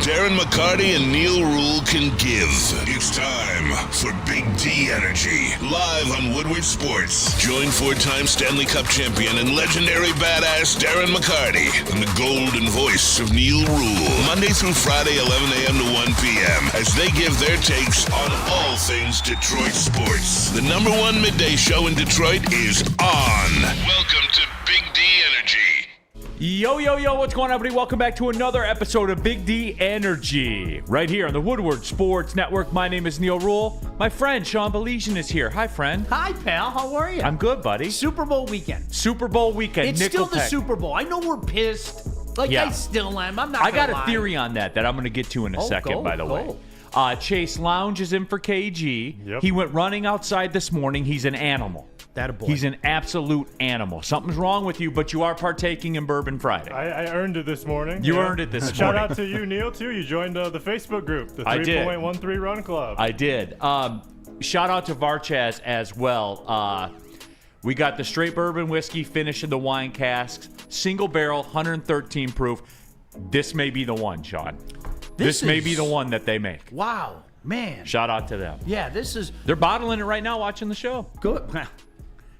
Darren McCarty and Neil Rule can give. It's time for Big D Energy, live on Woodward Sports. Join four-time Stanley Cup champion and legendary badass Darren McCarty and the golden voice of Neil Rule, Monday through Friday, 11 a.m. to 1 p.m., as they give their takes on all things Detroit sports. The number one midday show in Detroit is on. Welcome to Big D Energy. Yo, what's going on, everybody? Welcome back to another episode of Big D Energy, right here on the Woodward Sports Network. My name is Neil Rule. My friend, Sean Belesian, is here. Hi, friend. Hi, pal. How are you? I'm good, buddy. Super Bowl weekend. It's Nickelback. Still the Super Bowl. I know we're pissed. I still am. I'm not I got gonna a theory on that I'm going to get to in a second, by the way. Chase Lounge is in for KG. Yep. He went running outside this morning. He's an animal. That a boy. He's an absolute animal. Something's wrong with you, but you are partaking in Bourbon Friday. I earned it this morning. You earned it this morning. Shout out to you, Neil, too. You joined the Facebook group, the 3.13 Run Club. I did. Shout out to Varchaz as well. We got the straight bourbon whiskey finished in the wine casks. Single barrel, 113 proof. This may be the one, Sean. This may be the one that they make. Wow, man. Shout out to them. Yeah, this is They're bottling it right now watching the show. good.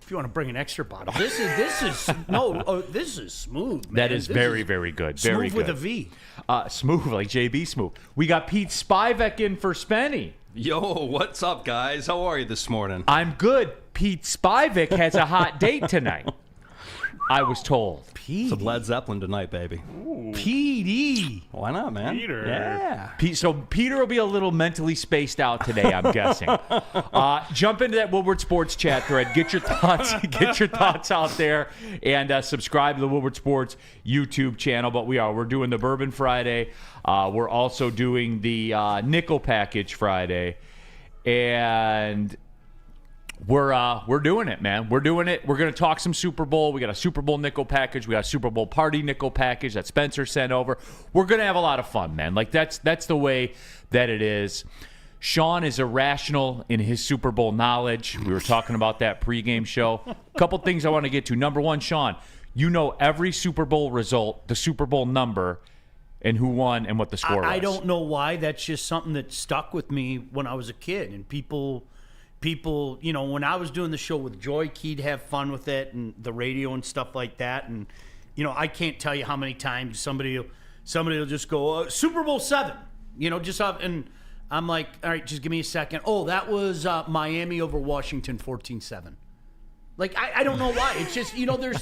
If you want to bring an extra bottle, this is smooth, man. That is very, very good. Very smooth good. with a V. Smooth, like JB Smooth. We got Pete Spivak in for Spenny. Yo, what's up, guys? How are you this morning? I'm good. Pete Spivak has a hot date tonight. I was told. Some Led Zeppelin tonight, baby. PD. Why not, man? Peter. Yeah. So Peter will be a little mentally spaced out today, I'm guessing. Jump into that Woodward Sports chat thread. Get your thoughts out there, and subscribe to the Woodward Sports YouTube channel. But we're doing the Bourbon Friday. We're also doing the Nickel Package Friday, and we're doing it, man. We're doing it. We're going to talk some Super Bowl. We got a Super Bowl nickel package. We got a Super Bowl party nickel package that Spencer sent over. We're going to have a lot of fun, man. Like, that's the way that it is. Sean is irrational in his Super Bowl knowledge. We were talking about that pregame show. A couple things I want to get to. Number one, Sean, you know every Super Bowl result, the Super Bowl number, and who won and what the score was. I don't know why. That's just something that stuck with me when I was a kid, and people, when I was doing the show with Joy, he'd have fun with it and the radio and stuff like that. And, I can't tell you how many times somebody will just go, Super Bowl 7, and I'm like, all right, just give me a second. Oh, that was Miami over Washington 14-7. Like, I don't know why. It's just,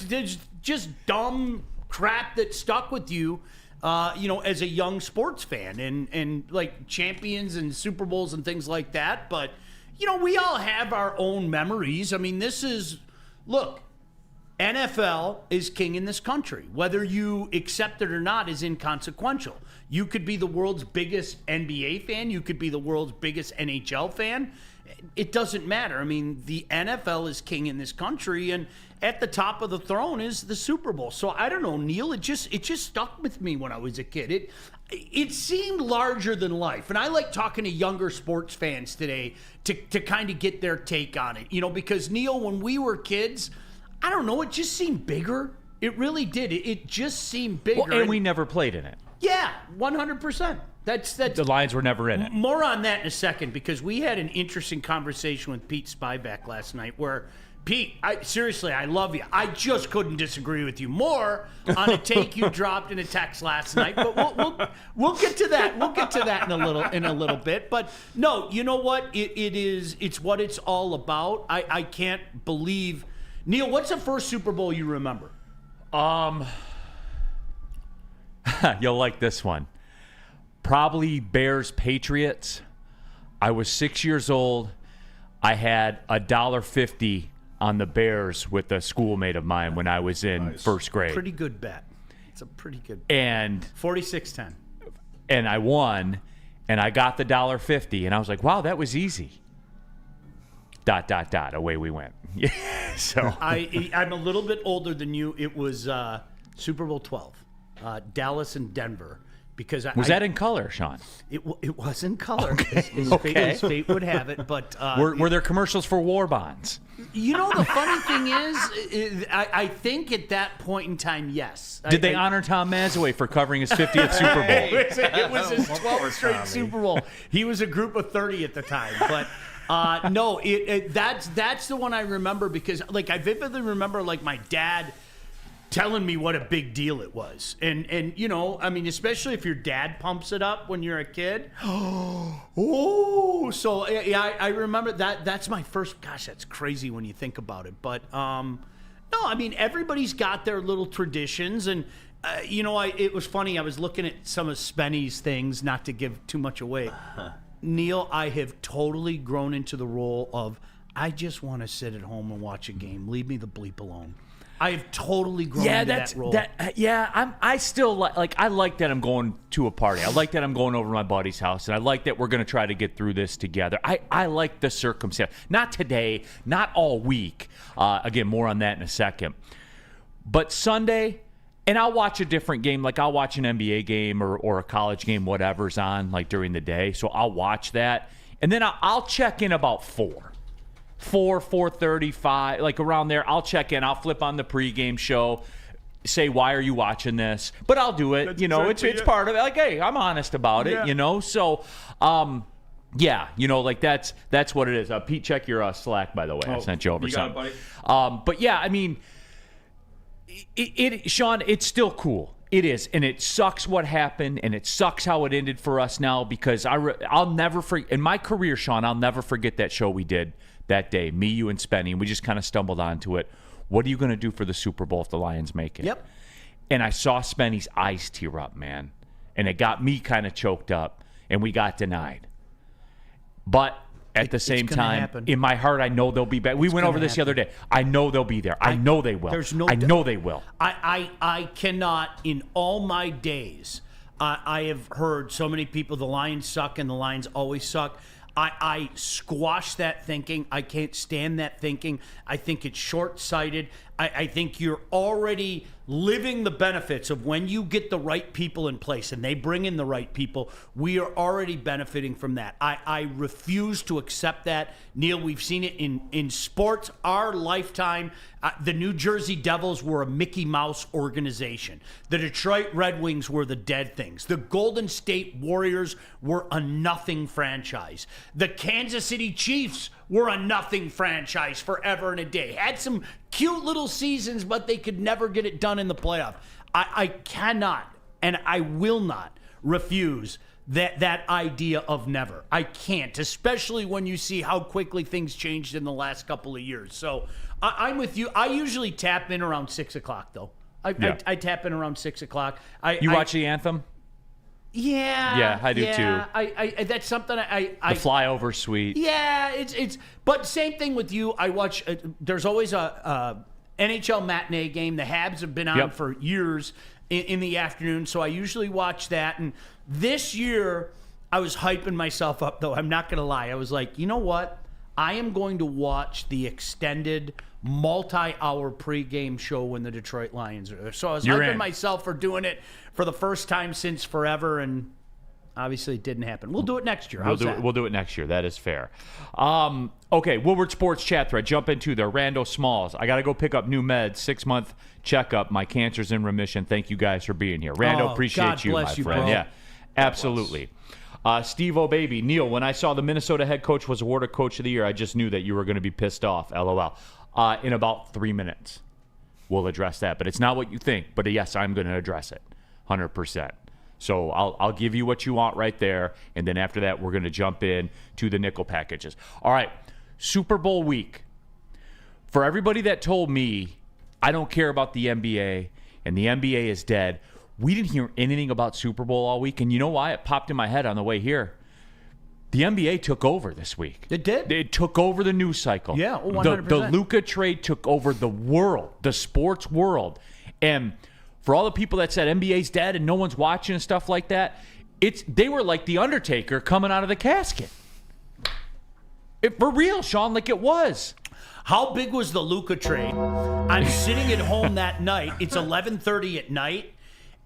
there's just dumb crap that stuck with you, as a young sports fan and like champions and Super Bowls and things like that. But, we all have our own memories. I mean, look, NFL is king in this country. Whether you accept it or not is inconsequential. You could be the world's biggest NBA fan. You could be the world's biggest NHL fan. It doesn't matter. I mean, the NFL is king in this country, and at the top of the throne is the Super Bowl. So I don't know, Neil. It just stuck with me when I was a kid. It seemed larger than life, and I like talking to younger sports fans today to kind of get their take on it. Because Neil, when we were kids, I don't know, it just seemed bigger. It really did. It just seemed bigger. Well, and we never played in it. Yeah, 100%. That's the Lions were never in it. More on that in a second, because we had an interesting conversation with Pete Spivak last night where, Pete, I love you. I just couldn't disagree with you more on a take you dropped in a text last night. But we'll get to that. We'll get to that in a little bit. But no, you know what? It's what it's all about. I can't believe. Neil, what's the first Super Bowl you remember? You'll like this one. Probably Bears-Patriots. I was 6 years old. I had $1.50 on the Bears with a schoolmate of mine when I was in first grade. Pretty good bet. It's a pretty good bet. And 46-10. And I won, and I got the $1.50, and I was like, wow, that was easy. ... Away we went. So I'm a little bit older than you. It was Super Bowl 12, Dallas and Denver. because Was that in color, Sean? It was in color. His fate would have it. But were there commercials for war bonds? You know, the funny thing is, I think at that point in time, yes. Did they honor Tom Mazawey for covering his 50th Super Bowl? It was his 12th straight Super Bowl. He was a group of 30 at the time, but. No, that's the one I remember because, like, I vividly remember, like, my dad telling me what a big deal it was, and you know, I mean, especially if your dad pumps it up when you're a kid. So yeah, I remember that. That's my first. Gosh, that's crazy when you think about it. But no, I mean, everybody's got their little traditions, and you know, it was funny. I was looking at some of Spenny's things, not to give too much away. Neil, I have totally grown into the role of I just want to sit at home and watch a game. Leave me the bleep alone. I have totally grown into that role. I still like. I like that I'm going to a party. I like that I'm going over to my buddy's house, and I like that we're going to try to get through this together. I like the circumstance. Not today, not all week. Again, more on that in a second. But Sunday. And I'll watch a different game, like I'll watch an NBA game or a college game, whatever's on, like during the day. So I'll watch that. And then I'll check in about 4:35, like around there. I'll check in. I'll flip on the pregame show, say, why are you watching this? But I'll do it. It's part of it. Like, hey, I'm honest about it, So, yeah, like that's what it is. Pete, check your Slack, by the way. I sent you over something. Got it, buddy. But yeah, I mean, Sean, it's still cool. It is, and it sucks what happened, and it sucks how it ended for us now because I'll never forget in my career, Sean. I'll never forget that show we did that day, me, you, and Spenny, and we just kind of stumbled onto it. What are you going to do for the Super Bowl if the Lions make it? Yep. And I saw Spenny's eyes tear up, man, and it got me kind of choked up, and we got denied. But at the same time, in my heart, I know they'll be back. We went over this the other day. I know they'll be there. I know they will. I know they will. I cannot, in all my days, I have heard so many people, the Lions suck and the Lions always suck. I squash that thinking. I can't stand that thinking. I think it's short-sighted. I think you're already living the benefits of when you get the right people in place and they bring in the right people. We are already benefiting from that. I refuse to accept that. Neil, we've seen it in sports, our lifetime. The New Jersey Devils were a Mickey Mouse organization. The Detroit Red Wings were the dead things. The Golden State Warriors were a nothing franchise. The Kansas City Chiefs were a nothing franchise forever and a day. Had some cute little seasons, but they could never get it done in the playoff. I cannot and I will not refuse that idea of never. I can't, especially when you see how quickly things changed in the last couple of years. So I'm with you. I usually tap in around 6 o'clock, though. I tap in around 6 o'clock. You watch the anthem? Yeah. Yeah, I do too. I that's something I the flyover suite. Yeah, it's but same thing with you. I watch. There's always a NHL matinee game. The Habs have been on for years in the afternoon, so I usually watch that. And this year, I was hyping myself up, though. I'm not going to lie. I was like, you know what? I am going to watch the extended multi-hour pregame show when the Detroit Lions are there. So I was hyping myself for doing it for the first time since forever, and obviously it didn't happen. We'll do it next year. We'll do it next year. That is fair. Okay, Woodward Sports chat thread. Jump into there. Randall Smalls. I got to go pick up new meds. 6-month checkup. My cancer's in remission. Thank you guys for being here. Randall, appreciate God you, my bless you, friend. bro. Yeah, absolutely. Steve O'Baby. Neil, when I saw the Minnesota head coach was awarded Coach of the Year, I just knew that you were going to be pissed off. LOL. In about 3 minutes, we'll address that. But it's not what you think. But yes, I'm going to address it 100%. So I'll give you what you want right there. And then after that, we're going to jump in to the nickel packages. All right, Super Bowl week. For everybody that told me I don't care about the NBA and the NBA is dead, we didn't hear anything about Super Bowl all week. And you know why? It popped in my head on the way here. The NBA took over this week. It did? It took over the news cycle. Yeah, 100%. The Luka trade took over the world, the sports world. And for all the people that said NBA's dead and no one's watching and stuff like that, they were like the Undertaker coming out of the casket. For real, Sean, like it was. How big was the Luka trade? I'm sitting at home that night. It's 11:30 at night.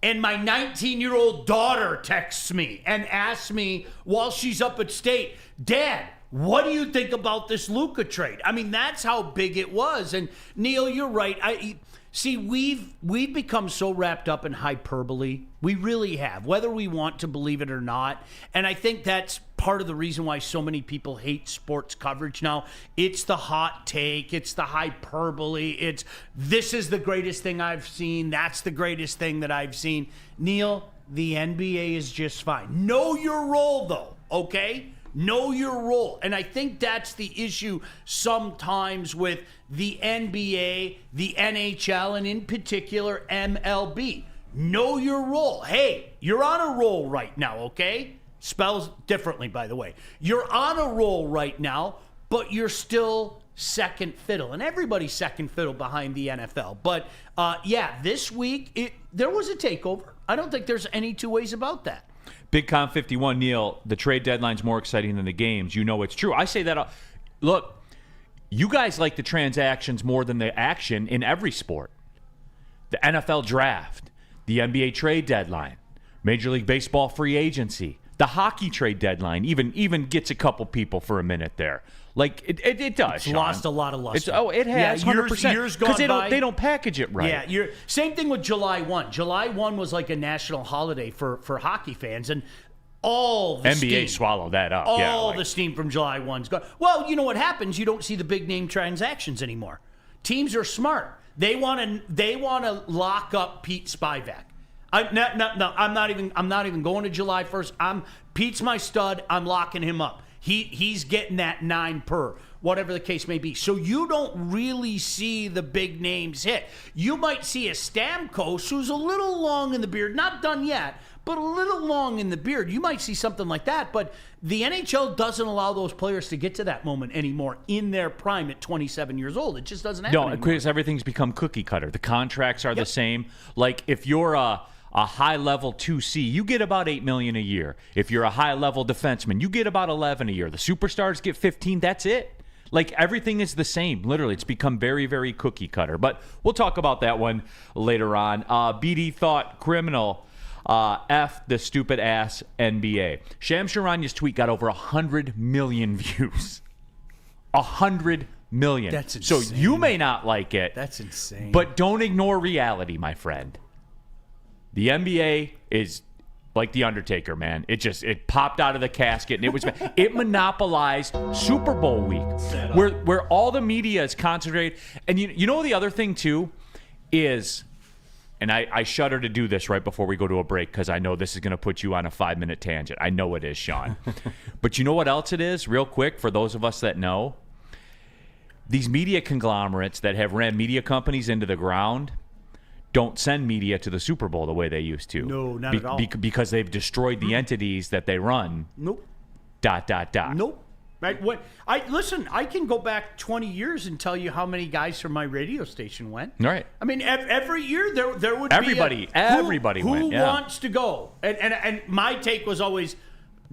And my 19-year-old daughter texts me and asks me while she's up at state, Dad, what do you think about this Luka trade? I mean, that's how big it was. And Neil, you're right. See, we've become so wrapped up in hyperbole. We really have, whether we want to believe it or not. And I think that's part of the reason why so many people hate sports coverage now. It's the hot take. It's the hyperbole. It's this is the greatest thing I've seen. That's the greatest thing that I've seen. Neil, the NBA is just fine. Know your role, though, okay? Know your role. And I think that's the issue sometimes with the NBA, the NHL, and in particular MLB. Know your role. Hey, you're on a roll right now, okay? Spells differently, by the way. You're on a roll right now, but you're still second fiddle. And everybody's second fiddle behind the NFL. But, this week, there was a takeover. I don't think there's any two ways about that. Big Con 51, Neil, the trade deadline's more exciting than the games. You know it's true. I say that. Look, you guys like the transactions more than the action in every sport. The NFL draft, the NBA trade deadline, Major League Baseball free agency, the hockey trade deadline even gets a couple people for a minute there. Like, it does, It's Sean. lost a lot of luster. It has, 100%. Years gone by. They don't package it right. Yeah, same thing with July 1. July 1 was like a national holiday for hockey fans, and all the NBA steam, swallowed that up. All the steam from July 1's gone. Well, you know what happens? You don't see the big name transactions anymore. Teams are smart. They want to lock up Pete Spivak. I'm not even going to July 1st. Pete's my stud. I'm locking him up. He's getting that 9 per, whatever the case may be. So you don't really see the big names hit. You might see a Stamkos who's a little long in the beard, not done yet, but a little long in the beard. You might see something like that, but the NHL doesn't allow those players to get to that moment anymore in their prime at 27 years old. It just doesn't happen anymore. Because everything's become cookie cutter. The contracts are the same. Like, if you're a high-level 2C, you get about $8 million a year. If you're a high-level defenseman, you get about $11 a year. The superstars get $15. That's it. Like, everything is the same. Literally, it's become very, very cookie cutter. But we'll talk about that one later on. BD thought criminal. F the stupid ass NBA. Shams Charania's tweet got over 100 million views. 100 million. That's insane. So you may not like it. That's insane. But don't ignore reality, my friend. The NBA is like the Undertaker, man. It popped out of the casket, and it monopolized Super Bowl week, where all the media is concentrated. And you know the other thing too is, and I shudder to do this right before we go to a break because I know this is going to put you on a 5-minute tangent. I know it is, Sean. But you know what else it is, real quick, for those of us that know? These media conglomerates that have ran media companies into the ground don't send media to the Super Bowl the way they used to. No, not at all. Because they've destroyed the entities that they run. Nope. ... Nope. Right? I can go back 20 years and tell you how many guys from my radio station went. Right. I mean, every year there would everybody be everybody who went. Yeah. wants to go? And my take was always,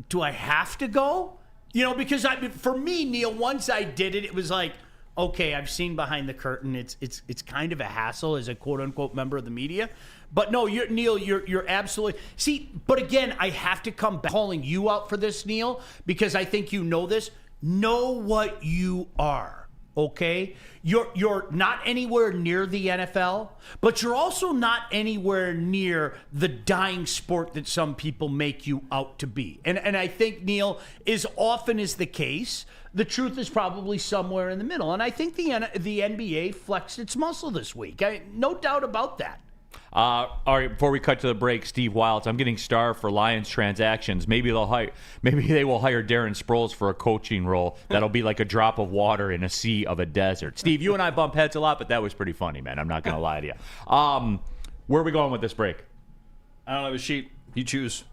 do I have to go? You know, because for me, Neil, once I did it, it was like, okay, I've seen behind the curtain. It's kind of a hassle as a quote unquote member of the media. But no, Neil, you're absolutely. See, but again, I have to come back calling you out for this, Neil, because I think you know this. Know what you are, okay? You're not anywhere near the NFL, but you're also not anywhere near the dying sport that some people make you out to be. And I think, Neil, as often is the case, the truth is probably somewhere in the middle. And I think the NBA flexed its muscle this week. No doubt about that. All right, before we cut to the break, Steve Wilds, I'm getting starved for Lions transactions. Maybe they will hire Darren Sproles for a coaching role. That'll be like a drop of water in a sea of a desert. Steve, you and I bump heads a lot, but that was pretty funny, man. I'm not going to lie to you. Where are we going with this break? I don't have a sheet. You choose.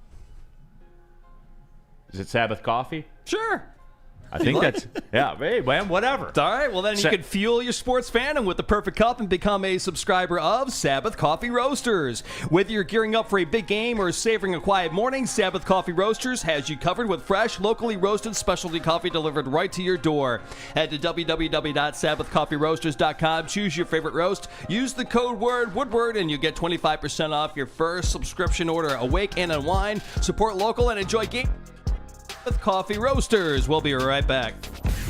Is it Sabbath coffee? Sure. I think that's, yeah, hey, man, whatever. All right, well, then you can fuel your sports fandom with the perfect cup and become a subscriber of Sabbath Coffee Roasters. Whether you're gearing up for a big game or savoring a quiet morning, Sabbath Coffee Roasters has you covered with fresh, locally roasted specialty coffee delivered right to your door. Head to www.sabbathcoffeeroasters.com, choose your favorite roast, use the code word Woodward, and you get 25% off your first subscription order. Awake and unwind, support local, and enjoy game with Coffee Roasters. We'll be right back.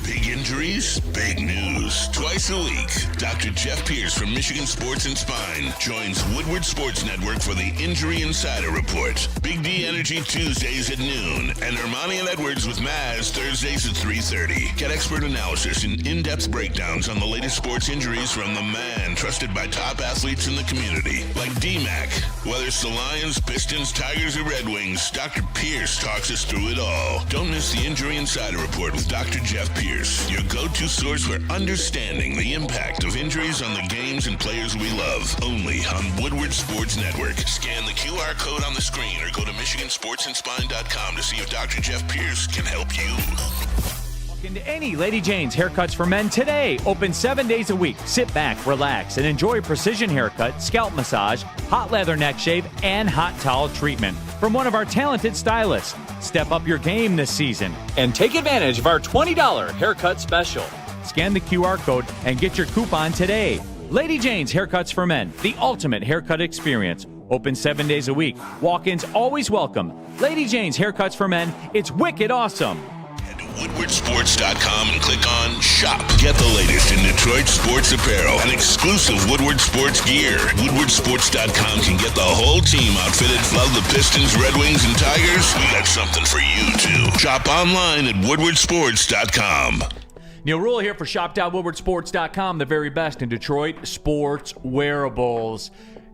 Big injuries, big news. Twice a week, Dr. Jeff Pierce from Michigan Sports and Spine joins Woodward Sports Network for the Injury Insider Report. Big D Energy Tuesdays at noon, and Ermanni and Edwards with Maz Thursdays at 3:30. Get expert analysis and in-depth breakdowns on the latest sports injuries from the man trusted by top athletes in the community, like D-Mac. Whether it's the Lions, Pistons, Tigers, or Red Wings, Dr. Pierce talks us through it all. Don't miss the Injury Insider Report with Dr. Jeff Pierce, your go-to source for understanding the impact of injuries on the games and players we love. Only on Woodward Sports Network. Scan the QR code on the screen or go to MichiganSportsandSpine.com to see if Dr. Jeff Pierce can help you. Walk into any Lady Jane's Haircuts for Men today. Open 7 days a week. Sit back, relax, and enjoy a precision haircut, scalp massage, hot leather neck shave, and hot towel treatment from one of our talented stylists. Step up your game this season and take advantage of our $20 haircut special. Scan the QR code and get your coupon today. Lady Jane's Haircuts for Men, the ultimate haircut experience. Open 7 days a week. Walk-ins always welcome. Lady Jane's Haircuts for Men. It's wicked awesome. Head to WoodwardSports.com and click on Shop. Get the latest in Detroit sports apparel and exclusive Woodward Sports gear. WoodwardSports.com can get the whole team outfitted. Love the Pistons, Red Wings, and Tigers? We got something for you, too. Shop online at WoodwardSports.com. Neil Rule here for Shop.WoodwardSports.com, the very best in Detroit sports wearables.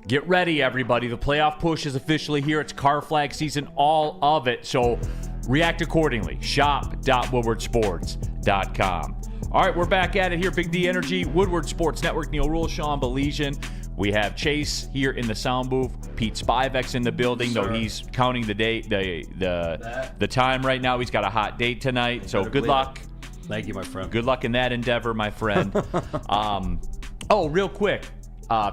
Get ready, everybody. The playoff push is officially here. It's car flag season, all of it. So react accordingly. Shop.WoodwardSports.com. All right, we're back at it here. Big D Energy, Woodward Sports Network, Neil Rule, Sean Belizean. We have Chase here in the sound booth. Pete Spivak's in the building, though he's counting the date, the time right now. He's got a hot date tonight. So good luck. Thank you, my friend. Good luck in that endeavor, my friend. Real quick,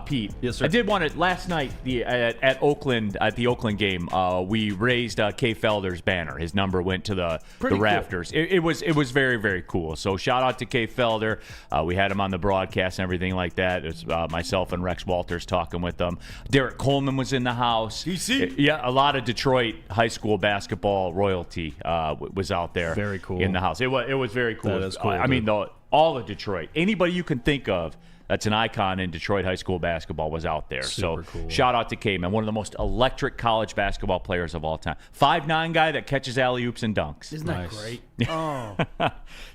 Pete. Yes, sir. I did want to, last night at Oakland, at the Oakland game, we raised Kay Felder's banner. His number went to the rafters. Cool. It was very, very cool. So shout out to Kay Felder. We had him on the broadcast and everything like that. It was myself and Rex Walters talking with them. Derek Coleman was in the house. DC? Yeah, a lot of Detroit high school basketball royalty was out there. Very cool. In the house. It was very cool. That is cool, I mean, all of Detroit. Anybody you can think of that's an icon in Detroit high school basketball was out there. Super so cool. Shout out to K-Man, one of the most electric college basketball players of all time. 5'9" guy that catches alley-oops and dunks. Isn't that great? Oh.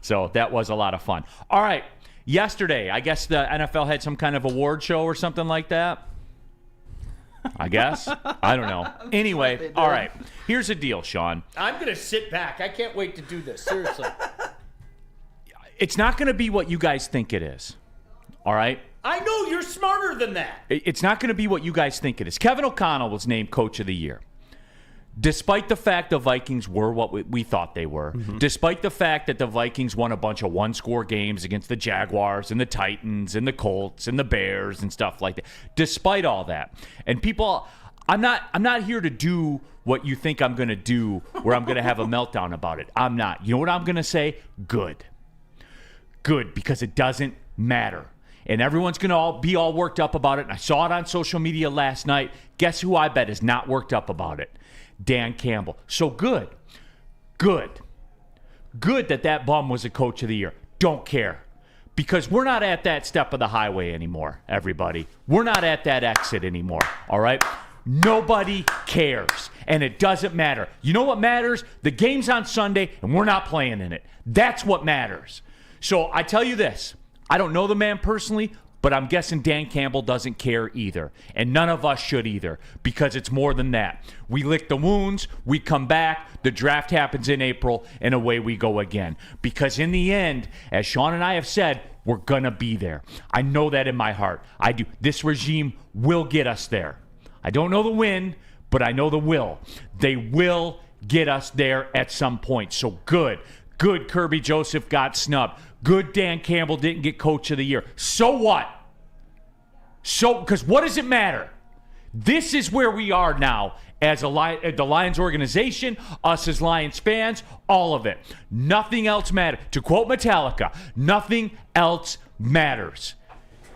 So that was a lot of fun. All right. Yesterday, I guess the NFL had some kind of award show or something like that. I guess. I don't know. Anyway, all right. Here's the deal, Sean. I'm going to sit back. I can't wait to do this. Seriously. It's not going to be what you guys think it is. All right? I know you're smarter than that. It's not going to be what you guys think it is. Kevin O'Connell was named Coach of the Year. Despite the fact the Vikings were what we thought they were, despite the fact that the Vikings won a bunch of one-score games against the Jaguars and the Titans and the Colts and the Bears and stuff like that, despite all that, and people, I'm not here to do what you think I'm going to do where I'm going to have a meltdown about it. I'm not. You know what I'm going to say? Good. Good, because it doesn't matter. And everyone's going to be all worked up about it. And I saw it on social media last night. Guess who I bet is not worked up about it? Dan Campbell. So good. Good that bum was a Coach of the Year. Don't care. Because we're not at that step of the highway anymore, everybody. We're not at that exit anymore, all right? Nobody cares, and it doesn't matter. You know what matters? The game's on Sunday, and we're not playing in it. That's what matters. So I tell you this. I don't know the man personally, but I'm guessing Dan Campbell doesn't care either. And none of us should either, because it's more than that. We lick the wounds, we come back, the draft happens in April, and away we go again. Because in the end, as Sean and I have said, we're going to be there. I know that in my heart. I do. This regime will get us there. I don't know the when, but I know the will. They will get us there at some point. So good. Good Kirby Joseph got snubbed. Good Dan Campbell didn't get Coach of the Year. So what? Because what does it matter? This is where we are now as the Lions organization, us as Lions fans, all of it. Nothing else matters. To quote Metallica, nothing else matters.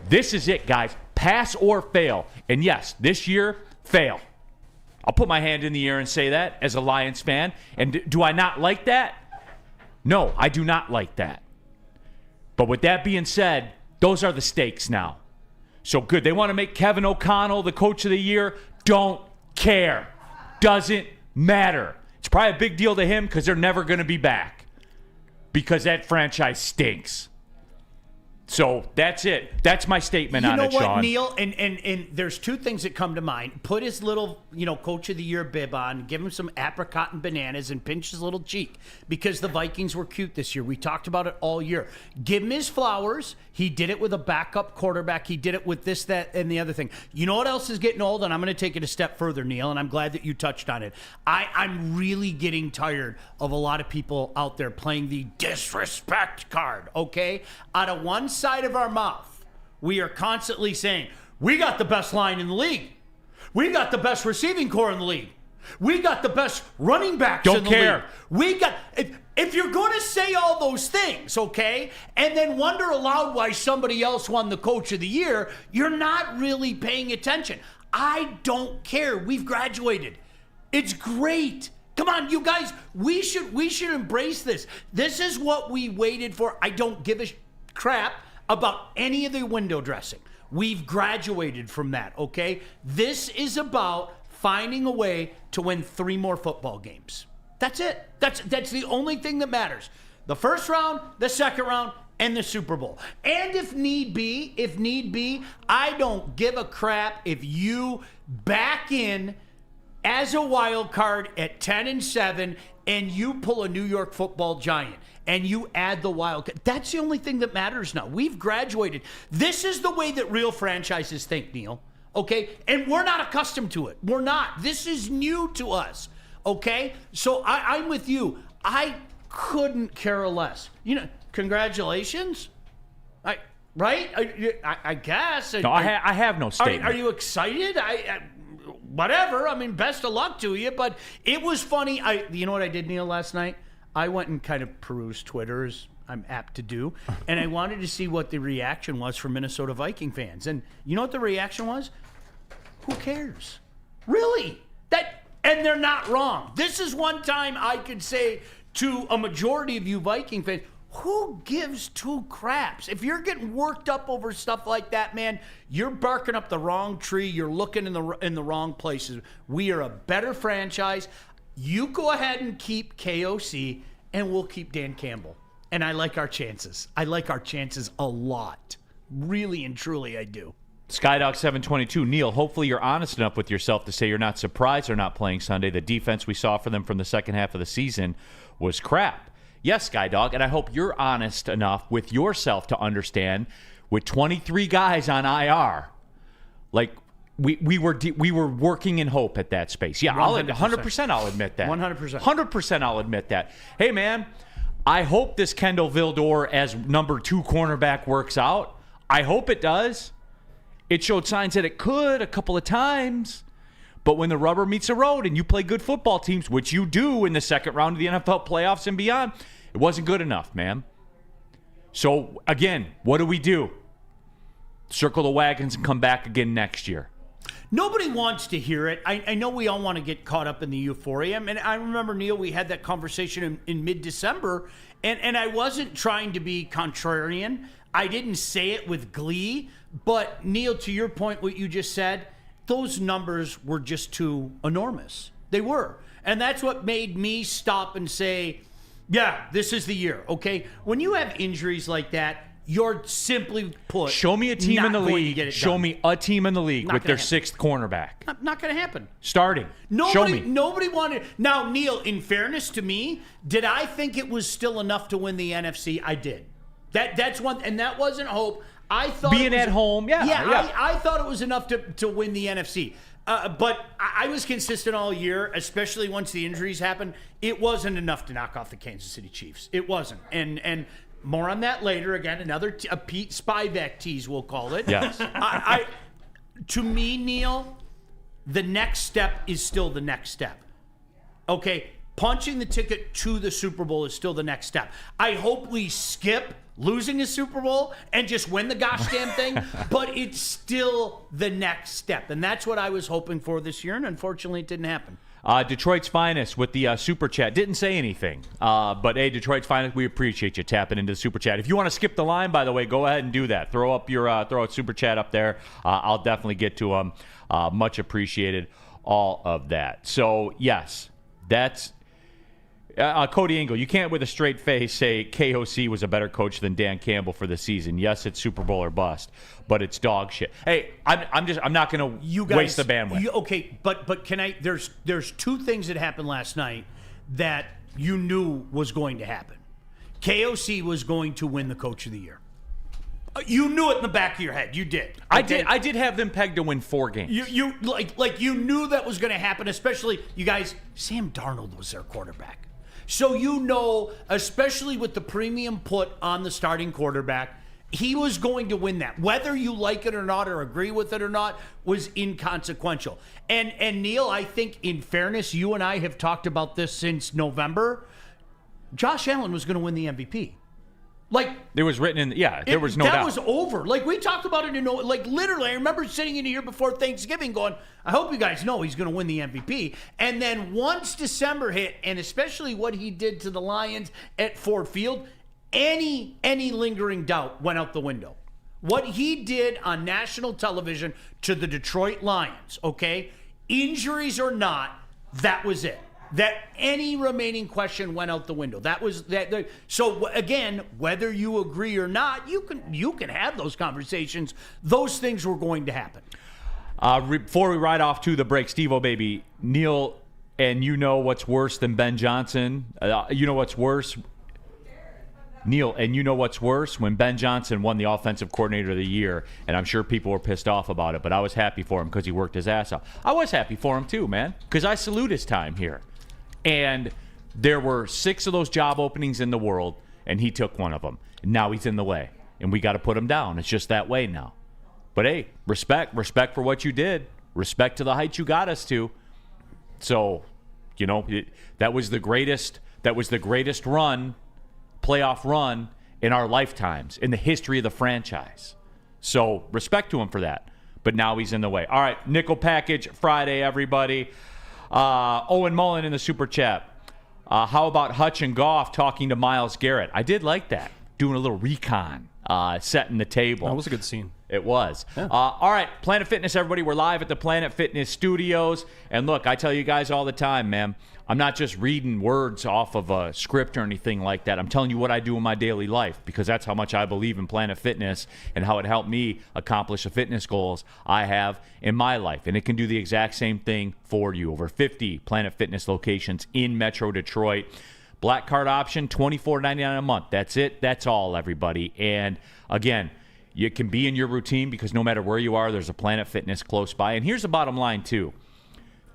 This is it, guys. Pass or fail. And yes, this year, fail. I'll put my hand in the air and say that as a Lions fan. And do I not like that? No, I do not like that. But with that being said, those are the stakes now. So good. They want to make Kevin O'Connell the Coach of the Year. Don't care. Doesn't matter. It's probably a big deal to him because they're never going to be back. Because that franchise stinks. So that's it. That's my statement on it, Sean. You know what, Neil? And there's two things that come to mind. Put his little, Coach of the Year bib on, give him some apricot and bananas, and pinch his little cheek because the Vikings were cute this year. We talked about it all year. Give him his flowers. He did it with a backup quarterback. He did it with this, that, and the other thing. You know what else is getting old? And I'm going to take it a step further, Neil, and I'm glad that you touched on it. I'm really getting tired of a lot of people out there playing the disrespect card, okay? Out of one side of our mouth, we are constantly saying, we got the best line in the league. We got the best receiving core in the league. We got the best running backs in the league. We got... If you're going to say all those things, okay, and then wonder aloud why somebody else won the Coach of the Year, you're not really paying attention. I don't care. We've graduated. It's great. Come on, you guys. We should embrace this. This is what we waited for. I don't give a crap about any of the window dressing. We've graduated from that, okay? This is about finding a way to win 3 more football games. That's it. That's the only thing that matters. The first round, the second round, and the Super Bowl. And if need be, I don't give a crap if you back in as a wild card at 10-7 and you pull a New York Football Giant and you add the wild card. That's the only thing that matters now. We've graduated. This is the way that real franchises think, Neil. Okay? And we're not accustomed to it. We're not. This is new to us. Okay? So I'm with you. I couldn't care less. Congratulations. I guess. No, I have no statement. Are you excited? Whatever. I mean, best of luck to you. But it was funny. You know what I did, Neil, last night? I went and kind of perused Twitter, as I'm apt to do, and I wanted to see what the reaction was from Minnesota Viking fans. And you know what the reaction was? Who cares? Really? And they're not wrong. This is one time I could say to a majority of you Viking fans, who gives 2 craps? If you're getting worked up over stuff like that, man, you're barking up the wrong tree. You're looking in the wrong places. We are a better franchise. You go ahead and keep KOC, and we'll keep Dan Campbell. And I like our chances. I like our chances a lot. Really and truly, I do. Skydog722, Neil, hopefully you're honest enough with yourself to say you're not surprised they're not playing Sunday. The defense we saw for them from the second half of the season was crap. Yes, Skydog, and I hope you're honest enough with yourself to understand with 23 guys on IR, like we were working in hope at that space. Yeah, 100% I'll admit that. 100% I'll admit that. Hey, man, I hope this Kendall Vildor as number 2 cornerback works out. I hope it does. It showed signs that it could a couple of times. But when the rubber meets the road and you play good football teams, which you do in the second round of the NFL playoffs and beyond, it wasn't good enough, man. So, again, what do? Circle the wagons and come back again next year. Nobody wants to hear it. I know we all want to get caught up in the euphoria. And I remember, Neil, we had that conversation in mid-December, and I wasn't trying to be contrarian. I didn't say it with glee. But, Neil, to your point, what you just said, those numbers were just too enormous. They were. And that's what made me stop and say, yeah, this is the year, okay? When you have injuries like that, you're simply put. Show me a team in the league. Show me a team in the league with their 6th cornerback. Not going to happen. Starting. Show me. Nobody wanted. Now, Neil, in fairness to me, did I think it was still enough to win the NFC? I did. That's one, and that wasn't hope. I thought being at home, yeah. I thought it was enough to win the NFC. But I was consistent all year, especially once the injuries happened. It wasn't enough to knock off the Kansas City Chiefs. It wasn't. And more on that later. Again, another a Pete Spivak tease, we'll call it. Yes. To me, Neil, the next step is still the next step. Okay, punching the ticket to the Super Bowl is still the next step. I hope we skip losing a Super Bowl and just win the gosh damn thing, but it's still the next step. And that's what I was hoping for this year, and unfortunately it didn't happen. Detroit's Finest with the Super Chat. Didn't say anything. But, hey, Detroit's Finest, we appreciate you tapping into the Super Chat. If you want to skip the line, by the way, go ahead and do that. Throw a Super Chat up there. I'll definitely get to them. Much appreciated, all of that. So, yes, that's Cody Engel. You can't with a straight face say KOC was a better coach than Dan Campbell for the season. Yes, it's Super Bowl or bust, but it's dog shit. Hey, I'm not going to waste the bandwidth. Okay, but can I? There's two things that happened last night that you knew was going to happen. KOC was going to win the Coach of the Year. You knew it in the back of your head. You did. Okay? I did have them pegged to win 4 games. You you knew that was going to happen. Especially you guys. Sam Darnold was their quarterback. So you know, especially with the premium put on the starting quarterback, he was going to win that. Whether you like it or not or agree with it or not was inconsequential. And Neil, I think in fairness, you and I have talked about this since November. Josh Allen was going to win the MVP. It was written in, there was no doubt. That was over. We talked about it literally. I remember sitting in here before Thanksgiving going, I hope you guys know he's going to win the MVP. And then once December hit, and especially what he did to the Lions at Ford Field, any lingering doubt went out the window. What he did on national television to the Detroit Lions, okay, injuries or not, that was it. That any remaining question went out the window. That was that. So again, whether you agree or not, you can have those conversations. Those things were going to happen. Before we ride off to the break, Steve-O baby, Neil, and you know what's worse than Ben Johnson? You know what's worse? Neil, and you know what's worse? When Ben Johnson won the Offensive Coordinator of the Year, and I'm sure people were pissed off about it, but I was happy for him because he worked his ass off. I was happy for him too, man, because I salute his time here. And there were 6 of those job openings in the world, and he took one of them. And now he's in the way, and we got to put him down. It's just that way now. But, hey, respect for what you did. Respect to the heights you got us to. So, that was the greatest playoff run in our lifetimes, in the history of the franchise. So, respect to him for that. But now he's in the way. All right, Nickel Package Friday, everybody. Owen Mullen in the Super Chat. How about Hutch and Goff talking to Myles Garrett? I did like that. Doing a little recon, setting the table. That was a good scene. It was. Yeah. All right, Planet Fitness, everybody. We're live at the Planet Fitness studios. And look, I tell you guys all the time, man, I'm not just reading words off of a script or anything like that. I'm telling you what I do in my daily life, because that's how much I believe in Planet Fitness and how it helped me accomplish the fitness goals I have in my life. And it can do the exact same thing for you. Over 50 Planet Fitness locations in Metro Detroit. Black card option, $24.99 a month. That's it. That's all, everybody. And again, you can be in your routine because no matter where you are, there's a Planet Fitness close by. And here's the bottom line, too.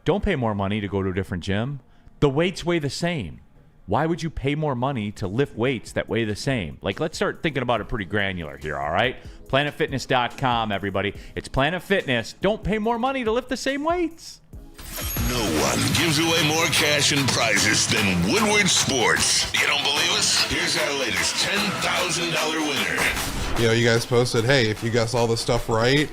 Don't pay more money to go to a different gym. The weights weigh the same. Why would you pay more money to lift weights that weigh the same? Let's start thinking about it pretty granular here, all right? PlanetFitness.com, everybody. It's Planet Fitness. Don't pay more money to lift the same weights. No one gives away more cash and prizes than Woodward Sports. You don't believe us? Here's our latest $10,000 winner. You guys posted, hey, if you guess all this stuff right,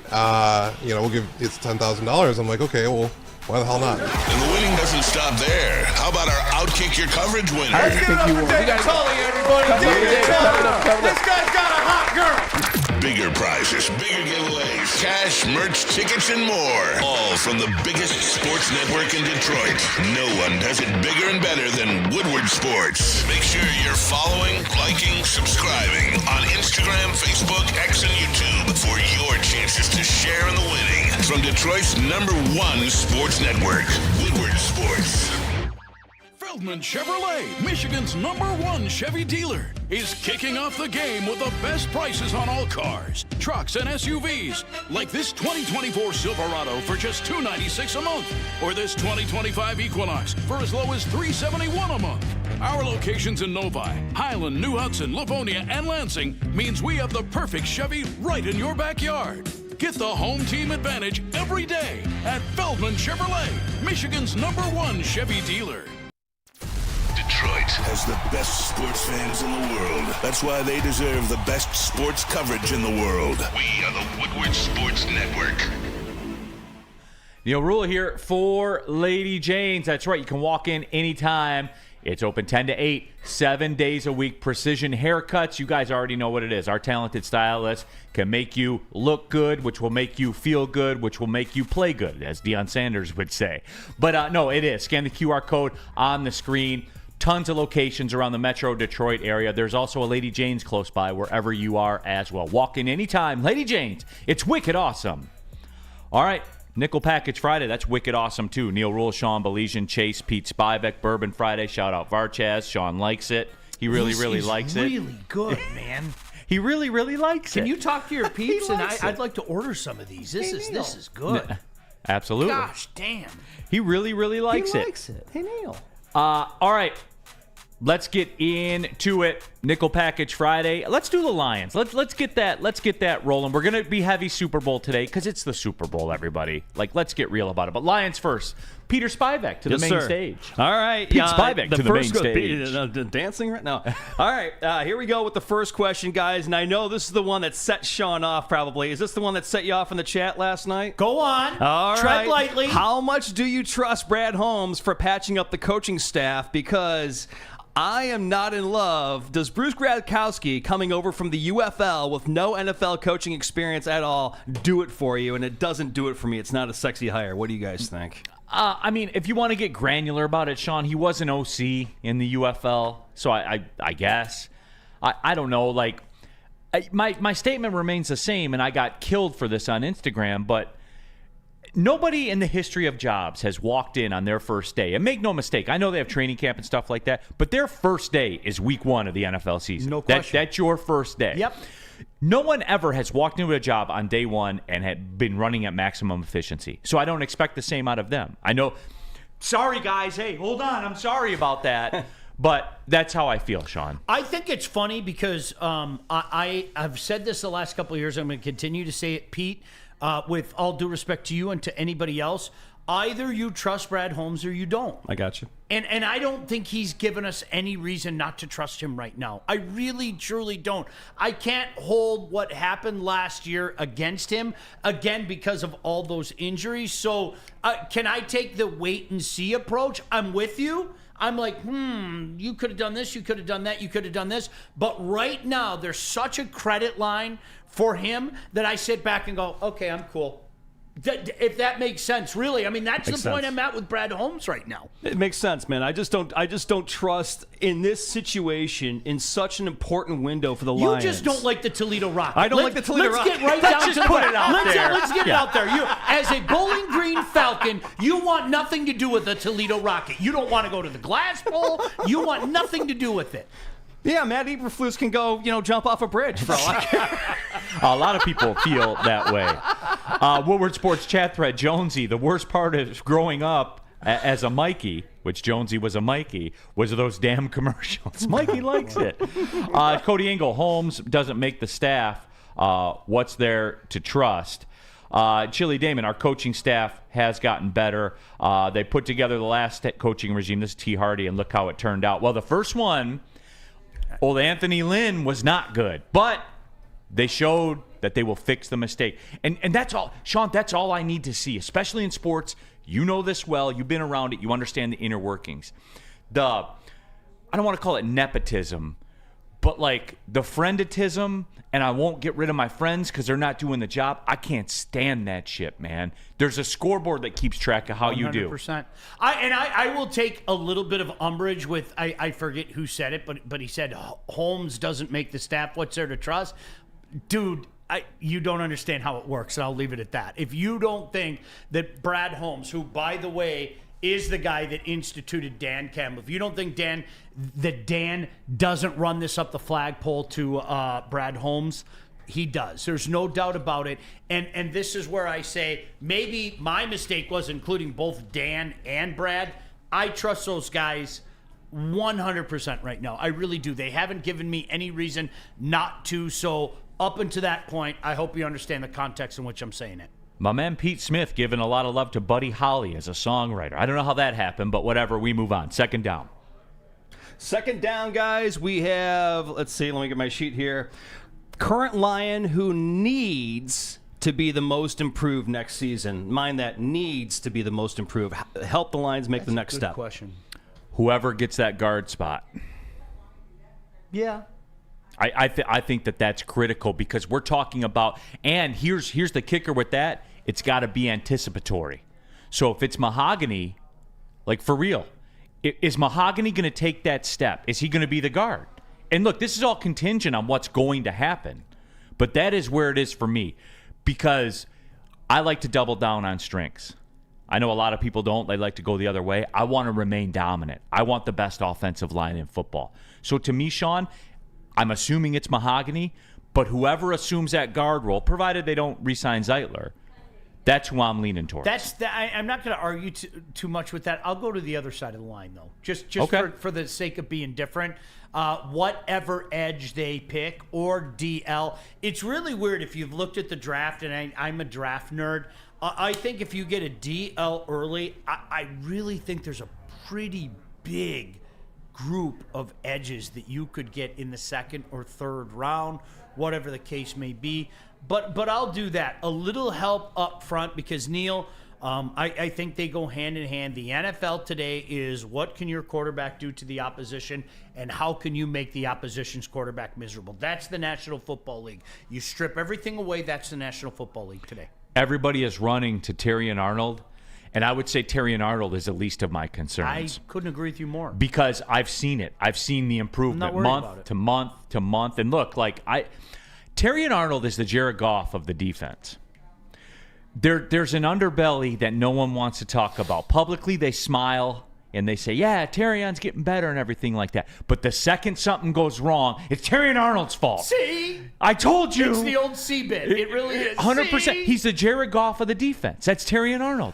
we'll give it's $10,000. I'm like, okay, well, why the hell not? And the winning doesn't stop there. How about our Outkick Your Coverage winner? Let's give it up for David Tully, everybody. David Tully. This guy's got a hot girl. Bigger prizes, bigger giveaways, cash, merch, tickets, and more. All from the biggest sports network in Detroit. No one does it bigger and better than Woodward Sports. Make sure you're following, liking, subscribing on Instagram, Facebook, X, and YouTube for your chances to share in the winning. From Detroit's #1 sports network, Woodward Sports. For Feldman Chevrolet, Michigan's #1 Chevy dealer, is kicking off the game with the best prices on all cars, trucks, and SUVs, like this 2024 Silverado for just $296 a month, or this 2025 Equinox for as low as $371 a month. Our locations in Novi, Highland, New Hudson, Livonia, and Lansing means we have the perfect Chevy right in your backyard. Get the home team advantage every day at Feldman Chevrolet, Michigan's #1 Chevy dealer. Detroit has the best sports fans in the world. That's why they deserve the best sports coverage in the world. We are the Woodward Sports Network. Neil Rule here for Lady Jane's. That's right. You can walk in anytime. It's open 10 to 8, 7 days a week. Precision haircuts. You guys already know what it is. Our talented stylists can make you look good, which will make you feel good, which will make you play good, as Deion Sanders would say. But no, it is. Scan the QR code on the screen. Tons of locations around the Metro Detroit area. There's also a Lady Jane's close by wherever you are as well. Walk in anytime. Lady Jane's. It's wicked awesome. All right. Nickel Package Friday, that's wicked awesome, too. Neil Rule, Sean Belesian, Chase, Pete Spivak, Bourbon Friday. Shout out Varchaz. Sean likes it. He really likes it. Really good, man. He really likes it. Can you talk to your peeps? And likes I'd like to order some of these. This is good. Absolutely. Gosh, damn. He really likes it. He likes it. Hey, Neil. All right. Let's get into it. Nickel Package Friday. Let's do the Lions. Let's get that rolling. We're gonna be heavy Super Bowl today because it's the Super Bowl, everybody. Let's get real about it. But Lions first. Peter Spivak to the main stage. All right. Pete Spivak to the main stage. Dancing right now. All right. Here we go with the first question, guys. And I know this is the one that set Sean off probably. Is this the one that set you off in the chat last night? Go on. All right. Tread lightly. How much do you trust Brad Holmes for patching up the coaching staff? Because I am not in love. Does Bruce Gradkowski, coming over from the UFL with no NFL coaching experience at all, do it for you? And it doesn't do it for me. It's not a sexy hire. What do you guys think? I mean, if you want to get granular about it, Sean, he was an OC in the UFL, so I guess. I don't know. My statement remains the same, and I got killed for this on Instagram, but nobody in the history of jobs has walked in on their first day. And make no mistake, I know they have training camp and stuff like that, but their first day is week 1 of the NFL season. No question. That's your first day. Yep. No one ever has walked into a job on day 1 and had been running at maximum efficiency. So I don't expect the same out of them. I know, sorry guys, hey, hold on, I'm sorry about that. But that's how I feel, Sean. I think it's funny because I've said this the last couple of years. I'm going to continue to say it, Pete. With all due respect to you and to anybody else, either you trust Brad Holmes or you don't. I got you. And I don't think he's given us any reason not to trust him right now. I really, truly don't. I can't hold what happened last year against him, again, because of all those injuries. So can I take the wait and see approach? I'm with you. I'm like, you could have done this, you could have done that, you could have done this. But right now, there's such a credit line for him that I sit back and go, okay, I'm cool. If that makes sense, really. I mean, that's the point I'm at with Brad Holmes right now. It makes sense, man. I just don't trust in this situation in such an important window for the Lions. You just don't like the Toledo Rocket. I don't like the Toledo Rocket. Let's get right down to put it out there. Let's get it out there. You, as a Bowling Green Falcon, you want nothing to do with the Toledo Rocket. You don't want to go to the Glass Bowl. You want nothing to do with it. Yeah, Matt Eberflus can go, jump off a bridge for all I care. A lot of people feel that way. Woodward Sports chat thread, Jonesy, the worst part of growing up as a Mikey, which Jonesy was a Mikey, was those damn commercials. Mikey likes it. Cody Engel, Holmes doesn't make the staff. What's there to trust? Chili Damon, our coaching staff has gotten better. They put together the last coaching regime. This is T. Hardy, and look how it turned out. Well, the first one, old Anthony Lynn, was not good, but they showed that they will fix the mistake. And that's all, Sean, that's all I need to see, especially in sports. You know this well. You've been around it. You understand the inner workings. I don't want to call it nepotism, but like the frienditism, and I won't get rid of my friends because they're not doing the job. I can't stand that shit, man. There's a scoreboard that keeps track of how 100%. You do. 100%. I will take a little bit of umbrage with, I forget who said it, but he said Holmes doesn't make the staff. What's there to trust? Dude, you don't understand how it works, and I'll leave it at that. If you don't think that Brad Holmes, who, by the way, is the guy that instituted Dan Campbell. If you don't think Dan doesn't run this up the flagpole to Brad Holmes, he does. There's no doubt about it. And this is where I say maybe my mistake was including both Dan and Brad. I trust those guys 100% right now. I really do. They haven't given me any reason not to. So up until that point, I hope you understand the context in which I'm saying it. My man Pete Smith giving a lot of love to Buddy Holly as a songwriter. I don't know how that happened, but whatever. We move on. Second down. Second down, guys. We have, let's see, let me get my sheet here. Current Lion who needs to be the most improved next season. Mind that, needs to be the most improved. Help the Lions make the next step. Question. Whoever gets that guard spot. Yeah. I think that's critical because we're talking about, and here's the kicker with that, it's got to be anticipatory. So if it's Mahogany, like for real, is Mahogany going to take that step? Is he going to be the guard? And look, this is all contingent on what's going to happen, but that is where it is for me because I like to double down on strengths. I know a lot of people don't. They like to go the other way. I want to remain dominant. I want the best offensive line in football. So to me, Sean, I'm assuming it's Mahogany, but whoever assumes that guard role, provided they don't re-sign Zeitler, that's who I'm leaning towards. I'm not going to argue too much with that. I'll go to the other side of the line, though, just okay. for the sake of being different. Whatever edge they pick or DL, it's really weird if you've looked at the draft, and I'm a draft nerd. I think if you get a DL early, I really think there's a pretty big group of edges that you could get in the second or third round, whatever the case may be. But I'll do that. A little help up front because, Neil, I think they go hand in hand. The NFL today is what can your quarterback do to the opposition and how can you make the opposition's quarterback miserable? That's the National Football League. You strip everything away, that's the National Football League today. Everybody is running to Terrion Arnold. And I would say Terrion Arnold is the least of my concerns. I couldn't agree with you more. Because I've seen it. I've seen the improvement month to month to month. And look, Terrion Arnold is the Jared Goff of the defense. There's an underbelly that no one wants to talk about. Publicly, they smile and they say, yeah, Terrion's getting better and everything like that. But the second something goes wrong, it's Terrion Arnold's fault. See? I told you. It's the old C bit. It really is. 100%. See? He's the Jared Goff of the defense. That's Terrion Arnold.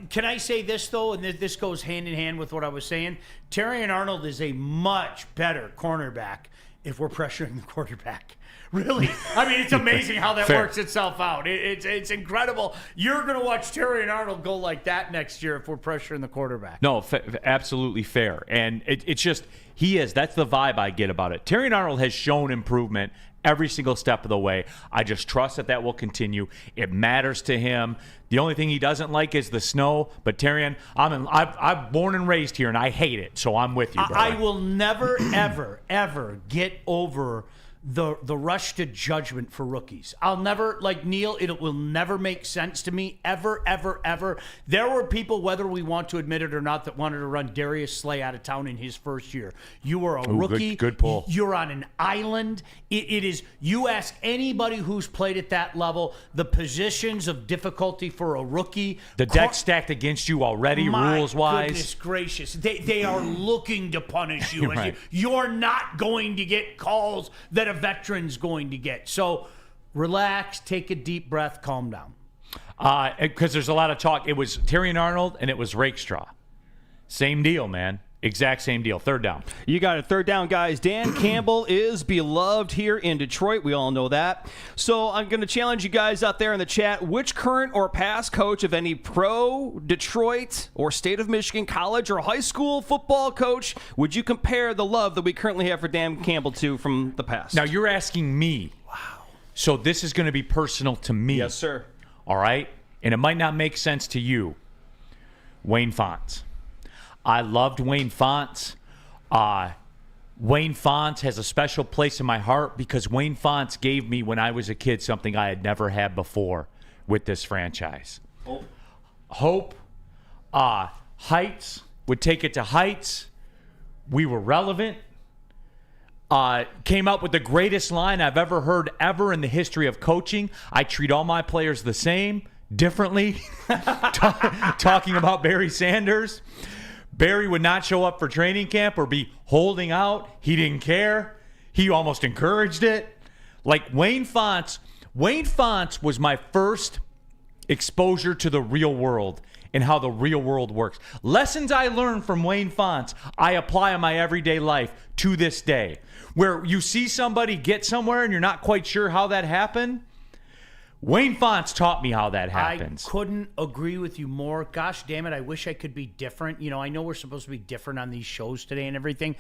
Can I say this, though? And this goes hand in hand with what I was saying. Terrion Arnold is a much better cornerback if we're pressuring the quarterback. Really? I mean, it's amazing how that works itself out. It's incredible. You're going to watch Terrion Arnold go like that next year if we're pressuring the quarterback. No, absolutely fair. And it's just, he is. That's the vibe I get about it. Terrion Arnold has shown improvement every single step of the way. I just trust that will continue. It matters to him. The only thing he doesn't like is the snow. But Terrion, I'm born and raised here, and I hate it. So I'm with you, brother. I will never, ever, ever get over the rush to judgment for rookies. I'll never, like Neil, it will never make sense to me, ever, ever, ever. There were people, whether we want to admit it or not, that wanted to run Darius Slay out of town in his first year. You are a rookie. Good pull. You're on an island. It is, you ask anybody who's played at that level, the positions of difficulty for a rookie. The deck stacked against you already, rules-wise. Goodness gracious. They are looking to punish you. Right. You're not going to get calls that a veteran's going to get. So relax, take a deep breath, calm down. Because there's a lot of talk. It was Terrion Arnold and it was Rakestraw. Same deal, man. Exact same deal. Third down. You got it. Third down, guys. Dan Campbell is beloved here in Detroit. We all know that. So I'm going to challenge you guys out there in the chat. Which current or past coach of any pro, Detroit, or state of Michigan college or high school football coach would you compare the love that we currently have for Dan Campbell to from the past? Now, you're asking me. Wow. So this is going to be personal to me. Yes, sir. All right? And it might not make sense to you. Wayne Fontes. I loved Wayne Fontes. Wayne Fontes has a special place in my heart because Wayne Fontes gave me, when I was a kid, something I had never had before with this franchise. Hope. Heights. Would take it to heights. We were relevant. Came up with the greatest line I've ever heard ever in the history of coaching. I treat all my players the same. differently, talking about Barry Sanders. Barry would not show up for training camp or be holding out. He didn't care. He almost encouraged it. Like Wayne Fontes was my first exposure to the real world and how the real world works. Lessons I learned from Wayne Fontes, I apply in my everyday life to this day. Where you see somebody get somewhere and you're not quite sure how that happened, Wayne Fontes taught me how that happens. I couldn't agree with you more. Gosh damn it, I wish I could be different. You know, I know we're supposed to be different on these shows today and everything.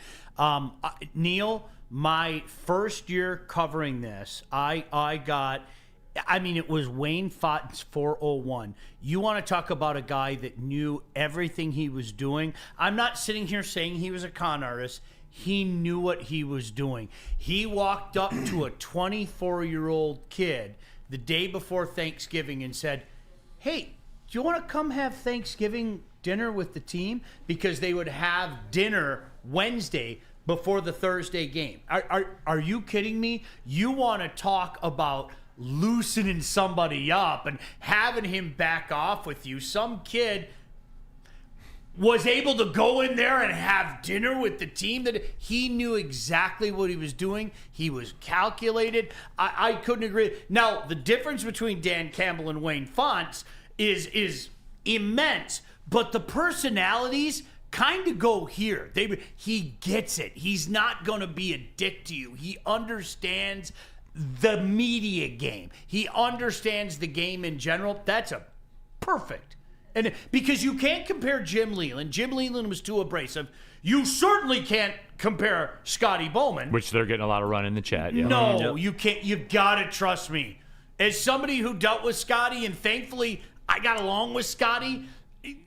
Neil, my first year covering this, it was Wayne Fontes 401. You want to talk about a guy that knew everything he was doing. I'm not sitting here saying he was a con artist. He knew what he was doing. He walked up to a 24-year-old kid the day before Thanksgiving and said, hey, do you want to come have Thanksgiving dinner with the team? Because they would have dinner Wednesday before the Thursday game. Are you kidding me? You want to talk about loosening somebody up and having him back off with you. Some kid was able to go in there and have dinner with the team that he knew exactly what he was doing. He was calculated. I couldn't agree. Now, the difference between Dan Campbell and Wayne Fontes is immense, but the personalities kind of go here. He gets it. He's not going to be a dick to you. He understands the media game. He understands the game in general. That's a perfect. And because you can't compare Jim Leland. Jim Leland was too abrasive. You certainly can't compare Scotty Bowman. Which they're getting a lot of run in the chat. Yeah. No, you can't. You got to trust me. As somebody who dealt with Scotty, and thankfully I got along with Scotty,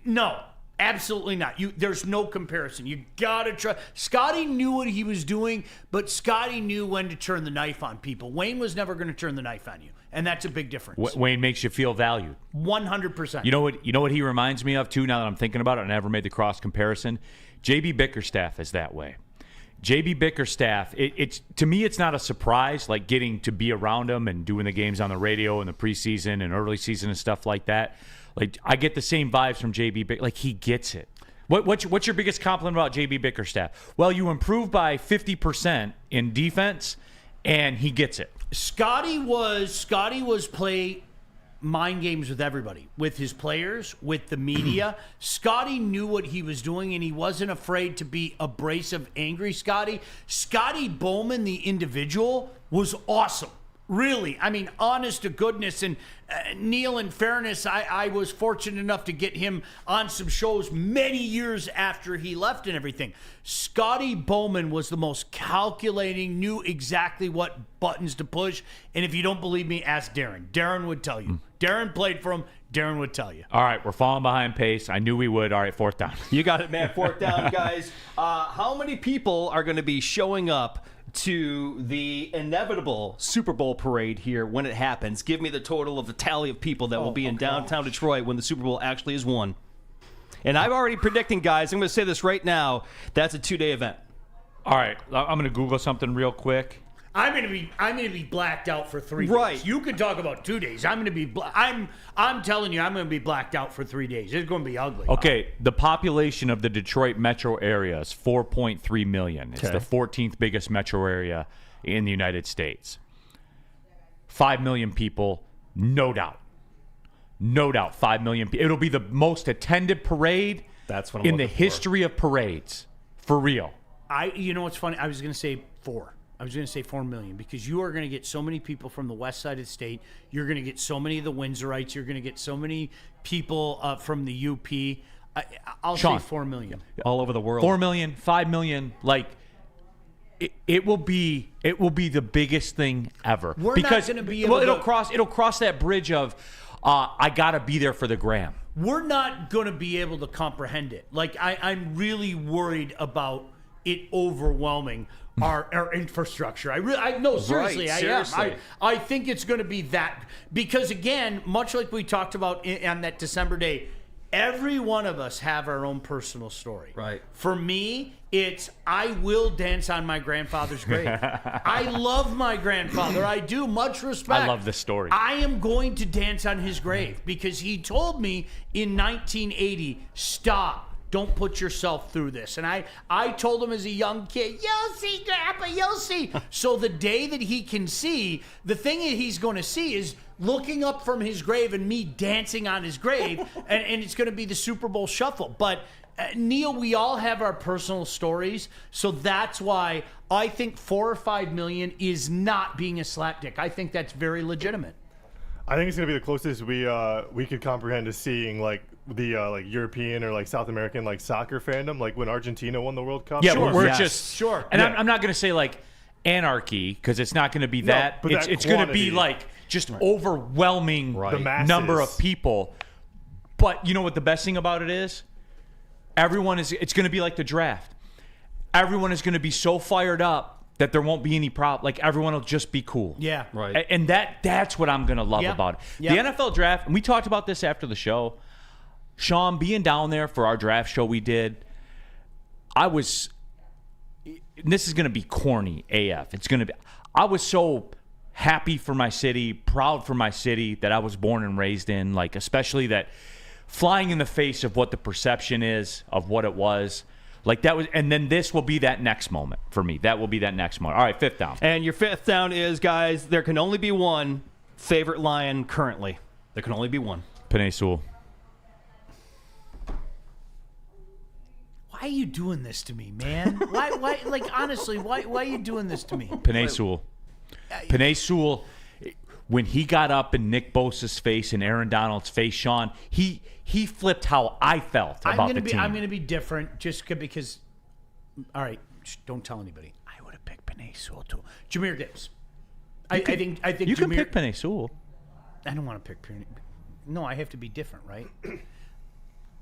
no. Absolutely not. There's no comparison. You gotta trust. Scotty knew what he was doing, but Scotty knew when to turn the knife on people. Wayne was never going to turn the knife on you, and that's a big difference. Wayne makes you feel valued. 100%. You know what he reminds me of too. Now that I'm thinking about it, I never made the cross comparison. JB Bickerstaff is that way. JB Bickerstaff, it's to me, it's not a surprise. Like getting to be around him and doing the games on the radio in the preseason and early season and stuff like that. Like I get the same vibes from JB. Like he gets it. What's your biggest compliment about JB Bickerstaff? Well, you improved by 50% in defense, and he gets it. Scotty was play mind games with everybody, with his players, with the media. Scotty knew what he was doing, and he wasn't afraid to be abrasive, angry. Scotty Bowman, the individual, was awesome. Really, I mean, honest to goodness. And Neil, in fairness, I was fortunate enough to get him on some shows many years after he left and everything. Scotty Bowman was the most calculating, knew exactly what buttons to push. And if you don't believe me, ask Darren. Darren would tell you. Darren played for him. Darren would tell you. All right, we're falling behind pace. I knew we would. All right, fourth down. You got it, man. Fourth down, guys. How many people are going to be showing up to the inevitable Super Bowl parade here when it happens? Give me the total of the tally of people that will be in downtown Detroit when the Super Bowl actually is won. And I'm already predicting, guys, I'm going to say this right now, that's a 2-day event. All right, I'm going to Google something real quick. I'm gonna be blacked out for 3 days. Right. You can talk about 2 days. I'm gonna be. I'm telling you, I'm gonna be blacked out for 3 days. It's gonna be ugly. Okay, the population of the Detroit metro area is 4.3 million. It's the 14th biggest metro area in the United States. 5 million people, no doubt. No doubt, 5 million people. It'll be the most attended parade in the history of parades, for real. You know what's funny? I was gonna say 4. I was going to say 4 million because you are going to get so many people from the west side of the state. You're going to get so many of the Windsorites. You're going to get so many people from the UP. I'll say 4 million. All over the world. 4 million, 5 million. Like, it will be the biggest thing ever. We're not going to be able to. It'll cross that bridge of, I got to be there for the gram. We're not going to be able to comprehend it. Like, I'm really worried about it overwhelming our infrastructure. Seriously, right, seriously. I think it's going to be that because again, much like we talked about on that December day, every one of us have our own personal story. Right. For me, it's I will dance on my grandfather's grave. I love my grandfather. I do. Much respect. I love this story. I am going to dance on his grave because he told me in 1980, stop. Don't put yourself through this. And I told him as a young kid, you'll see, Grandpa, you'll see. So the day that he can see, the thing that he's going to see is looking up from his grave and me dancing on his grave, and it's going to be the Super Bowl shuffle. But, Neil, we all have our personal stories, so that's why I think $4 or $5 million is not being a slapdick. I think that's very legitimate. I think it's going to be the closest we could comprehend to seeing, like, the like European or like South American like soccer fandom, like when Argentina won the World Cup. Yeah, Sure. we're Yes. just Sure. And Yeah. I'm not going to say like anarchy because it's not going to be that. but It's going to be quantity. like just overwhelming The masses. number of people. But you know what the best thing about it is? It's going to be like the draft. Everyone is going to be so fired up that there won't be any problem. Like everyone will just be cool. Yeah. Right. And that's what I'm going to love Yep. about it. Yep. The NFL draft, and we talked about this after the show. Sean, being down there for our draft show we did, this is going to be corny AF. I was so happy for my city, proud for my city that I was born and raised in, like especially that flying in the face of what the perception is of what it was. Like that was, and then this will be that next moment for me. That will be that next moment. All right, fifth down. And your fifth down is, guys, there can only be one favorite Lion currently. There can only be one. Penei Sewell. Why are you doing this to me, man? Why like honestly, why are you doing this to me? Penei Sewell. Penei Sewell, when he got up in Nick Bosa's face and Aaron Donald's face, Sean, he flipped how I felt about the team. I'm gonna be different just because. All right, don't tell anybody. I would have picked Penei Sewell too. Jameer Gibbs. I think You can Jameer, pick Penei Sewell. I don't want to pick Penei. No, I have to be different, right?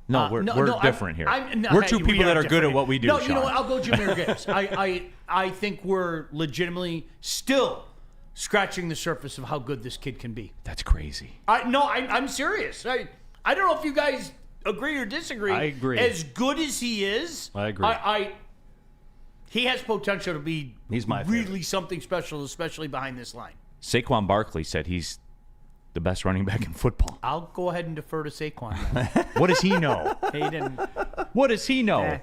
No, we're different here. We're two people that are good at what we do, No, Sean. you know what? I'll go Jameer Gibbs. I think we're legitimately still scratching the surface of how good this kid can be. That's crazy. I'm serious. I don't know if you guys agree or disagree. I agree. As good as he is, I agree. He has potential to be He's my really favorite. something special, especially behind this line. Saquon Barkley said he's the best running back in football. I'll go ahead and defer to Saquon. What does he know? He didn't. What does he know?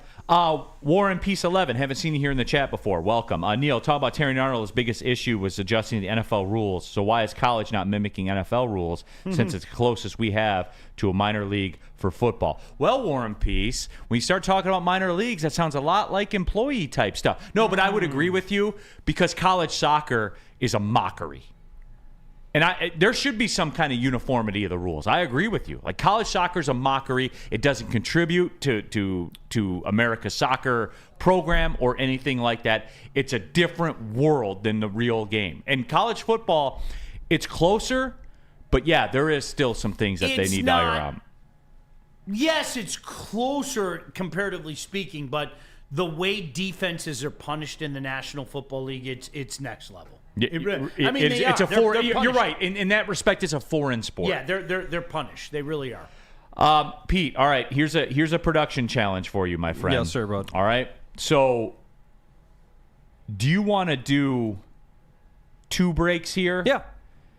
Warren Peace 11, haven't seen you here in the chat before. Welcome. Neil, talk about Terry Arnold's biggest issue was adjusting the NFL rules. So why is college not mimicking NFL rules since it's the closest we have to a minor league for football? Well, Warren Peace, when you start talking about minor leagues, that sounds a lot like employee type stuff. No, but I would agree with you because college soccer is a mockery. And there should be some kind of uniformity of the rules. I agree with you. Like college soccer is a mockery. It doesn't contribute to America's soccer program or anything like that. It's a different world than the real game. And college football, it's closer, but yeah, there is still some things that they need to iron out. Yes, it's closer comparatively speaking, but the way defenses are punished in the National Football League, it's next level. You're right. In that respect, it's a foreign sport. Yeah, they're punished. They really are. Pete, all right, here's a production challenge for you, my friend. Yes, sir, bud. All right. So, do you want to do 2 breaks here? Yeah,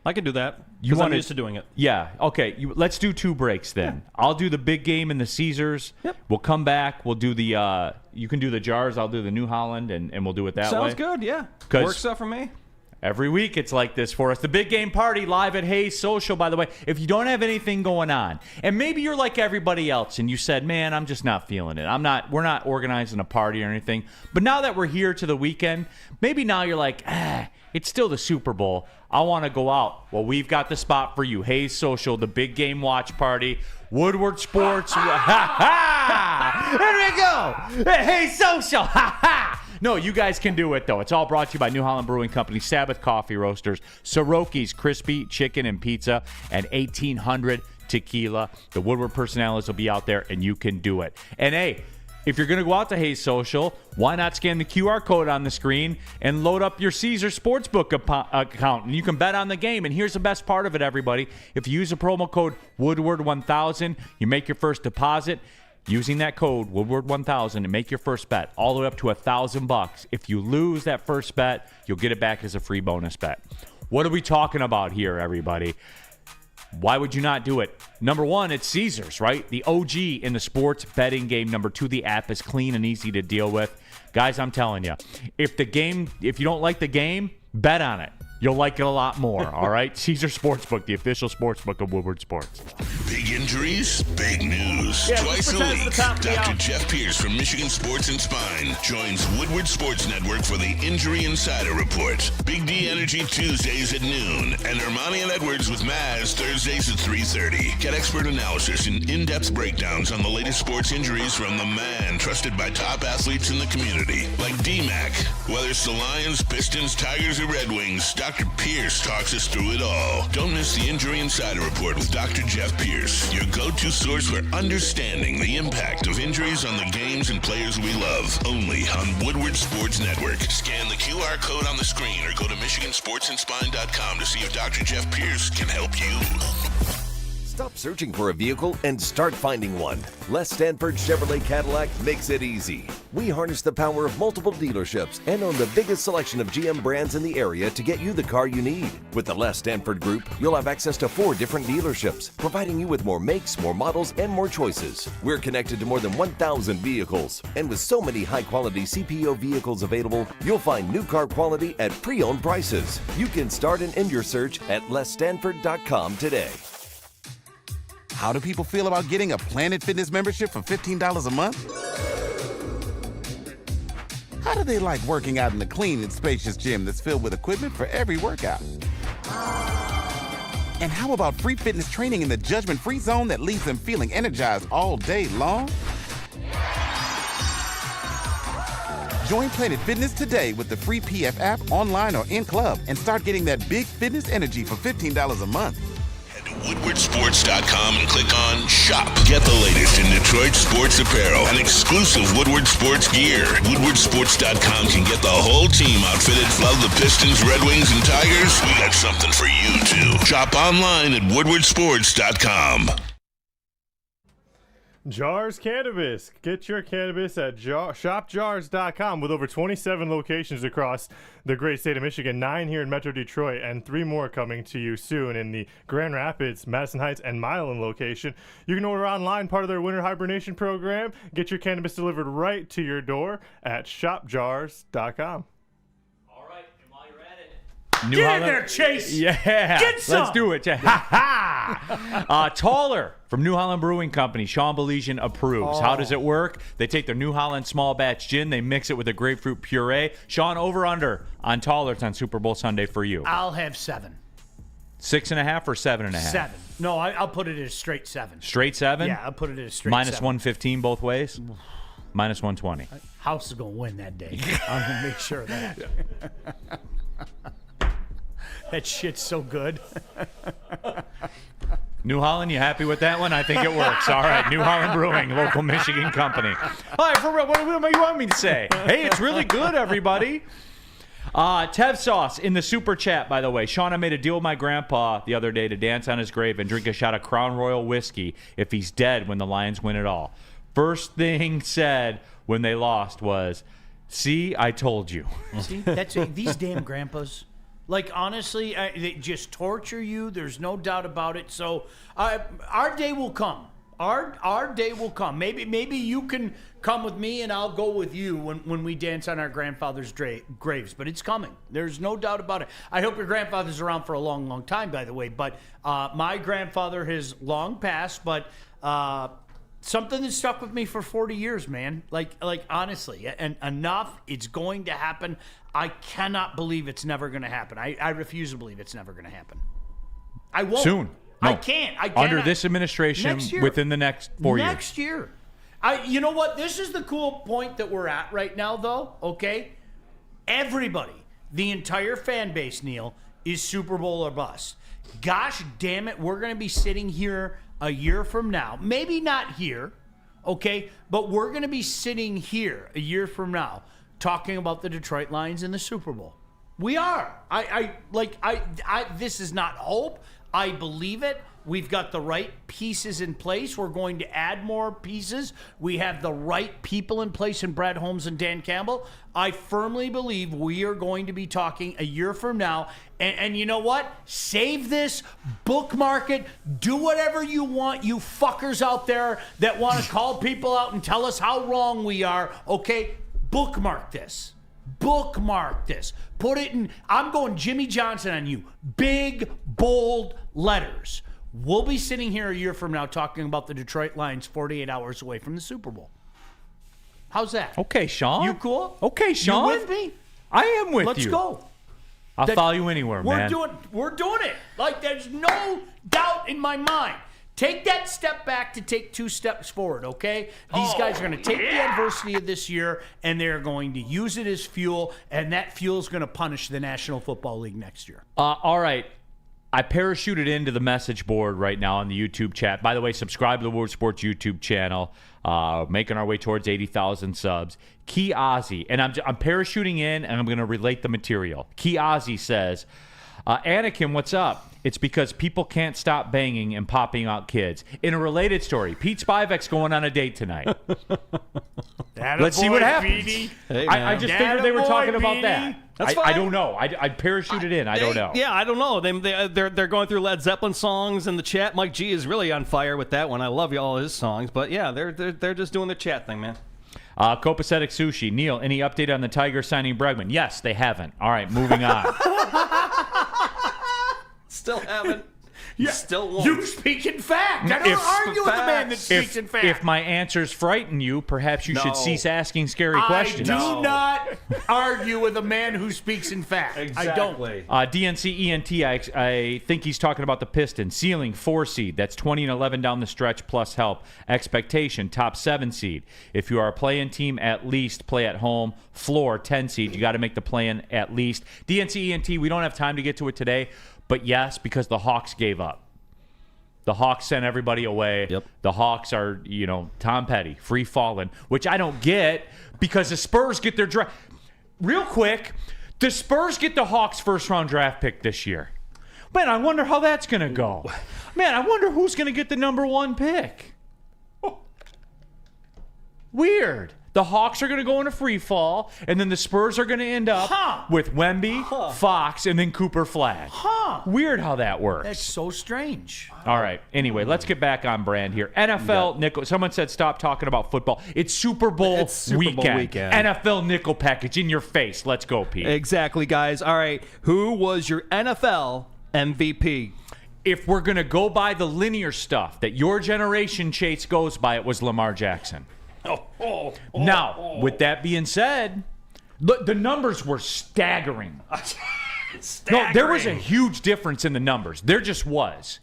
I can do that. You I'm used to doing it. Yeah. Okay. Let's do 2 breaks then. Yeah. I'll do the big game in the Caesars. Yep. We'll come back. We'll do the. You can do the jars. I'll do the New Holland, and we'll do it that way. Sounds good. Yeah. 'Cause- Works out for me. Every week it's like this for us. The big game party live at Hayes Social, by the way. If you don't have anything going on, and maybe you're like everybody else and you said, man, I'm just not feeling it. We're not organizing a party or anything. But now that we're here to the weekend, maybe now you're like, it's still the Super Bowl. I want to go out. Well, we've got the spot for you. Hayes Social, the big game watch party. Woodward Sports. Here we go. Hayes Social. Ha ha. No, you guys can do it, though. It's all brought to you by New Holland Brewing Company, Sabbath Coffee Roasters, Soroki's Crispy Chicken and Pizza, and 1800 Tequila. The Woodward personalities will be out there, and you can do it. And, hey, if you're going to go out to Hayes Social, why not scan the QR code on the screen and load up your Caesar Sportsbook account, and you can bet on the game. And here's the best part of it, everybody. If you use the promo code Woodward1000, you make your first deposit using that code Woodward1000 and make your first bet all the way up to $1,000. If you lose that first bet, you'll get it back as a free bonus bet. What are we talking about here, everybody? Why would you not do it? Number one, it's Caesars, right? The OG in the sports betting game. Number two, the app is clean and easy to deal with. Guys, I'm telling you, if you don't like the game, bet on it. You'll like it a lot more, all right? Caesar Sportsbook, the official sportsbook of Woodward Sports. Big injuries, big news. Yeah, Twice a pretend it's week, the top of the Dr. hour. Jeff Pierce from Michigan Sports and Spine joins Woodward Sports Network for the Injury Insider Report. Big D Energy Tuesdays at noon, and Ermanni and Edwards with Maz Thursdays at 3:30. Get expert analysis and in-depth breakdowns on the latest sports injuries from the man trusted by top athletes in the community, like D-Mac. Whether it's the Lions, Pistons, Tigers, or Red Wings, Dr. Pierce talks us through it all. Don't miss the Injury Insider Report with Dr. Jeff Pierce, your go-to source for understanding the impact of injuries on the games and players we love. Only on Woodward Sports Network. Scan the QR code on the screen or go to MichiganSportsandSpine.com to see if Dr. Jeff Pierce can help you. Stop searching for a vehicle and start finding one. Les Stanford Chevrolet Cadillac makes it easy. We harness the power of multiple dealerships and own the biggest selection of GM brands in the area to get you the car you need. With the Les Stanford Group, you'll have access to 4 different dealerships, providing you with more makes, more models, and more choices. We're connected to more than 1,000 vehicles. And with so many high-quality CPO vehicles available, you'll find new car quality at pre-owned prices. You can start and end your search at lesstanford.com today. How do people feel about getting a Planet Fitness membership for $15 a month? How do they like working out in the clean and spacious gym that's filled with equipment for every workout? And how about free fitness training in the judgment-free zone that leaves them feeling energized all day long? Join Planet Fitness today with the free PF app, online or in club, and start getting that big fitness energy for $15 a month. WoodwardSports.com and click on Shop. Get the latest in Detroit sports apparel and exclusive Woodward Sports gear. WoodwardSports.com can get the whole team outfitted. Love the Pistons, Red Wings, and Tigers? We got something for you, too. Shop online at WoodwardSports.com. Jars Cannabis. Get your cannabis at shopjars.com with over 27 locations across the great state of Michigan, 9 here in Metro Detroit, and 3 more coming to you soon in the Grand Rapids, Madison Heights, and Milan location. You can order online, part of their winter hibernation program. Get your cannabis delivered right to your door at shopjars.com. New Get in Holland. there, Chase. Yeah. Get some. Let's do it. Taller from New Holland Brewing Company. Sean Belizean approves. How does it work? They take their New Holland small batch gin. They mix it with a grapefruit puree. Sean, over under on Taller's on Super Bowl Sunday for you. I'll have 7. 6.5 or 7.5? 7. No, I'll put it at a straight 7. Straight 7? Yeah, I'll put it at a straight Minus 7. 115 both ways? Minus 120. House is going to win that day. I'm going to make sure of that. That shit's so good. New Holland, you happy with that one? I think it works. All right, New Holland Brewing, local Michigan company. All right, for real, what do you want me to say? Hey, it's really good, everybody. Tev Sauce in the super chat, by the way. Sean, I made a deal with my grandpa the other day to dance on his grave and drink a shot of Crown Royal whiskey if he's dead when the Lions win it all. First thing said when they lost was, "See, I told you." See, that's it. These damn grandpas. Like, honestly, they just torture you. There's no doubt about it. So our day will come. Our day will come. Maybe you can come with me and I'll go with you when we dance on our grandfather's graves. But it's coming. There's no doubt about it. I hope your grandfather's around for a long, long time, by the way. But my grandfather has long passed. But something that stuck with me for 40 years, man. Like honestly, and enough. It's going to happen. I cannot believe it's never going to happen. I refuse to believe it's never going to happen. I won't. Soon. No. I can't. I cannot. Under this administration, within the next 4 years. Next year. You know what? This is the cool point that we're at right now, though, okay? Everybody, the entire fan base, Neil, is Super Bowl or bust. Gosh damn it, we're going to be sitting here a year from now. Maybe not here, okay? But we're going to be sitting here a year from now talking about the Detroit Lions in the Super Bowl. We are. This is not hope. I believe it. We've got the right pieces in place. We're going to add more pieces. We have the right people in place in Brad Holmes and Dan Campbell. I firmly believe we are going to be talking a year from now. And you know what? Save this, bookmark it, do whatever you want, you fuckers out there that want to call people out and tell us how wrong we are. Okay? Bookmark this. Bookmark this. Put it in. I'm going Jimmy Johnson on you. Big, bold letters. We'll be sitting here a year from now talking about the Detroit Lions 48 hours away from the Super Bowl. How's that? Okay, Sean. You cool? Okay, Sean. You with me? I am with you. Let's go. I'll follow you anywhere, man. We're doing it. Like, there's no doubt in my mind. Take that step back to take 2 steps forward, okay? These guys are going to take the adversity of this year, and they're going to use it as fuel, and that fuel is going to punish the National Football League next year. All right. I parachuted into the message board right now on the YouTube chat. By the way, subscribe to the Woodward Sports YouTube channel. Making our way towards 80,000 subs. Key Ozzy, and I'm parachuting in, and I'm going to relate the material. Key Ozzy says, Anakin, what's up? It's because people can't stop banging and popping out kids. In a related story, Pete Spivak's going on a date tonight. Let's see what happens. Hey, I just figured they were talking about that. That's I fine. don't know. I parachuted in. I don't know. Yeah, I don't know. They're going through Led Zeppelin songs in the chat. Mike G is really on fire with that one. I love all his songs, but yeah, they're just doing the chat thing, man. Copacetic Sushi. Neil, any update on the Tigers signing Bregman? Yes, they haven't. All right, moving on. Still haven't. Yeah. Still won't. You speak in fact. I don't argue with the man that speaks in fact. If my answers frighten you, perhaps you should cease asking scary questions. I do not argue with a man who speaks in fact. Exactly. I don't. DNC ENT, I think he's talking about the Pistons. Ceiling, 4 seed. That's 20 and 11 down the stretch plus help. Expectation, top 7 seed. If you are a play-in team, at least play at home. Floor, 10 seed. You got to make the play-in at least. DNC ENT, we don't have time to get to it today. But yes, because the Hawks gave up. The Hawks sent everybody away. Yep. The Hawks are, Tom Petty, free falling, which I don't get because the Spurs get their draft. Real quick, the Spurs get the Hawks' first-round draft pick this year. Man, I wonder how that's going to go. Man, I wonder who's going to get the number 1 pick. Weird. The Hawks are going to go in a free fall, and then the Spurs are going to end up with Wemby, Fox, and then Cooper Flag. Weird how that works. That's so strange. All right. Anyway, let's get back on brand here. NFL nickel. Someone said stop talking about football. It's Super Bowl weekend. NFL nickel package in your face. Let's go, Pete. Exactly, guys. All right. Who was your NFL MVP? If we're going to go by the linear stuff that your generation, Chase, goes by, it was Lamar Jackson. Now, with that being said, the numbers were staggering. No, there was a huge difference in the numbers. There just was.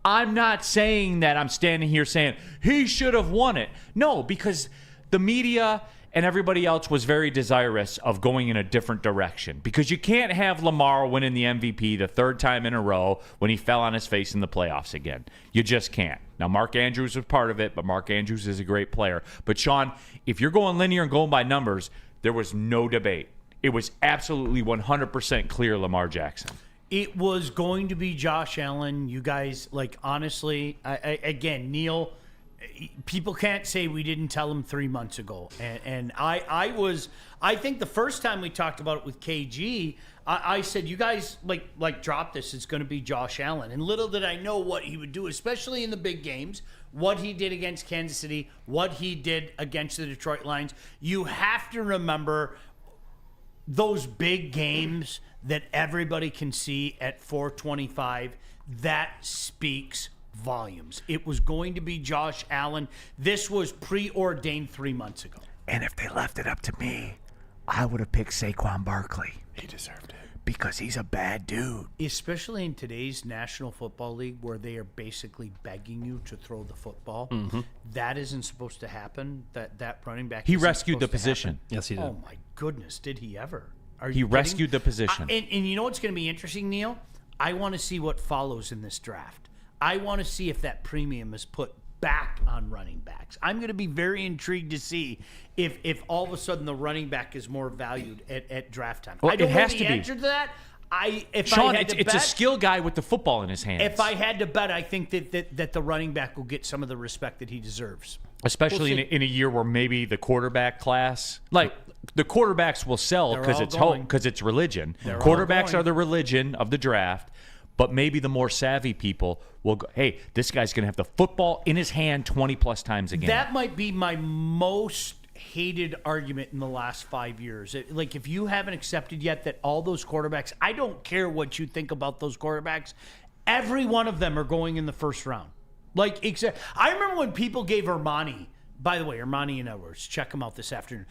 I'm not saying that I'm standing here saying he should have won it. No, because the media and everybody else was very desirous of going in a different direction. Because you can't have Lamar winning the MVP the 3rd time in a row when he fell on his face in the playoffs again. You just can't. Now, Mark Andrews was part of it, but Mark Andrews is a great player. But, Sean, if you're going linear and going by numbers, there was no debate. It was absolutely 100% clear Lamar Jackson. It was going to be Josh Allen. You guys, honestly, again, Neil, people can't say we didn't tell him 3 months ago. And I think the first time we talked about it with KG, I said, you guys, drop this. It's going to be Josh Allen. And little did I know what he would do, especially in the big games, what he did against Kansas City, what he did against the Detroit Lions. You have to remember those big games that everybody can see at 425. That speaks volumes. It was going to be Josh Allen. This was preordained 3 months ago. And if they left it up to me, I would have picked Saquon Barkley. He deserved it. Because he's a bad dude. Especially in today's National Football League where they are basically begging you to throw the football. Mm-hmm. That isn't supposed to happen. That running back He isn't rescued the supposed to position. happen. Yes, he did. Oh, my goodness. Did he ever? He rescued the position. And you know what's going to be interesting, Neil? I want to see what follows in this draft. I want to see if that premium is put back on running backs. I'm going to be very intrigued to see if all of a sudden the running back is more valued at draft time. Well, I don't it know has the to be. answer to that. Sean, it's a skill guy with the football in his hands. If I had to bet, I think that the running back will get some of the respect that he deserves. Especially in a year where maybe the quarterback class, like the quarterbacks will sell because it's hope, because it's religion. Quarterbacks are the religion of the draft, but maybe the more savvy people will go, hey, this guy's going to have the football in his hand 20-plus times a game. That might be my most hated argument in the last 5 years. Like, if you haven't accepted yet that all those quarterbacks, I don't care what you think about those quarterbacks, every one of them are going in the first round. Like, I remember when people gave Ermanni, by the way, Ermanni and Edwards, check him out this afternoon.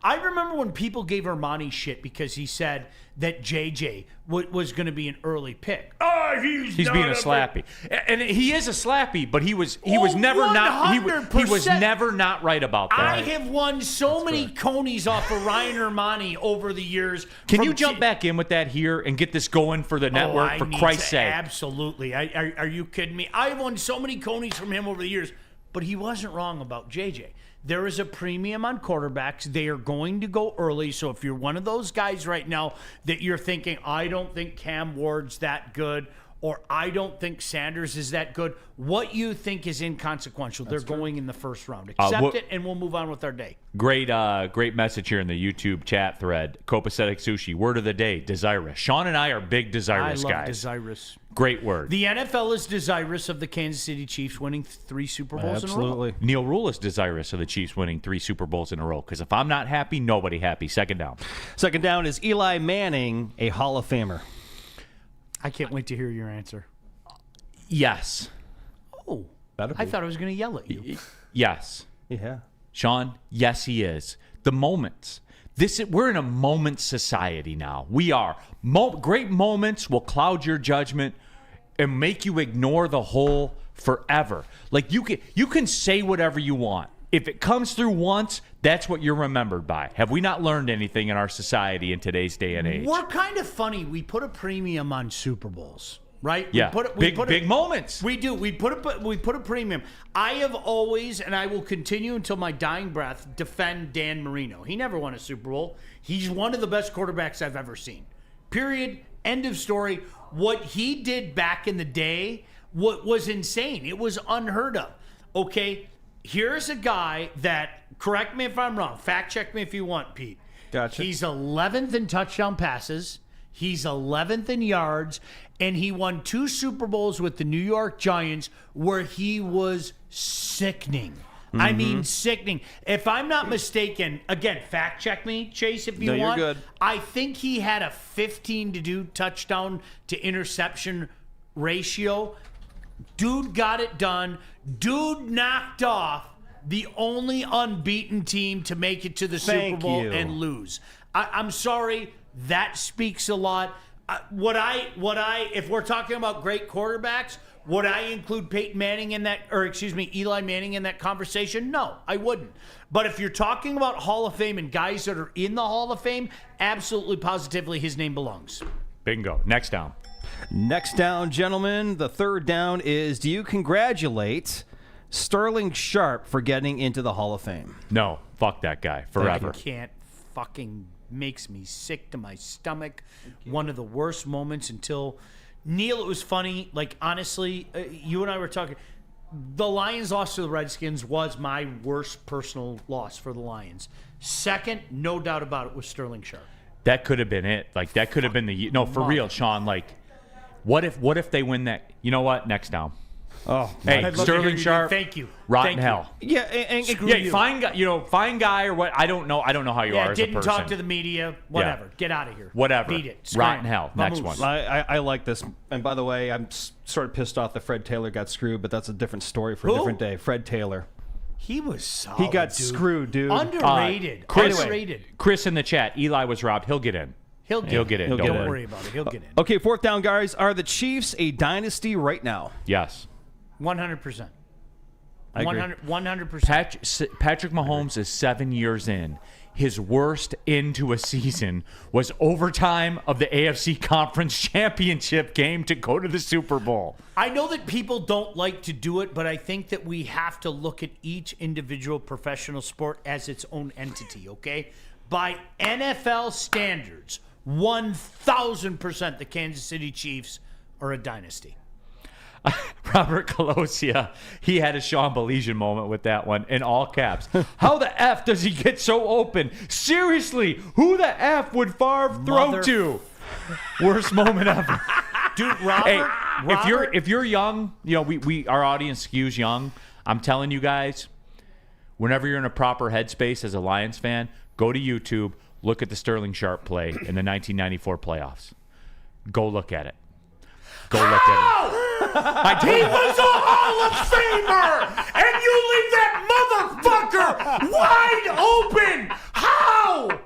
I remember when people gave Ermanni shit because he said that JJ was going to be an early pick. Oh, he's being a slappy, and he is a slappy, but he was never not right about that. I have won so many conies off of Ryan Ermanni over the years. Can you jump back in with that here and get this going for the network, for Christ's sake? Absolutely. Are you kidding me? I've won so many conies from him over the years. But he wasn't wrong about JJ. There is a premium on quarterbacks. They are going to go early. So if you're one of those guys right now that you're thinking, I don't think Cam Ward's that good, or I don't think Sanders is that good, what you think is inconsequential. They're going in the first round. Accept it, and we'll move on with our day. Great message here in the YouTube chat thread. Copacetic Sushi, word of the day, desirous. Sean and I are big desirous guys. I love desirous. Great word. The NFL is desirous of the Kansas City Chiefs winning 3 Super Bowls in a row. Neil Rule is desirous of the Chiefs winning 3 Super Bowls in a row, because if I'm not happy, nobody happy. Second down. Second down is Eli Manning, a Hall of Famer. I can't wait to hear your answer. Yes. Oh, I thought I was going to yell at you. Yes. Yeah. Sean, yes, he is. The moments. We're in a moment society now. We are. Great moments will cloud your judgment and make you ignore the whole forever. Like, you can say whatever you want. If it comes through once, that's what you're remembered by. Have we not learned anything in our society in today's day and age? We're kind of funny. We put a premium on Super Bowls, right? Yeah, big moments. We do. We put a premium. I have always, and I will continue until my dying breath, defend Dan Marino. He never won a Super Bowl. He's one of the best quarterbacks I've ever seen. Period. End of story. What he did back in the day was insane. It was unheard of. Okay, here's a guy that, correct me if I'm wrong, fact check me if you want, Pete. Gotcha. He's 11th in touchdown passes. He's 11th in yards, and he won 2 Super Bowls with the New York Giants where he was sickening. I mean, sickening. If I'm not mistaken, again, fact check me, Chase, if you want. No, you're good. I think he had a 15-to-2 touchdown to interception ratio. Dude got it done. Dude knocked off the only unbeaten team to make it to the Super Bowl and lose. I'm sorry. That speaks a lot. If we're talking about great quarterbacks, would I include Peyton Manning in that, Eli Manning in that conversation? No, I wouldn't. But if you're talking about Hall of Fame and guys that are in the Hall of Fame, absolutely, positively, his name belongs. Bingo. Next down. Next down, gentlemen. The third down is, do you congratulate Sterling Sharp for getting into the Hall of Fame? No. Fuck that guy. Forever. Can't fucking, makes me sick to my stomach. One of the worst moments until... Neil, it was funny. Like, honestly, you and I were talking. The Lions loss to the Redskins was my worst personal loss for the Lions. Second, no doubt about it, was Sterling Sharp. That could have been it. Like, that could have been the... No, for real, Sean. Like, what if they win that? You know what? Next down. Oh, hey, Sterling Sharp. Thank you. Rotten hell. Yeah, and you. Fine guy. Fine guy or what? I don't know. I don't know how you are as a person. Didn't talk to the media. Whatever. Get out of here. Whatever. Beat it. Rotten hell. Next one. I like this. And by the way, I'm sort of pissed off that Fred Taylor got screwed, but that's a different story for a different day. Fred Taylor. He was solid. He got screwed, dude. Underrated. Underrated. Chris in the chat. Eli was robbed. He'll get in. He'll get in. Don't worry about it. He'll get in. Okay, fourth down, guys. Are the Chiefs a dynasty right now? Yes. 100%. I agree. 100%. Patrick Mahomes is 7 years in. his worst end to a season was overtime of the AFC Conference Championship game to go to the Super Bowl. I know that people don't like to do it, but I think that we have to look at each individual professional sport as its own entity, okay? By NFL standards, 1,000% the Kansas City Chiefs are a dynasty. Robert Colosia, he had a Sean Belizean moment with that one in all caps. How the F does he get so open? Seriously, who the F would Favre throw to? Worst moment ever. Dude, Robert, hey, if you're young, you know, we our audience skews young. I'm telling you guys, whenever you're in a proper headspace as a Lions fan, go to YouTube, look at the Sterling Sharp play in the 1994 playoffs. Go look at it. Go look at it. He was a Hall of Famer, and you leave that motherfucker wide open. How?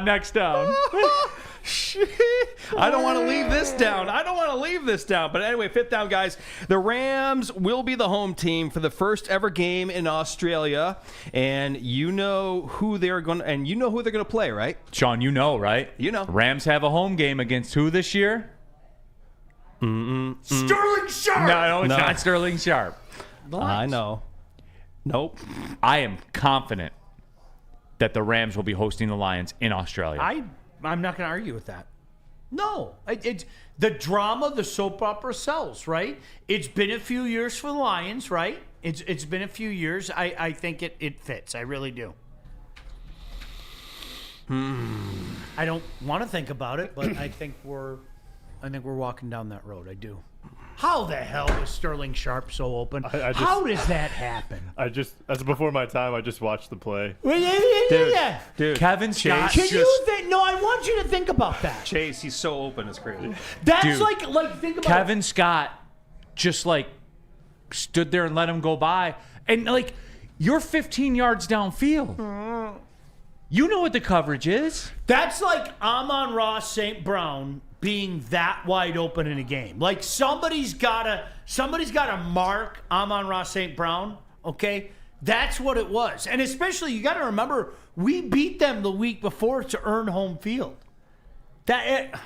Next down. I don't want to leave this down. But anyway, 5th down, guys. The Rams will be the home team for the first ever game in Australia, and you know who they're going to play, right? Sean, you know, right? You know. Rams have a home game against who this year? Sterling Sharp. No, it's not Sterling Sharp. I know. Nope. I am confident that the Rams will be hosting the Lions in Australia. I'm not going to argue with that. No. It's the drama, the soap opera sells, right? It's been a few years for the Lions, right? It's been a few years. I think it fits. I really do. I don't want to think about it, but I think we're walking down that road. I do. How the hell was Sterling Sharp so open? How does that happen? That's before my time. I just watched the play. Dude. Kevin Scott. Can you think? No, I want you to think about that. Chase, he's so open, it's crazy. That's Dude, like think about Kevin Scott just like stood there and let him go by. And like, you're 15 yards downfield. You know what the coverage is. That's like Amon-Ra St. Brown being that wide open in a game. Like somebody's gotta mark Amon-Ra St. Brown, okay? That's what it was. And especially you gotta remember, we beat them the week before to earn home field. Yep.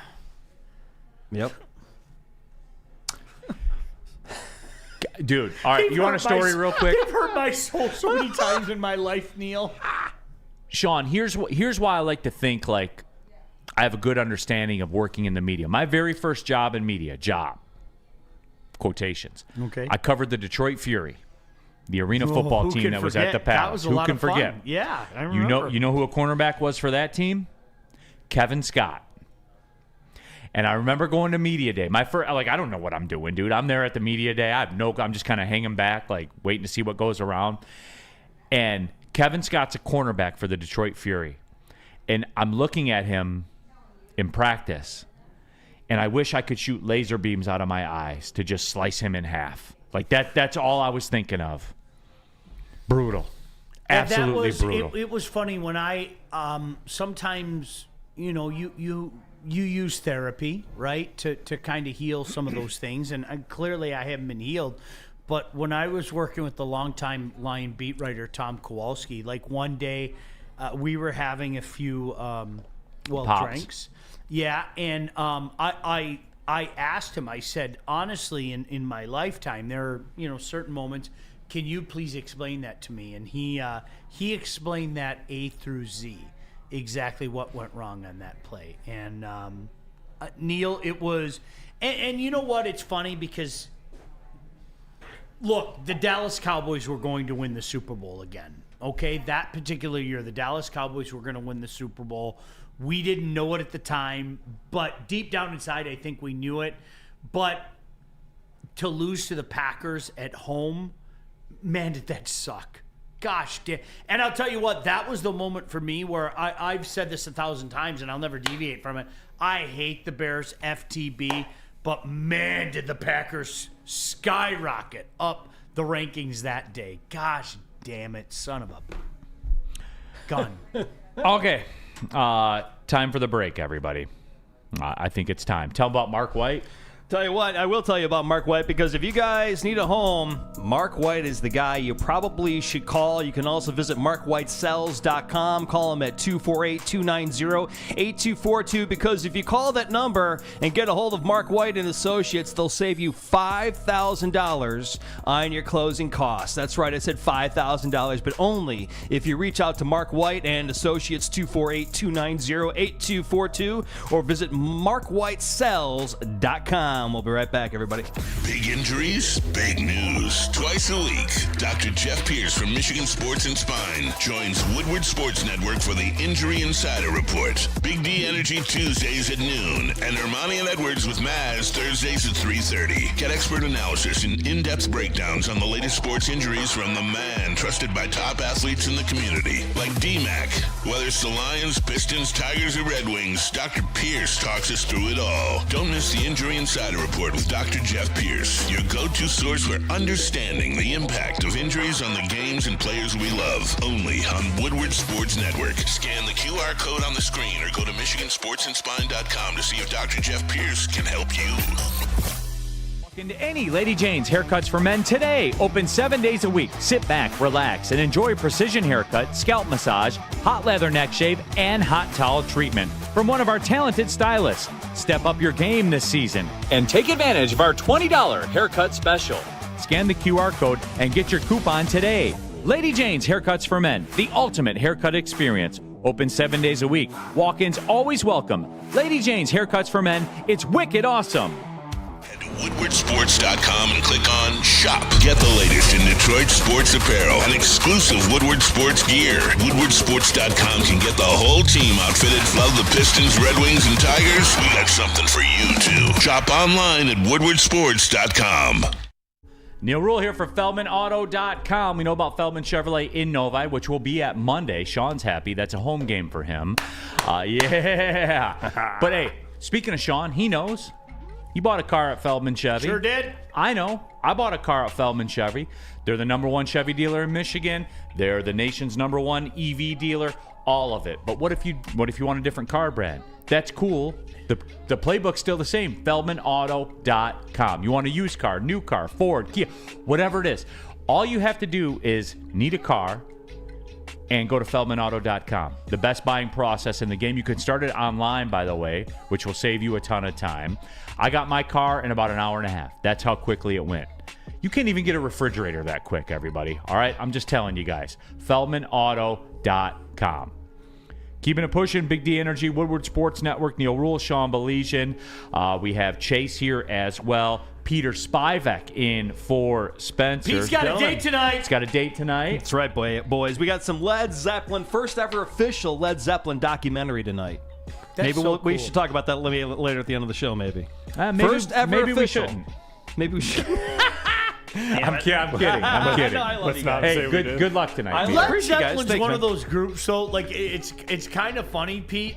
Dude, all right, you want a story real quick? You've hurt my soul so many times in my life, Neil. Sean, here's why I like to think like I have a good understanding of working in the media. My very first job in media, quotations. Okay. I covered the Detroit Fury, the arena football team that was at the Palace. That was a who lot can of fun. forget? Yeah, I remember. You know who a cornerback was for that team? Kevin Scott. And I remember going to media day. My first, I don't know what I'm doing, dude. I'm there at the media day. I'm just kind of hanging back, like waiting to see what goes around. And Kevin Scott's a cornerback for the Detroit Fury. And I'm looking at him in practice, and I wish I could shoot laser beams out of my eyes to just slice him in half. Like that's all I was thinking of. Brutal. Absolutely brutal. It was funny when I sometimes, you use therapy, right, to kind of heal some of those things, and clearly I haven't been healed. But when I was working with the longtime Lion beat writer Tom Kowalski, like one day we were having a few drinks. Yeah, and I asked him, I said, honestly, in my lifetime, there are, certain moments, can you please explain that to me? And he explained that A through Z, exactly what went wrong on that play. And Neil, it was, and you know what? It's funny because, look, the Dallas Cowboys were going to win the Super Bowl again. Okay, that particular year, the Dallas Cowboys were going to win the Super Bowl. We didn't know it at the time, but deep down inside, I think we knew it. But to lose to the Packers at home, man, did that suck. Gosh, damn. And I'll tell you what, that was the moment for me where I've said this 1,000 times, and I'll never deviate from it. I hate the Bears, FTB, but man, did the Packers skyrocket up the rankings that day. Gosh damn it, son of a gun. Okay. Time for the break, everybody. I think it's time. Tell them about Mark White. Tell you what, I will tell you about Mark White, because if you guys need a home, Mark White is the guy you probably should call. You can also visit markwhitesells.com. Call him at 248-290-8242, because if you call that number and get a hold of Mark White and Associates, they'll save you $5,000 on your closing costs. That's right, I said $5,000, but only if you reach out to Mark White and Associates, 248-290-8242, or visit markwhitesells.com. We'll be right back, everybody. Big injuries, big news. Twice a week, Dr. Jeff Pierce from Michigan Sports and Spine joins Woodward Sports Network for the Injury Insider Report. Big D Energy Tuesdays at noon, and Ermanni and Edwards with Maz Thursdays at 3:30. Get expert analysis and in-depth breakdowns on the latest sports injuries from the man trusted by top athletes in the community, like D-Mac. Whether it's the Lions, Pistons, Tigers, or Red Wings, Dr. Pierce talks us through it all. Don't miss the Injury Insider Report with Dr. Jeff Pierce, your go-to source for understanding the impact of injuries on the games and players we love. Only on Woodward Sports Network. Scan the QR code on the screen or go to MichiganSportsandSpine.com to see if Dr. Jeff Pierce can help you. Walk into any Lady Jane's Haircuts for Men today. Open 7 days a week. Sit back, relax, and enjoy precision haircut, scalp massage, hot leather neck shave, and hot towel treatment from one of our talented stylists. Step up your game this season and take advantage of our $20 haircut special. Scan the QR code and get your coupon today. Lady Jane's Haircuts for Men, the ultimate haircut experience. Open 7 days a week. Walk-ins always welcome. Lady Jane's Haircuts for Men. It's wicked awesome. Head to WoodwardSports.com and click on Shop. Get the latest in Detroit sports apparel and exclusive Woodward Sports gear. WoodwardSports.com can get the whole team outfitted. Love the Pistons, Red Wings, and Tigers? We got something for you, too. Shop online at WoodwardSports.com. Neil Rule here for FeldmanAuto.com. We know about Feldman Chevrolet in Novi, which will be at Monday. Sean's happy. That's a home game for him. Yeah. But hey, speaking of Sean, he knows. He bought a car at Feldman Chevy. Sure did. I know. I bought a car at Feldman Chevy. They're the #1 Chevy dealer in Michigan. They're the nation's #1 EV dealer. All of it. But what if you want a different car brand? That's cool. The playbook's still the same. FeldmanAuto.com. You want a used car, new car, Ford, Kia, whatever it is. All you have to do is need a car and go to FeldmanAuto.com. The best buying process in the game. You can start it online, by the way, which will save you a ton of time. I got my car in about an hour and a half. That's how quickly it went. You can't even get a refrigerator that quick, everybody. All right? I'm just telling you guys. FeldmanAuto.com. Keeping it pushing, Big D Energy, Woodward Sports Network, Neil Rule, Sean Belesian. We have Chase here as well. Peter Spivak in for Spencer. He's got a date tonight. He's got a date tonight. That's right, boys. We got some Led Zeppelin, first ever official Led Zeppelin documentary tonight. That's maybe so we cool. should talk about that later at the end of the show, maybe. Maybe First ever maybe official. we shouldn't. Maybe we should. I'm kidding. I'm kidding. I love Let's you not guys. say Hey, we did. good luck tonight. I Peter. love- Led appreciate you guys. Zeppelin's Thanks, one man. of those groups, so like it's kind of funny, Pete.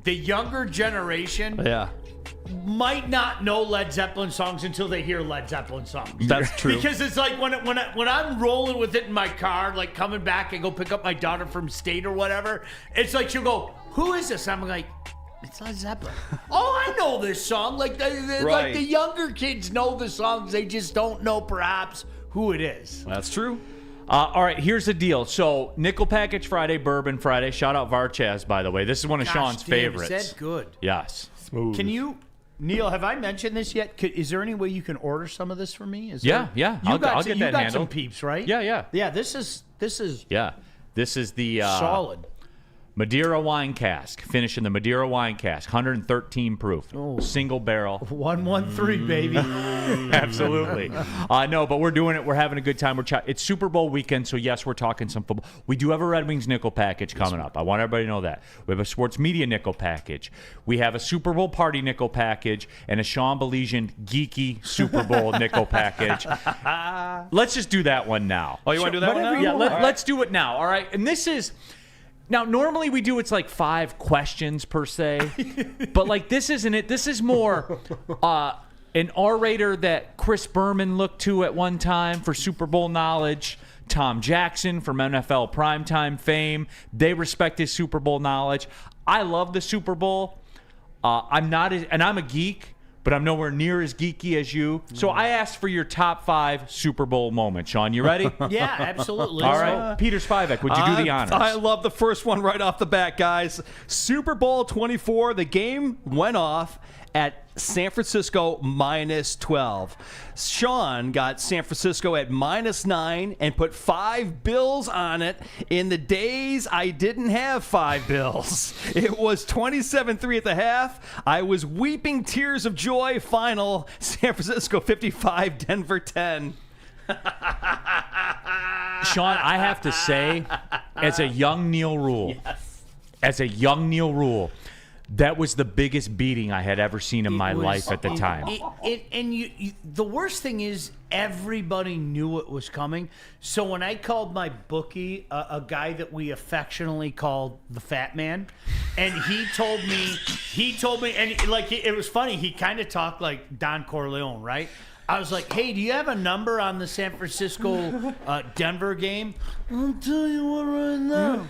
The younger generation Yeah, might not know Led Zeppelin songs until they hear Led Zeppelin songs. that's true. Because it's like when I'm rolling with it in my car, like coming back and go pick up my daughter from state or whatever, it's like she'll go, "Who is this?" I'm like, "It's Led Zeppelin." Oh, I know this song. Like like Right. the younger kids know the songs, they just don't know perhaps who it is. That's true. All right, here's the deal. So, Nickel Package Friday, Bourbon Friday. Shout out Varchaz, by the way. This is one of Gosh, Sean's damn, favorites. Is that good? Yes. Smooth. Can you, Neil? Have I mentioned this yet? Is there any way you can order some of this for me? Is Yeah, there, yeah. I'll get you that got handled. some peeps, right? Yeah, yeah. Yeah, this is Yeah. This is the solid. Madeira wine cask. Finishing the Madeira wine cask. 113 proof. Single barrel. 113, baby. Absolutely. No, but we're doing it. We're having a good time. It's Super Bowl weekend, so yes, we're talking some football. We do have a Red Wings nickel package coming up. I want everybody to know that. We have a sports media nickel package. We have a Super Bowl party nickel package and a Sean Belesian geeky Super Bowl nickel package. Let's just do that one now. Oh, you want to do that one now? Yeah, All right. let's do it now. All right. And this is... Now, normally we do it's like 5 questions per se, but like this isn't it. This is more an orator that Chris Berman looked to at one time for Super Bowl knowledge, Tom Jackson from NFL primetime fame. They respect his Super Bowl knowledge. I love the Super Bowl. I'm a geek, but I'm nowhere near as geeky as you. So I asked for your top 5 Super Bowl moments. Sean, you ready? Yeah, absolutely. All right. Peter Spivak, would you do the honors? I love the first one right off the bat, guys. Super Bowl 24, the game went off at San Francisco -12. Sean got San Francisco at -9 and put 5 bills on it in the days I didn't have 5 bills. It was 27-3 at the half. I was weeping tears of joy. Final, San Francisco 55, Denver 10. Sean, I have to say, as a young Neil Rule, that was the biggest beating I had ever seen in my life at the time. The worst thing is everybody knew it was coming. So when I called my bookie, a guy that we affectionately called the Fat Man, and he told me, and like it was funny. He kind of talked like Don Corleone, right? I was like, hey, do you have a number on the San Francisco Denver game? I'll tell you what right now.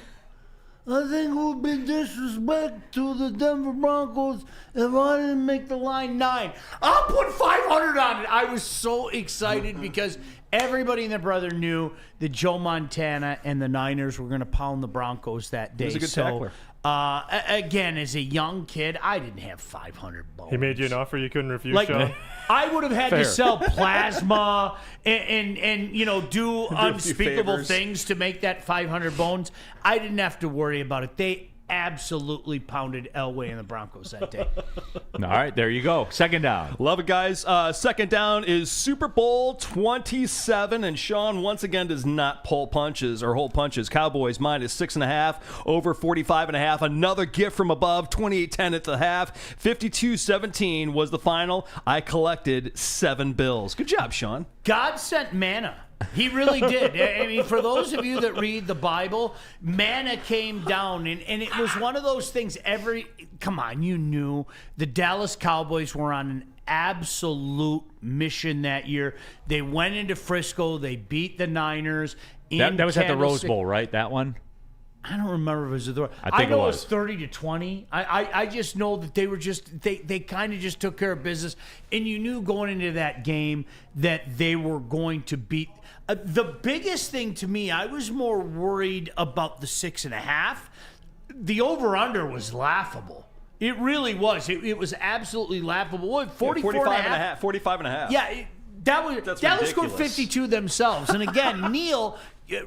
I think it would be disrespect to the Denver Broncos if I didn't make the line 9. I'll put 500 on it. I was so excited because everybody and their brother knew that Joe Montana and the Niners were going to pound the Broncos that day. He was a good tackler. Again, as a young kid, I didn't have 500 bones. He made you an offer you couldn't refuse, Sean? I would have had to sell plasma and do unspeakable things to make that 500 bones. I didn't have to worry about it. They absolutely pounded Elway and the Broncos that day. All right, there you go. Second down. Love it, guys. Second down is Super Bowl 27, and Sean once again does not pull punches or hold punches. Cowboys -6.5, over 45.5. Another gift from above, 28-10 at the half. 52-17 was the final. I collected 7 bills. Good job, Sean. God sent manna. He really did. I mean, for those of you that read the Bible, manna came down, and it was one of those things come on, you knew the Dallas Cowboys were on an absolute mission that year. They went into Frisco. They beat the Niners. That was at the Rose Bowl, right? That one? I don't remember if it was the. I know it was 30-20. I just know that they were they kind of just took care of business, and you knew going into that game that they were going to beat. The biggest thing to me, I was more worried about the 6.5. The over/under was laughable. It really was. It was absolutely laughable. What, 45.5. Yeah, Dallas scored 52 themselves. And again, Neil,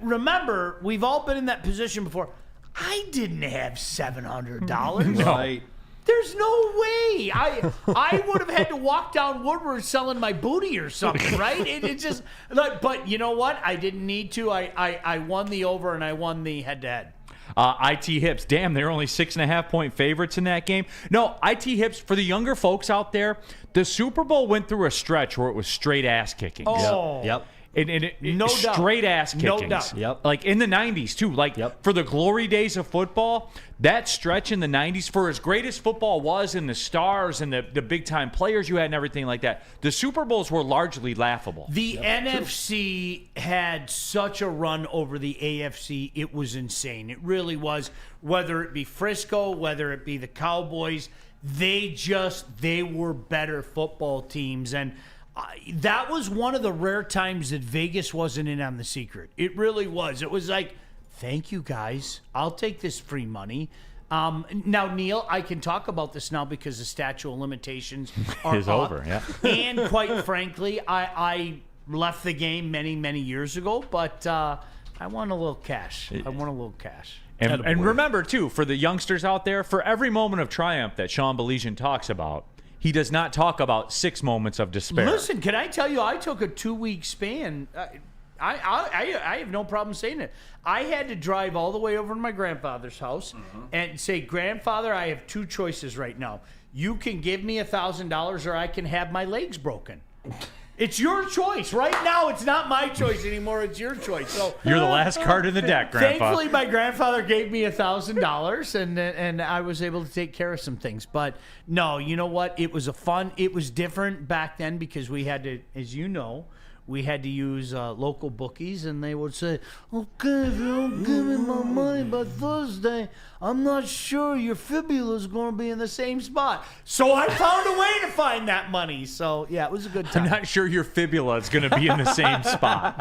remember, we've all been in that position before. I didn't have $700. Right. There's no way. I would have had to walk down Woodward selling my booty or something, right? It just, but you know what? I didn't need to. I won the over and I won the head-to-head. IT Hips, damn, they're only 6.5-point favorites in that game. No, IT Hips, for the younger folks out there, the Super Bowl went through a stretch where it was straight ass kickings. Oh. Yep. No doubt. Straight ass kickings. No doubt. Yep. Like in the 90s, too. Like for the glory days of football, that stretch in the 90s, for as great as football was and the stars and the big-time players you had and everything like that, the Super Bowls were largely laughable. The NFC had such a run over the AFC, it was insane. It really was. Whether it be Frisco, whether it be the Cowboys, they were better football teams. And that was one of the rare times that Vegas wasn't in on the secret. It really was. It was like, thank you, guys. I'll take this free money. Now, Neil, I can talk about this now because the statute of limitations is over. Yeah. And quite frankly, I left the game many, many years ago, but I want a little cash. And remember, too, for the youngsters out there, for every moment of triumph that Sean Belizean talks about, he does not talk about 6 moments of despair. Listen, can I tell you, I took a 2-week span. I have no problem saying it. I had to drive all the way over to my grandfather's house and say, Grandfather, I have 2 choices right now. You can give me $1,000 or I can have my legs broken. It's your choice. Right now, it's not my choice anymore. It's your choice. So you're the last card in the deck, Grandpa. Thankfully, my grandfather gave me $1,000, and I was able to take care of some things. But no, you know what? It was different back then because we had to, as you know, we had to use local bookies, and they would say, okay, if you don't give me my money by Thursday, I'm not sure your fibula's going to be in the same spot. So I found a way to find that money. So, yeah, it was a good time. I'm not sure your fibula is going to be in the same spot.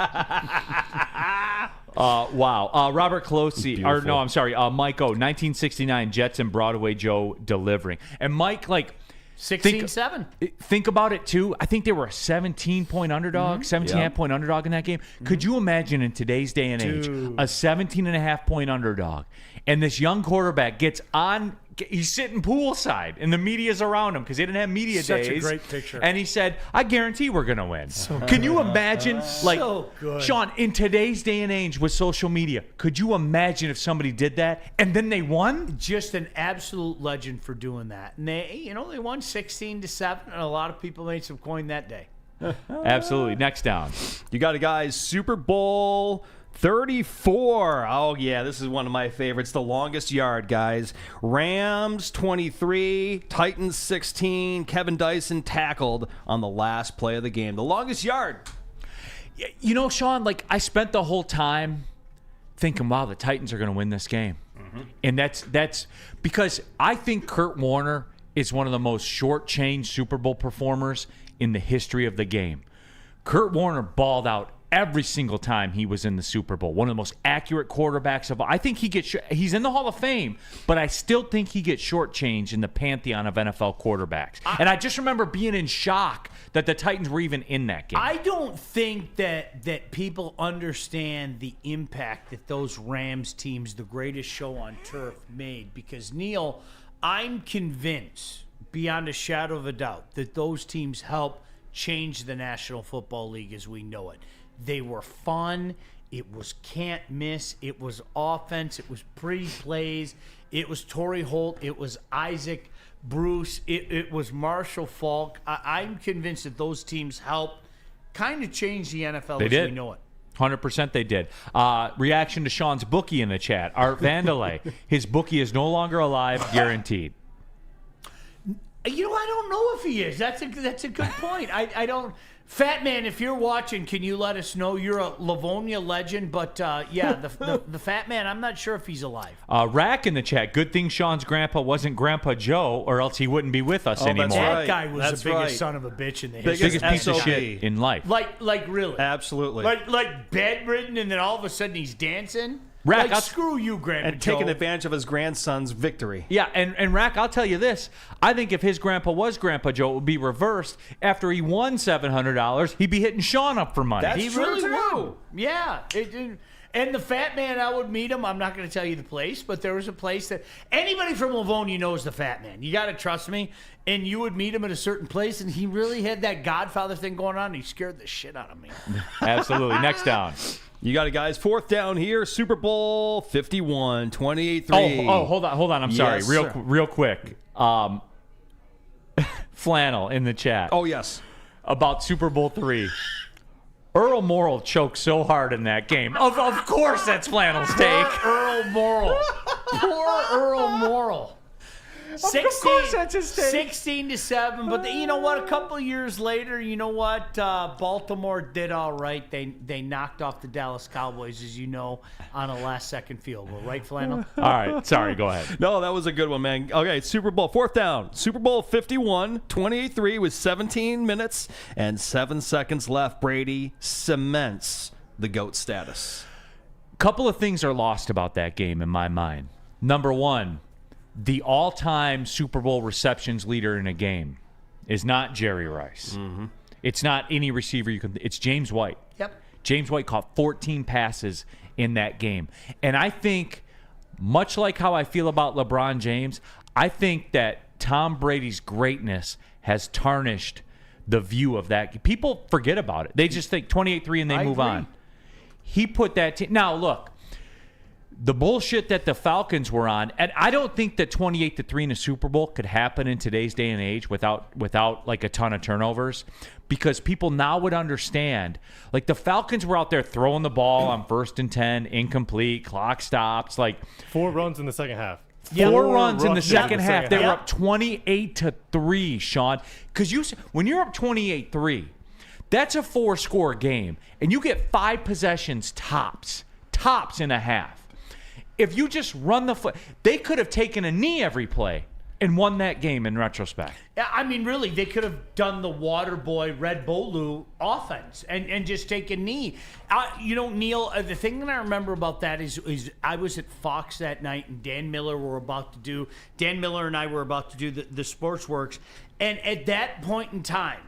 Wow. Robert Colosi, or no, I'm sorry, Mike O, 1969, Jets and Broadway Joe delivering. And Mike, like, 16-7. Think about it, too. I think they were a 17-point underdog, 17.5-point underdog in that game. Could you imagine in today's day and age, a 17.5-point underdog, and this young quarterback gets on, he's sitting poolside, and the media's around him because they didn't have media days. Such a great picture. And he said, I guarantee we're going to win. Can you imagine, So good. Sean, in today's day and age with social media, could you imagine if somebody did that and then they won? Just an absolute legend for doing that. And they won 16-7, and a lot of people made some coin that day. Absolutely. Next down. You got a guys Super Bowl 34. Oh, yeah, this is one of my favorites. The longest yard, guys. Rams 23, Titans 16. Kevin Dyson tackled on the last play of the game. The longest yard. You know, Sean, like, I spent the whole time thinking, wow, the Titans are going to win this game. And that's because I think Kurt Warner is one of the most shortchanged Super Bowl performers in the history of the game. Kurt Warner balled out every single time he was in the Super Bowl. One of the most accurate quarterbacks of all. I think he's in the Hall of Fame, but I still think he gets shortchanged in the pantheon of NFL quarterbacks. And I just remember being in shock that the Titans were even in that game. I don't think that people understand the impact that those Rams teams, the greatest show on turf, made. Because, Neil, I'm convinced, beyond a shadow of a doubt, that those teams helped change the National Football League as we know it. They were fun. It was can't miss. It was offense. It was pretty plays. It was Torrey Holt. It was Isaac Bruce. It was Marshall Falk. I'm convinced that those teams helped kind of change the NFL as we know it. 100% they did. Reaction to Sean's bookie in the chat. Art Vandelay. His bookie is no longer alive, guaranteed. You know, I don't know if he is. That's a good point. I don't. Fat Man, if you're watching, can you let us know? You're a Livonia legend, but yeah, the Fat Man, I'm not sure if he's alive. Rack in the chat. Good thing Sean's grandpa wasn't Grandpa Joe, or else he wouldn't be with us anymore. That guy was the biggest son of a bitch in the history. Biggest piece of shit in life. Like really? Absolutely. Like bedridden, and then all of a sudden he's dancing. Rack, screw you, Grandpa and Joe. taking advantage of his grandson's victory. Yeah, and Rack, I'll tell you this. I think if his grandpa was Grandpa Joe, it would be reversed. After he won $700, he'd be hitting Sean up for money. He really would. Yeah. And the Fat Man, I would meet him. I'm not going to tell you the place, but there was a place that anybody from Livonia knows the Fat Man. You got to trust me. And you would meet him at a certain place, and he really had that Godfather thing going on. And he scared the shit out of me. Absolutely. Next down. You got it, guys. Fourth down here. Super Bowl 51, 28-3. Oh, hold on. I'm sorry. Yes, Real quick. Flannel in the chat. Oh, yes. About Super Bowl III. Earl Morrall choked so hard in that game. Of course that's Flannel's take. Poor Earl Morrall. 16-7, but you know what? A couple of years later, you know what? Baltimore did all right. They knocked off the Dallas Cowboys, as you know, on a last-second field goal. Right, Flannel? All right. Sorry. Go ahead. No, that was a good one, man. Okay, Super Bowl, fourth down. Super Bowl 51, 28-3 with 17 minutes and 7 seconds left. Brady cements the GOAT status. Couple of things are lost about that game in my mind. Number one, the all-time Super Bowl receptions leader in a game is not Jerry Rice. Mm-hmm. It's not any receiver you can. It's James White. Yep. James White caught 14 passes in that game. And I think, much like how I feel about LeBron James, I think that Tom Brady's greatness has tarnished the view of that. People forget about it. They just think 28-3 and they move on. He put that team. Now, look. The bullshit that the Falcons were on, and I don't think that 28-3 in a Super Bowl could happen in today's day and age without like a ton of turnovers, because people now would understand. Like the Falcons were out there throwing the ball on 1st and 10, incomplete, clock stops, like 4 runs in the second half. Four runs in the second half. They were up 28-3, Sean. Because when you're up 28-3. That's a 4-score game, and you get 5 possessions tops in a half. If you just run the foot, they could have taken a knee every play and won that game in retrospect. I mean, really, they could have done the Waterboy Red Bolu offense and just take a knee. Neil, the thing that I remember about that is I was at Fox that night, and Dan Miller and I were about to do the Sportsworks, and at that point in time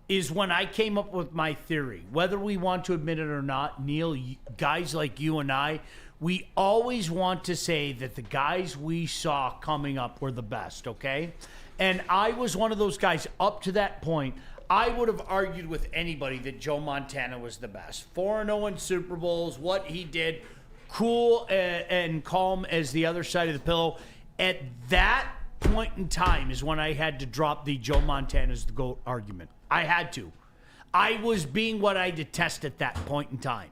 is when I came up with my theory. Whether we want to admit it or not, Neil, guys like you and I, we always want to say that the guys we saw coming up were the best, okay? And I was one of those guys up to that point. I would have argued with anybody that Joe Montana was the best. 4-0 in Super Bowls, what he did, cool and calm as the other side of the pillow. At that point in time is when I had to drop the Joe Montana's the GOAT argument. I had to. I was being what I detest at that point in time.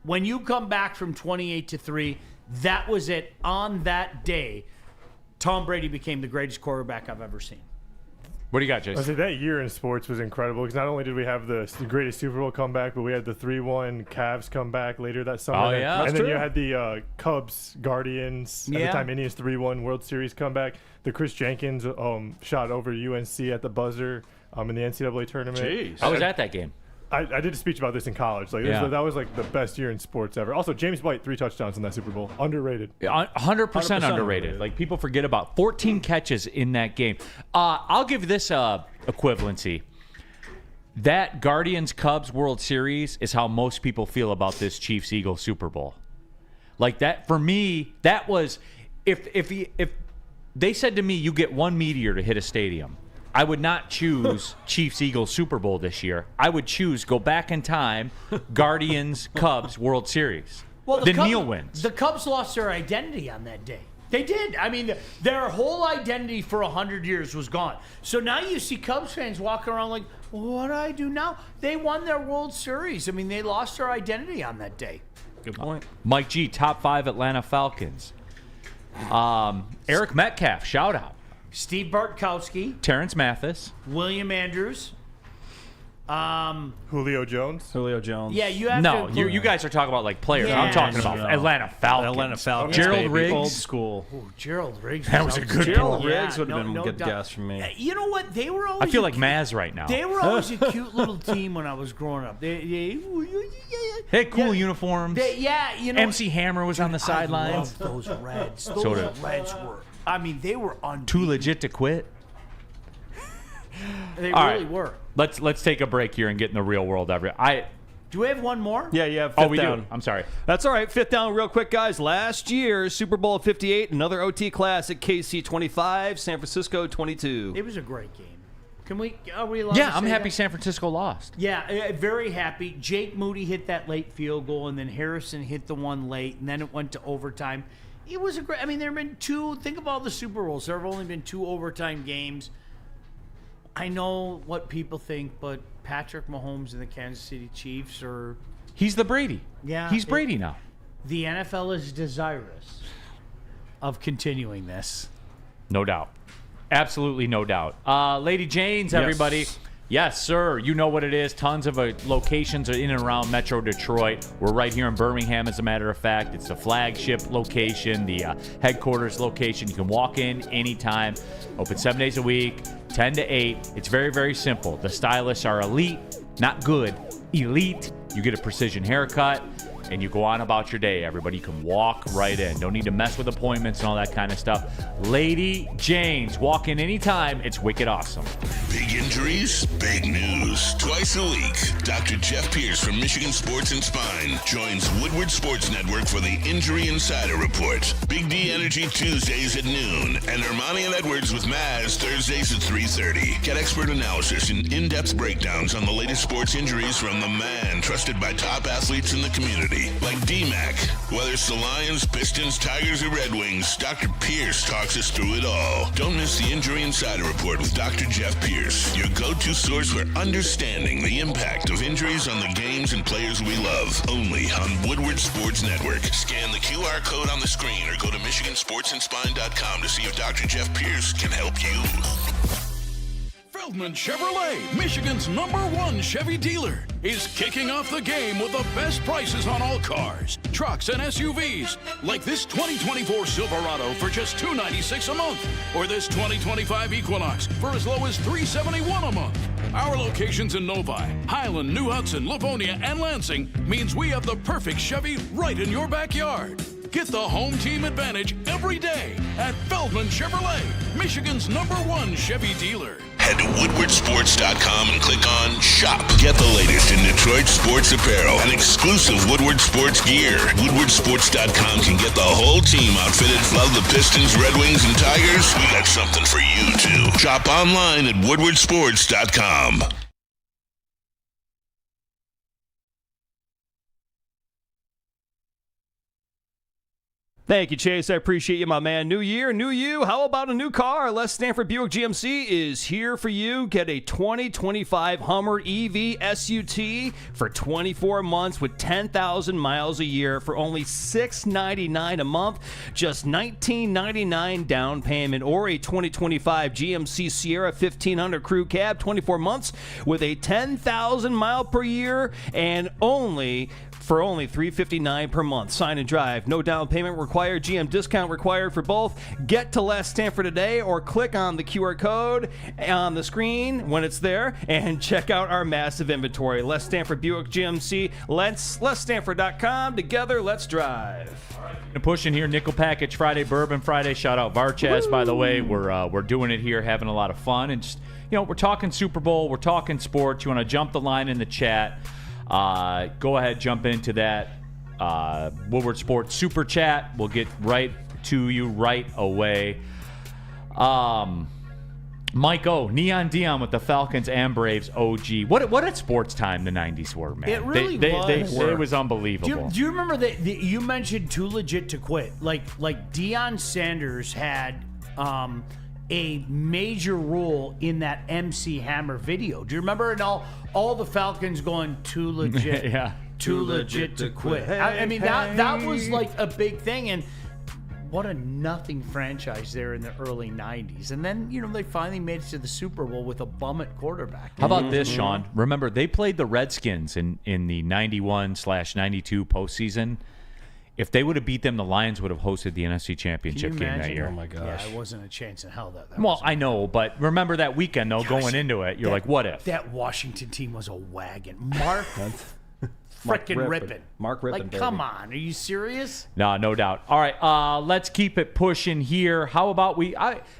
When you come back from 28-3, that was it. On that day, Tom Brady became the greatest quarterback I've ever seen. What do you got, Jason? I said that year in sports was incredible because not only did we have the greatest Super Bowl comeback, but we had the 3-1 Cavs comeback later that summer. Oh, yeah. And then you had the Cubs, Guardians, at the time Indians 3-1 World Series comeback. The Chris Jenkins shot over UNC at the buzzer in the NCAA tournament. Jeez. I was at that game. I did a speech about this in college. That was like the best year in sports ever. Also, James White, 3 touchdowns in that Super Bowl. Underrated. 100% underrated. Like, people forget about 14 catches in that game. I'll give this equivalency. That Guardians-Cubs World Series is how most people feel about this Chiefs-Eagles Super Bowl. Like, that, for me, that was, if they said to me, you get one meteor to hit a stadium, I would not choose Chiefs-Eagles Super Bowl this year. I would choose go back in time, Guardians-Cubs World Series. Well, then Neil wins. The Cubs lost their identity on that day. They did. I mean, their whole identity for 100 years was gone. So now you see Cubs fans walking around like, what do I do now? They won their World Series. I mean, they lost their identity on that day. Good point. Mike G, top 5 Atlanta Falcons. Eric Metcalf, shout out. Steve Bartkowski, Terrence Mathis, William Andrews, Julio Jones. Yeah, you have to. You guys are talking about like players. Yeah. I'm talking about Atlanta Falcons. Gerald baby. Riggs. Old school. Oh, Gerald Riggs. That was a good Gerald pull. Riggs would have been no a good doubt. guess for me. You know what? They were always. I feel like Maz right now. They were always a cute little team when I was growing up. They had cool uniforms. MC Hammer was on the sidelines. I love those Reds. Those So did- Reds were. I mean, they were unbeaten. Too legit to quit. They All really right. were. Let's take a break here and get in the real world. Do we have one more? Yeah, you have Oh, fifth we down. do. I'm sorry. That's all right. Fifth down real quick, guys. Last year, Super Bowl 58, another OT classic, KC 25, San Francisco 22. It was a great game. Are we allowed to Yeah, I'm say happy that? San Francisco lost. Yeah, very happy. Jake Moody hit that late field goal, and then Harrison hit the one late, and then it went to overtime. It was a great. I mean, there have been 2. Think of all the Super Bowls. There have only been 2 overtime games. I know what people think, but Patrick Mahomes and the Kansas City Chiefs are. He's the Brady. Yeah, He's Brady now. The NFL is desirous of continuing this. No doubt. Absolutely no doubt. Lady Jane's, everybody. Yes, sir. You know what it is. Tons of locations are in and around Metro Detroit. We're right here in Birmingham, as a matter of fact. It's the flagship location, the headquarters location. You can walk in anytime. Open 7 days a week, 10 to 8. It's very, very simple. The stylists are elite, not good, elite. You get a precision haircut, and you go on about your day. Everybody can walk right in. Don't need to mess with appointments and all that kind of stuff. Lady Jane's, walk in anytime. It's wicked awesome. Big injuries, big news. Twice a week, Dr. Jeff Pierce from Michigan Sports and Spine joins Woodward Sports Network for the Injury Insider Report. Big D Energy Tuesdays at noon, and Ermanni and Edwards with Maz Thursdays at 3:30. Get expert analysis and in-depth breakdowns on the latest sports injuries from the man trusted by top athletes in the community, like D-Mac. Whether it's the Lions, Pistons, Tigers, or Red Wings, Dr. Pierce talks us through it all. Don't miss the Injury Insider Report with Dr. Jeff Pierce, your go-to source for understanding the impact of injuries on the games and players we love. Only on Woodward Sports Network. Scan the QR code on the screen or go to MichiganSportsandSpine.com to see if Dr. Jeff Pierce can help you. Feldman Chevrolet, Michigan's #1 Chevy dealer, is kicking off the game with the best prices on all cars, trucks, and SUVs, like this 2024 Silverado for just $296 a month, or this 2025 Equinox for as low as $371 a month. Our locations in Novi, Highland, New Hudson, Livonia, and Lansing means we have the perfect Chevy right in your backyard. Get the home team advantage every day at Feldman Chevrolet, Michigan's #1 Chevy dealer. Head to woodwardsports.com and click on Shop. Get the latest in Detroit sports apparel and exclusive Woodward sports gear. Woodwardsports.com can get the whole team outfitted. Love the Pistons, Red Wings, and Tigers? We got something for you, too. Shop online at woodwardsports.com. Thank you, Chase. I appreciate you, my man. New year, new you. How about a new car? Les Stanford Buick GMC is here for you. Get a 2025 Hummer EV SUT for 24 months with 10,000 miles a year for only $699 a month, just $1999 down payment, or a 2025 GMC Sierra 1500 Crew Cab, 24 months with a 10,000 mile per year and only $359 per month. Sign and drive. No down payment required. GM discount required for both. Get to Les Stanford today or click on the QR code on the screen when it's there and check out our massive inventory. Les Stanford Buick GMC. LesStanford.com. Together, let's drive. And pushing here, Nickel Package Friday, Bourbon Friday. Shout out Varchaz, by the way. We're doing it here, having a lot of fun. And just, we're talking Super Bowl. We're talking sports. You want to jump the line in the chat. Go ahead, jump into that Woodward Sports Super Chat. We'll get right to you right away. Mike O, Neon Dion with the Falcons and Braves OG. What a sports time the 90s were, man. It really was. It was unbelievable. Do you remember that you mentioned Too Legit to Quit? Like Deion Sanders had a major role in that MC Hammer video. Do you remember it all the Falcons going too legit? Yeah. Too legit to quit. I mean, that was like a big thing, and what a nothing franchise there in the early 90s. And then, they finally made it to the Super Bowl with a bum at quarterback. How about this, Sean? Remember, they played the Redskins in the 91/92 postseason. If they would have beat them, the Lions would have hosted the NFC Championship game that year. Oh, my gosh. Yeah, it wasn't a chance in hell that Well, I know, but remember that weekend, though, going into it, you're like, what if? That Washington team was a wagon. Mark frickin' Rippon. Mark Rippon, Like, come on. Are you serious? No doubt. All right, let's keep it pushing here. How about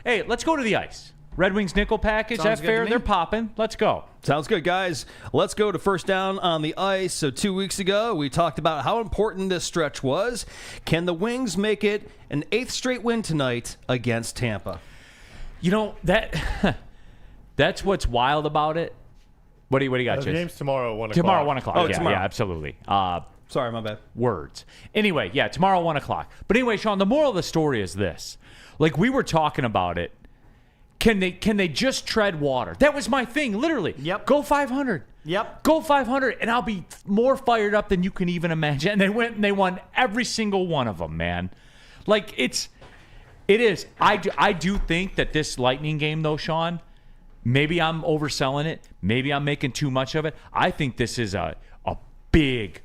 hey, let's go to the ice. Red Wings Nickel Package, is that fair? They're popping. Let's go. Sounds good, guys. Let's go to first down on the ice. So 2 weeks ago, we talked about how important this stretch was. Can the Wings make it an 8th straight win tonight against Tampa? That's what's wild about it. What do you got, The Chase? game's tomorrow at 1 o'clock. Tomorrow, 1 o'clock. Oh, yeah, tomorrow. yeah, absolutely. Sorry, my bad. Words. Anyway, yeah, tomorrow, 1 o'clock. But anyway, Sean, the moral of the story is this. Like, we were talking about it. Can they just tread water? That was my thing, literally. Yep. Go 500. Yep. Go 500, and I'll be more fired up than you can even imagine. And they went and they won every single one of them, man. Like, it is. I do think that this Lightning game, though, Sean, maybe I'm overselling it. Maybe I'm making too much of it. I think this is a big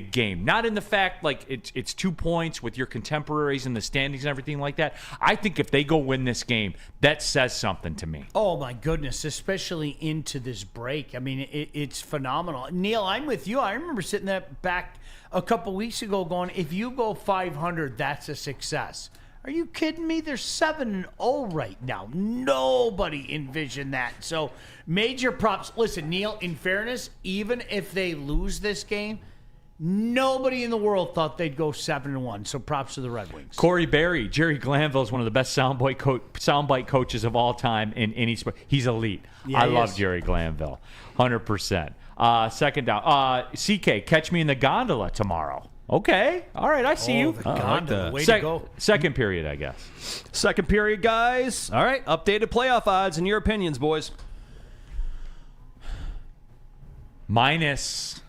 game. Not in the fact like it's 2 points with your contemporaries in the standings and everything like that. I think if they go win this game, that says something to me. Oh, my goodness, especially into this break. I mean, it's phenomenal. Neil, I'm with you. I remember sitting that back a couple weeks ago going, if you go 500, that's a success. Are you kidding me? They're 7-0 right now. Nobody envisioned that. So major props. Listen, Neil, in fairness, even if they lose this game, nobody in the world thought they'd go 7-1. So props to the Red Wings. Corey Berry, Jerry Glanville is one of the best soundbite coaches of all time in any sport. He's elite. Yeah, I he love is. Jerry Glanville, 100%. Second down. CK, catch me in the gondola tomorrow. Okay. All right. I see you. The gondola. Way to go. Second period, I guess. Second period, guys. All right, updated playoff odds and your opinions, boys. Minus.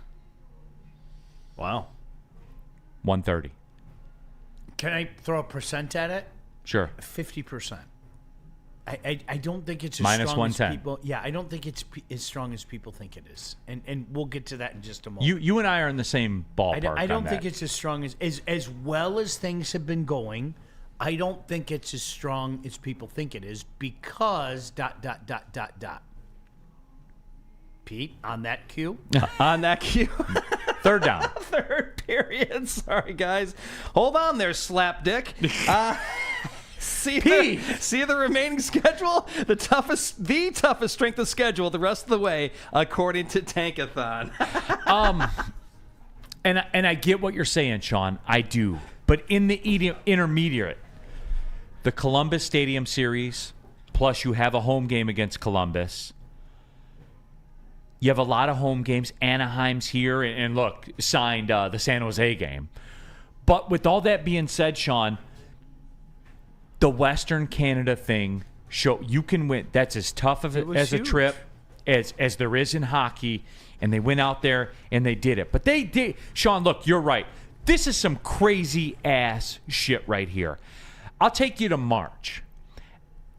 Wow. 130. Can I throw a percent at it? Sure. 50%. I don't think it's as Minus strong as 110. people. Yeah, I don't think it's as strong as people think it is, and we'll get to that in just a moment. You and I are in the same ballpark. I don't on think that. it's as strong as well as things have been going. I don't think it's as strong as people think it is because ... Pete, on that cue. On that cue. Third down. Third period. Sorry, guys. Hold on there, slapdick. See the remaining schedule? The toughest strength of schedule the rest of the way, according to Tankathon. And I get what you're saying, Sean. I do. But in the intermediate, the Columbus Stadium Series, plus you have a home game against Columbus. You have a lot of home games. Anaheim's here, and look, signed the San Jose game. But with all that being said, Sean, the Western Canada thing, you can win. That's as tough of as a trip as there is in hockey, and they went out there and they did it. But they did. Sean, look, you're right. This is some crazy ass shit right here. I'll take you to March.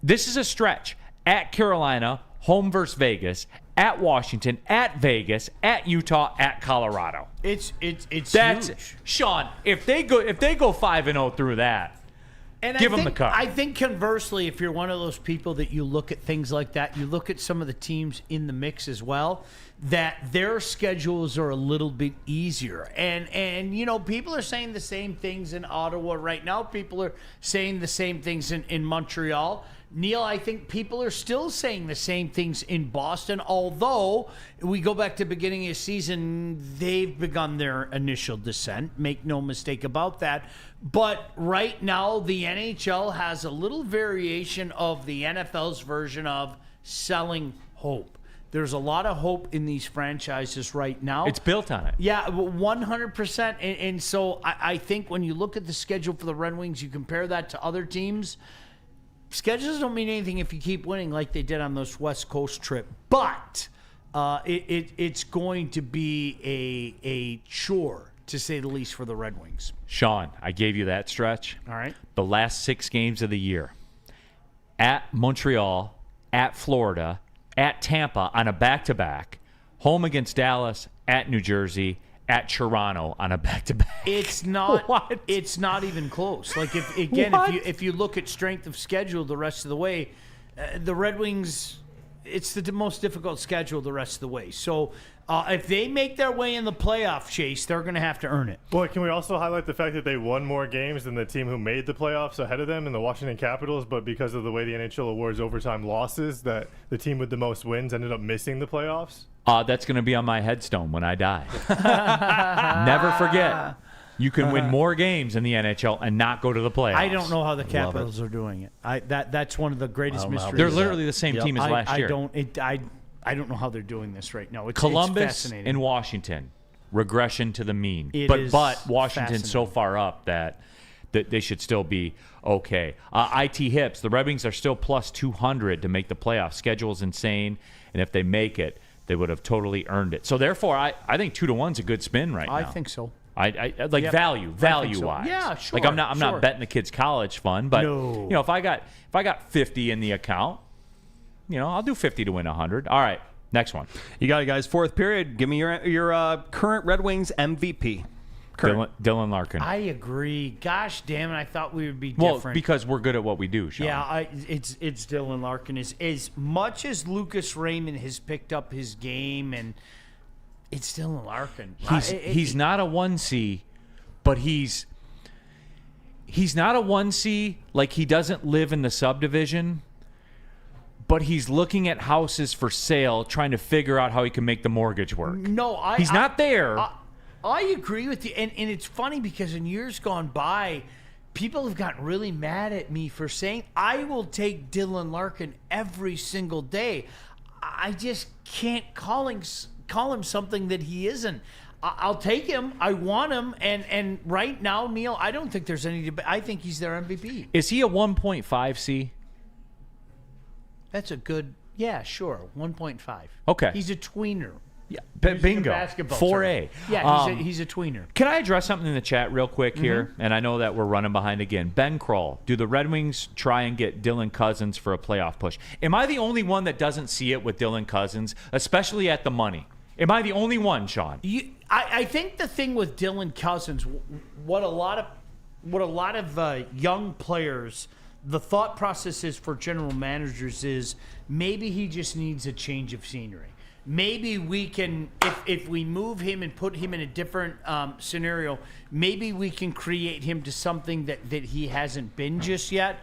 This is a stretch. At Carolina, home versus Vegas. At Washington, at Vegas, at Utah, at Colorado. It's That's huge. Sean. If they go 5-0 through that, give them the cup. I think conversely, if you're one of those people that you look at things like that, you look at some of the teams in the mix as well, that their schedules are a little bit easier. And you know, people are saying the same things in Ottawa right now. People are saying the same things in Montreal. Neil, I think people are still saying the same things in Boston, although we go back to the beginning of the season, they've begun their initial descent. Make no mistake about that. But right now, the NHL has a little variation of the NFL's version of selling hope. There's a lot of hope in these franchises right now. It's built on it. Yeah, 100%. And so I think when you look at the schedule for the Red Wings, you compare that to other teams. Schedules don't mean anything if you keep winning like they did on this West Coast trip. But it's going to be a chore, to say the least, for the Red Wings. Sean, I gave you that stretch. All right. The last 6 games of the year. At Montreal, at Florida, at Tampa on a back-to-back, home against Dallas, at New Jersey, at Toronto on a back-to-back. It's not. What? It's not even close. Like if you look at strength of schedule the rest of the way, the Red Wings, it's the most difficult schedule the rest of the way. So if they make their way in the playoff chase, they're going to have to earn it. Boy, can we also highlight the fact that they won more games than the team who made the playoffs ahead of them in the Washington Capitals, but because of the way the NHL awards overtime losses, that the team with the most wins ended up missing the playoffs? That's going to be on my headstone when I die. Never forget, you can win more games in the NHL and not go to the playoffs. I don't know how the Capitals are doing it. That's one of the greatest mysteries. They're literally the same team as last year. I don't know how they're doing this right now. It's Columbus fascinating. and Washington, regression to the mean. It but is Washington's so fascinating. far up that they should still be okay. IT Hips, the Red Wings are still plus 200 to make the playoffs. Schedule's insane, and if they make it, they would have totally earned it. So therefore, I think 2-1's a good spin right now. I think so. I like Yep. value I think so. wise. Yeah, sure. Like I'm not sure. betting the kids' college fund, but No. you know, if I got 50 in the account, you know, I'll do 50 to win 100. All right, next one. You got it, guys. Fourth period. Give me your current Red Wings MVP. Dylan Larkin. I agree. Gosh damn it! I thought we would be Well, different. because we're good at what we do, Sean. Yeah, it's Dylan Larkin. As much as Lucas Raymond has picked up his game, and it's Dylan Larkin. He's not a 1C, but he's not a 1C. Like, he doesn't live in the subdivision, but he's looking at houses for sale, trying to figure out how he can make the mortgage work. No, he's not there. I agree with you, and it's funny because in years gone by, people have gotten really mad at me for saying I will take Dylan Larkin every single day. I just can't call him something that he isn't. I'll take him. I want him, and right now, Neil, I don't think there's any debate. I think he's their MVP. Is he a 1.5C? That's a good, yeah, sure, 1.5. Okay. He's a tweener. Yeah, He was in bingo. basketball 4A. Yeah, he's a tweener. Can I address something in the chat real quick here? And I know that we're running behind again. Ben Kroll, do the Red Wings try and get Dylan Cousins for a playoff push? Am I the only one that doesn't see it with Dylan Cousins, especially at the money? Am I the only one, Sean? I think the thing with Dylan Cousins, what a lot of young players, the thought process is for general managers is maybe he just needs a change of scenery. Maybe we can, if we move him and put him in a different scenario, maybe we can create him to something that he hasn't been just yet.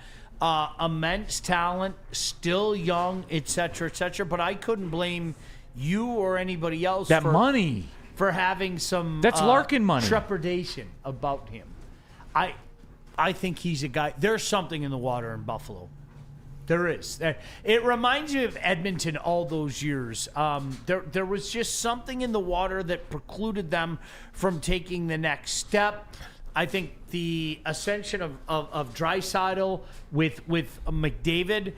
Immense talent, still young, et cetera, but I couldn't blame you or anybody else for having some That's Larkin money. trepidation about him. I think he's a guy. There's something in the water in Buffalo. There is. It reminds me of Edmonton all those years. There was just something in the water that precluded them from taking the next step. I think the ascension of Draisaitl with McDavid,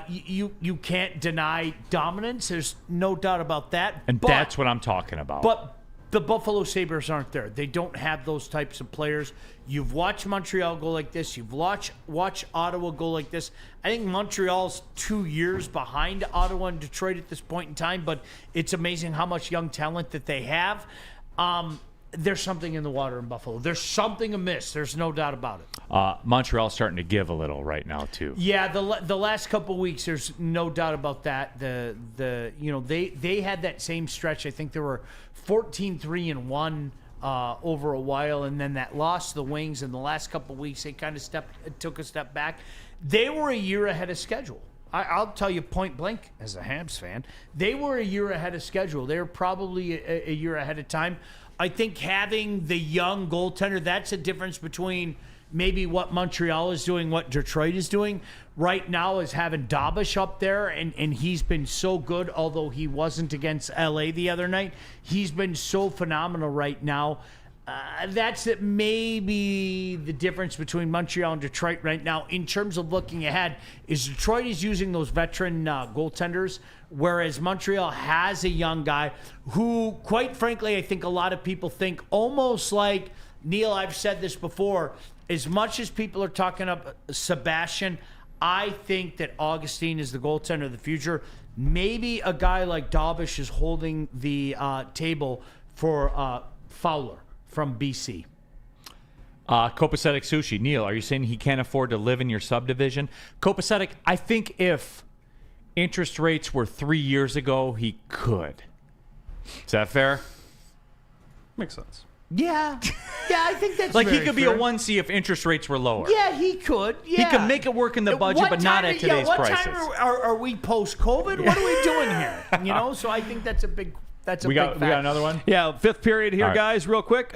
you can't deny dominance. There's no doubt about that. And that's what I'm talking about. But the Buffalo Sabres aren't there. They don't have those types of players. You've watched Montreal go like this. You've watched Ottawa go like this. I think Montreal's 2 years behind Ottawa and Detroit at this point in time, but it's amazing how much young talent that they have. There's something in the water in Buffalo. There's something amiss. There's no doubt about it. Montreal's starting to give a little right now too. Yeah, the last couple of weeks, there's no doubt about that. They had that same stretch. I think there were 14-3-1 over a while, and then that loss to the Wings in the last couple of weeks, they kind of took a step back. They were a year ahead of schedule. I'll tell you point blank, as a Habs fan, they were a year ahead of schedule. They were probably a year ahead of time. I think having the young goaltender, that's a difference between maybe what Montreal is doing, what Detroit is doing. Right now is having Dabish up there, and he's been so good, although he wasn't against LA the other night. He's been so phenomenal right now. That's maybe the difference between Montreal and Detroit right now in terms of looking ahead. Is Detroit is using those veteran goaltenders, whereas Montreal has a young guy who, quite frankly, I think a lot of people think almost like, Neil, I've said this before, as much as people are talking up Sebastian, I think that Augustine is the goaltender of the future. Maybe a guy like Dabish is holding the table for Fowler from BC. Copacetic Sushi. Neil, are you saying he can't afford to live in your subdivision? Copacetic, I think if interest rates were 3 years ago, he could. Is that fair? Makes sense. Yeah, I think that's like very he could be fair. a 1C if interest rates were lower. Yeah, he could. Yeah. He could make it work in the budget, but not at today's what prices. Time are we post-COVID? What are we doing here? So I think that's a big. We got another one? Yeah, fifth period here, All right. guys, real quick.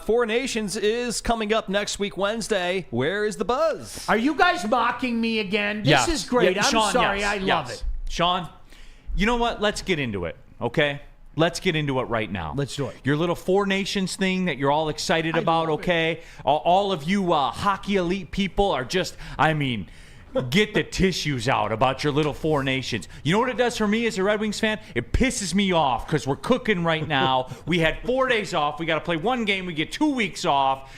Four Nations is coming up next week, Wednesday. Where is the buzz? Are you guys mocking me again? This is great. Yeah, I'm Sean, sorry. yes, I love yes. it. Sean, you know what? Let's get into it, okay? Let's get into it right now. Let's do it. Your little Four Nations thing that you're all excited about, okay? All of you hockey elite people are just, get the tissues out about your little Four Nations. You know what it does for me as a Red Wings fan? It pisses me off because we're cooking right now. We had 4 days off. We got to play one game. We get 2 weeks off.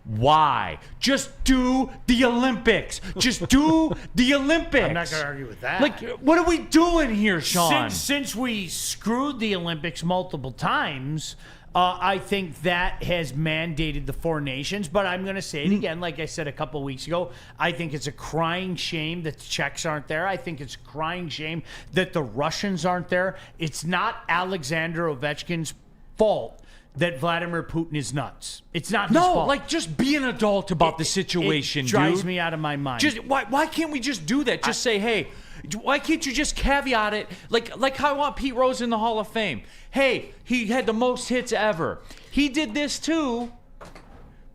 Why? Just do the Olympics. Just do the Olympics. I'm not going to argue with that. Like, what are we doing here, Sean? Since we screwed the Olympics multiple times, I think that has mandated the Four Nations. But I'm going to say it again, like I said a couple weeks ago. I think it's a crying shame that the Czechs aren't there. I think it's a crying shame that the Russians aren't there. It's not Alexander Ovechkin's fault that Vladimir Putin is nuts. It's not his fault. No, like, just be an adult about the situation, it drives dude. me out of my mind. Just why can't we just do that? Just say, hey, why can't you just caveat it like how I want Pete Rose in the Hall of Fame? Hey, he had the most hits ever. He did this too,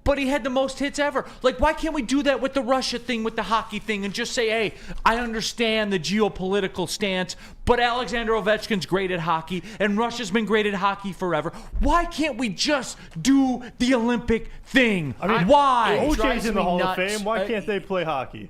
but he had the most hits ever. Like, why can't we do that with the Russia thing, with the hockey thing, and just say, hey, I understand the geopolitical stance, but Alexander Ovechkin's great at hockey, and Russia's been great at hockey forever. Why can't we just do the Olympic thing? I mean, why? OJ's in the Hall of nuts. Fame. Why can't they play hockey?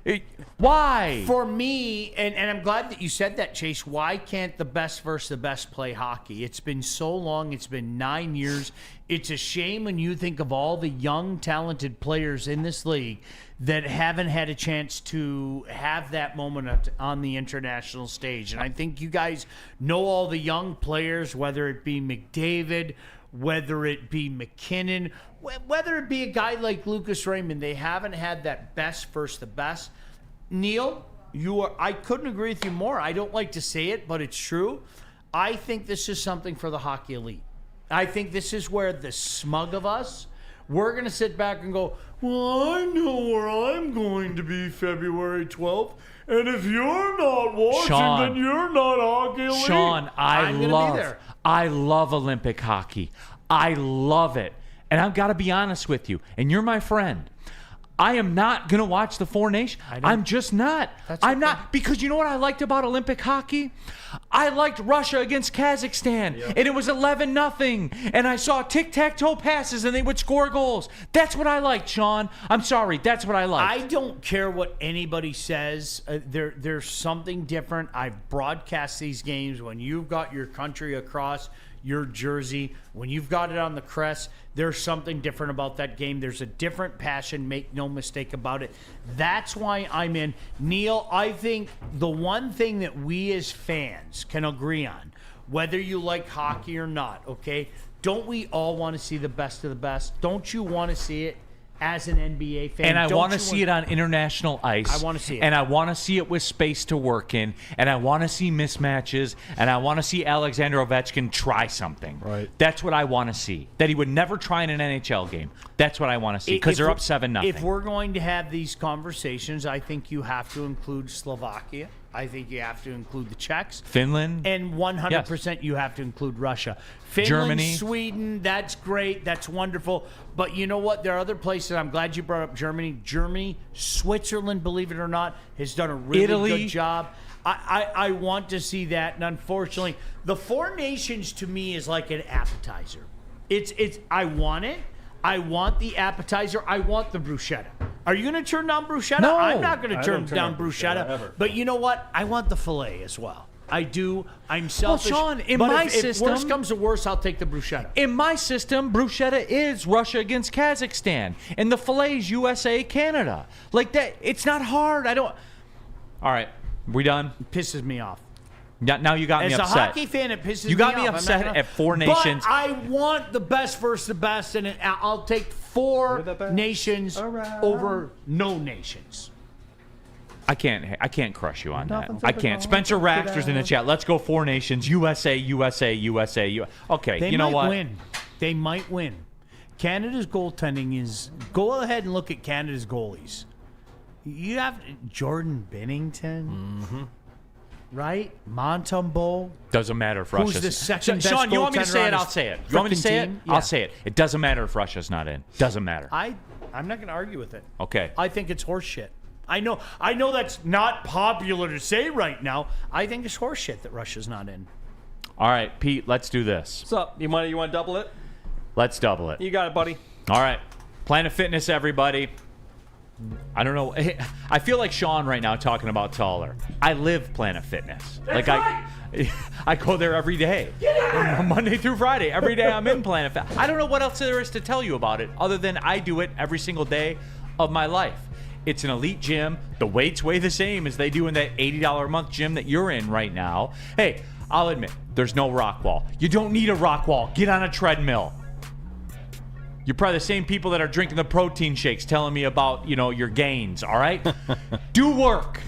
Why? For me, and I'm glad that you said that, Chase, why can't the best versus the best play hockey? It's been so long. It's been 9 years. It's a shame when you think of all the young, talented players in this league that haven't had a chance to have that moment on the international stage. And I think you guys know all the young players, whether it be McDavid, whether it be McKinnon, whether it be a guy like Lucas Raymond. They haven't had that best versus the best. Neil, I couldn't agree with you more. I don't like to say it, but it's true. I think this is something for the hockey elite. I think this is where the smug of us, we're going to sit back and go, well, I know where I'm going to be February 12th, and if you're not watching, Sean, then you're not hockey elite. Sean, I'm gonna be there. I love Olympic hockey. I love it. And I've got to be honest with you, and you're my friend. I am not going to watch the Four Nations. I'm just not. I'm not. Because you know what I liked about Olympic hockey? I liked Russia against Kazakhstan, and it was 11-0. And I saw tic-tac-toe passes, and they would score goals. That's what I liked, Sean. I'm sorry. That's what I liked. I don't care what anybody says. There's something different. I've broadcast these games when you've got your country across your jersey, when you've got it on the crest, there's something different about that game. There's a different passion, make no mistake about it. That's why I'm in. Neil, I think the one thing that we as fans can agree on, whether you like hockey or not, okay, don't we all want to see the best of the best? Don't you want to see it as an NBA fan? And I want to see it on international ice. I want to see it. And I want to see it with space to work in. And I want to see mismatches. And I want to see Alexander Ovechkin try something. Right. That's what I want to see. That he would never try in an NHL game. That's what I want to see. Because they're up 7-0. If we're going to have these conversations, I think you have to include Slovakia. I think you have to include the Czechs. Finland. And 100% you have to include Russia. Finland, Germany. Sweden, that's great. That's wonderful. But you know what? There are other places. I'm glad you brought up Germany. Germany, Switzerland, believe it or not, has done a really Italy. good job. I want to see that. And unfortunately, the Four Nations to me is like an appetizer. It's I want it. I want the appetizer. I want the bruschetta. Are you going to turn down bruschetta? No. I'm not going to I turn don't turn down down bruschetta, bruschetta. ever. But you know what? I want the filet as well. I do. I'm selfish. Sean, in but my if system- worse comes to worse, I'll take the bruschetta. In my system, bruschetta is Russia against Kazakhstan. And the fillet's USA, Canada. Like that. It's not hard. I don't. All right. We done? It pisses me off. Now you got me As upset. a hockey fan, it pisses me off. You got me I'm not upset gonna- at Four Nations. But I want the best versus the best, and I'll take four nations over no nations. I can't crush you on that. I can't. Spencer Raxter's in the chat. Let's go Four Nations. USA, USA, USA. Okay, They you know might what? win. They might win. Canada's goaltending is. Go ahead and look at Canada's goalies. You have Jordan Binnington, right? Montembeault. Doesn't matter if Who's Russia's the second best Sean, you want me to goaltender say on it? I'll his say it. You want me to frickin' say it? team? I'll Yeah. say it. It doesn't matter if Russia's not in. Doesn't matter. I'm not going to argue with it. Okay. I think it's horseshit. I know that's not popular to say right now. I think it's horseshit that Russia's not in. All right, Pete. Let's do this. What's up? You want to double it? Let's double it. You got it, buddy. All right. Planet Fitness, everybody. I don't know. I feel like Sean right now talking about taller. I live Planet Fitness. I go there every day. Monday through Friday. Every day I'm in Planet Fitness. I don't know what else there is to tell you about it other than I do it every single day of my life. It's an elite gym. The weights weigh the same as they do in that $80 a month gym that you're in right now. Hey, I'll admit, there's no rock wall. You don't need a rock wall. Get on a treadmill. You're probably the same people that are drinking the protein shakes telling me about, your gains, all right? Do work.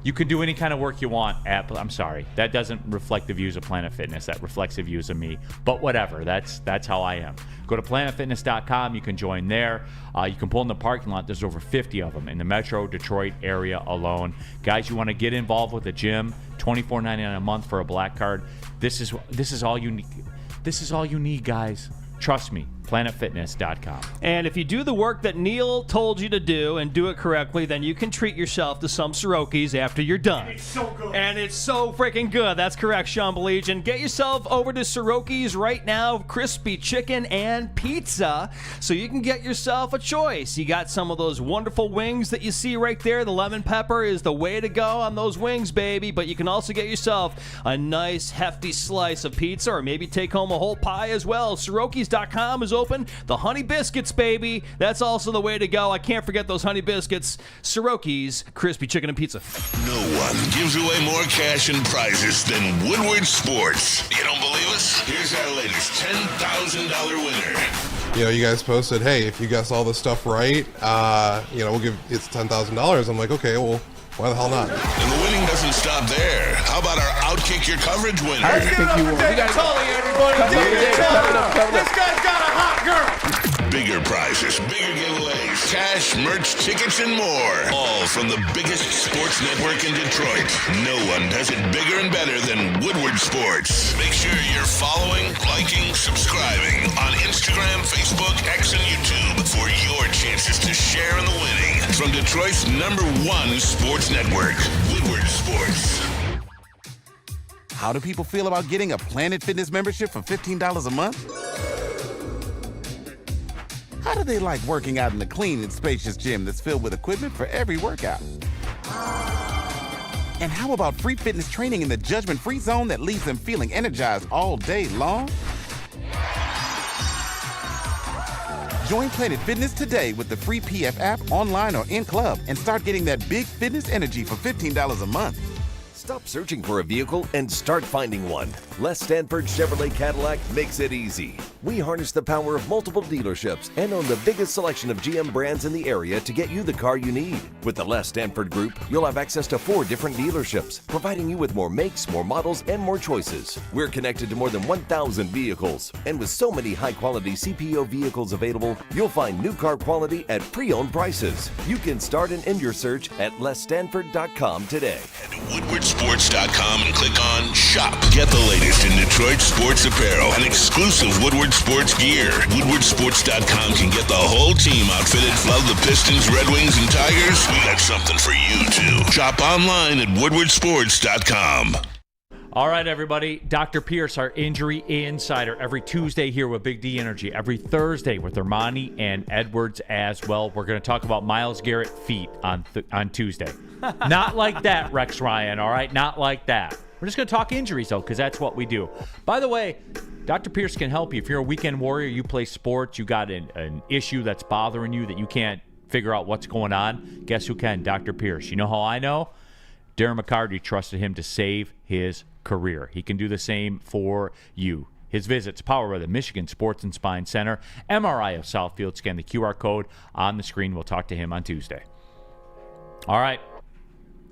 You can do any kind of work you want. I'm sorry. That doesn't reflect the views of Planet Fitness. That reflects the views of me. But whatever. That's how I am. Go to planetfitness.com. You can join there. You can pull in the parking lot. There's over 50 of them in the Metro Detroit area alone. Guys, you want to get involved with the gym, $24.99 a month for a black card. This is all you need. This is all you need, guys. Trust me. planetfitness.com. And if you do the work that Neil told you to do and do it correctly, then you can treat yourself to some Soroki's after you're done. It's so good. And it's so freaking good. That's correct, Sean Belegian. Get yourself over to Soroki's right now. Crispy chicken and pizza. So you can get yourself a choice. You got some of those wonderful wings that you see right there. The lemon pepper is the way to go on those wings, baby. But you can also get yourself a nice, hefty slice of pizza, or maybe take home a whole pie as well. Sorokis.com is open. The honey biscuits, baby. That's also the way to go. I can't forget those honey biscuits. Soroki's crispy chicken and pizza. No one gives away more cash and prizes than Woodward Sports. You don't believe us? Here's our latest $10,000 winner. You know, you guys posted, hey, if you guess all this stuff right, we'll give it's $10,000. I'm like, okay, well, why the hell not? And the winning doesn't stop there. How about our Outkick Your Coverage winner? Let's give it up for David Tully, everybody. David Tully. This guy's got a hot girl. Bigger prizes, bigger giveaways, cash, merch, tickets, and more. All from the biggest sports network in Detroit. No one does it bigger and better than Woodward Sports. Make sure you're following, liking, subscribing on Instagram, Facebook, X, and YouTube for your chances to share in the winning. From Detroit's #1 sports network, Woodward Sports. How do people feel about getting a Planet Fitness membership for $15 a month? How do they like working out in a clean and spacious gym that's filled with equipment for every workout? And how about free fitness training in the judgment-free zone that leaves them feeling energized all day long? Join Planet Fitness today with the free PF app, online or in club, and start getting that big fitness energy for $15 a month. Stop searching for a vehicle and start finding one. Les Stanford Chevrolet Cadillac makes it easy. We harness the power of multiple dealerships and own the biggest selection of GM brands in the area to get you the car you need. With the Les Stanford Group, you'll have access to 4 different dealerships, providing you with more makes, more models, and more choices. We're connected to more than 1,000 vehicles. And with so many high-quality CPO vehicles available, you'll find new car quality at pre-owned prices. You can start and end your search at lesstanford.com today. Head to woodwardsports.com and click on Shop. Get the latest in Detroit sports apparel and exclusive Woodward Sports gear. Woodwardsports.com can get the whole team outfitted. Love the Pistons, Red Wings, and Tigers? We got something for you, too. Shop online at woodwardsports.com. All right, everybody. Dr. Pierce, our injury insider, every Tuesday here with Big D Energy. Every Thursday with Ermanni and Edwards as well. We're going to talk about Myles Garrett feet on Tuesday. Not like that, Rex Ryan, all right? Not like that. We're just going to talk injuries, though, because that's what we do. By the way, Dr. Pierce can help you. If you're a weekend warrior, you play sports, you got an issue that's bothering you that you can't figure out what's going on, guess who can? Dr. Pierce. You know how I know? Darren McCarty trusted him to save his career. He can do the same for you. His visits powered by the Michigan Sports and Spine Center, MRI of Southfield. Scan the QR code on the screen. We'll talk to him on Tuesday. All right.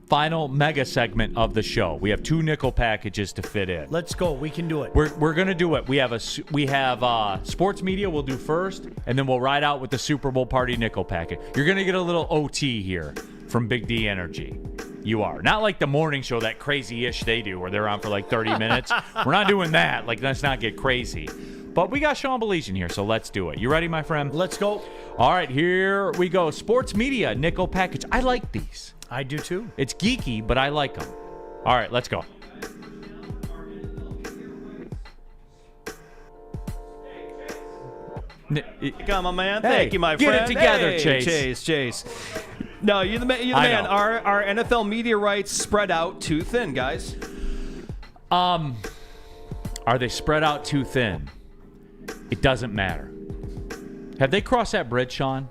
Final mega segment of the show. We have 2 nickel packages to fit in. Let's go. We can do it. We're going to do it. We have sports media we'll do first, and then we'll ride out with the Super Bowl party nickel package. You're going to get a little OT here from Big D Energy. You are. Not like the morning show, that crazy-ish they do where they're on for like 30 minutes. We're not doing that. Like, let's not get crazy. But we got Sean Belegian here, so let's do it. You ready, my friend? Let's go. All right, here we go. Sports media nickel package. I like these. I do too. It's geeky, but I like them. All right, let's go. Come on, man. Hey, Thank you, my get friend. it together, Hey, Chase. No, you're the man. Our NFL media rights spread out too thin, guys. Are they spread out too thin? It doesn't matter. Have they crossed that bridge, Sean?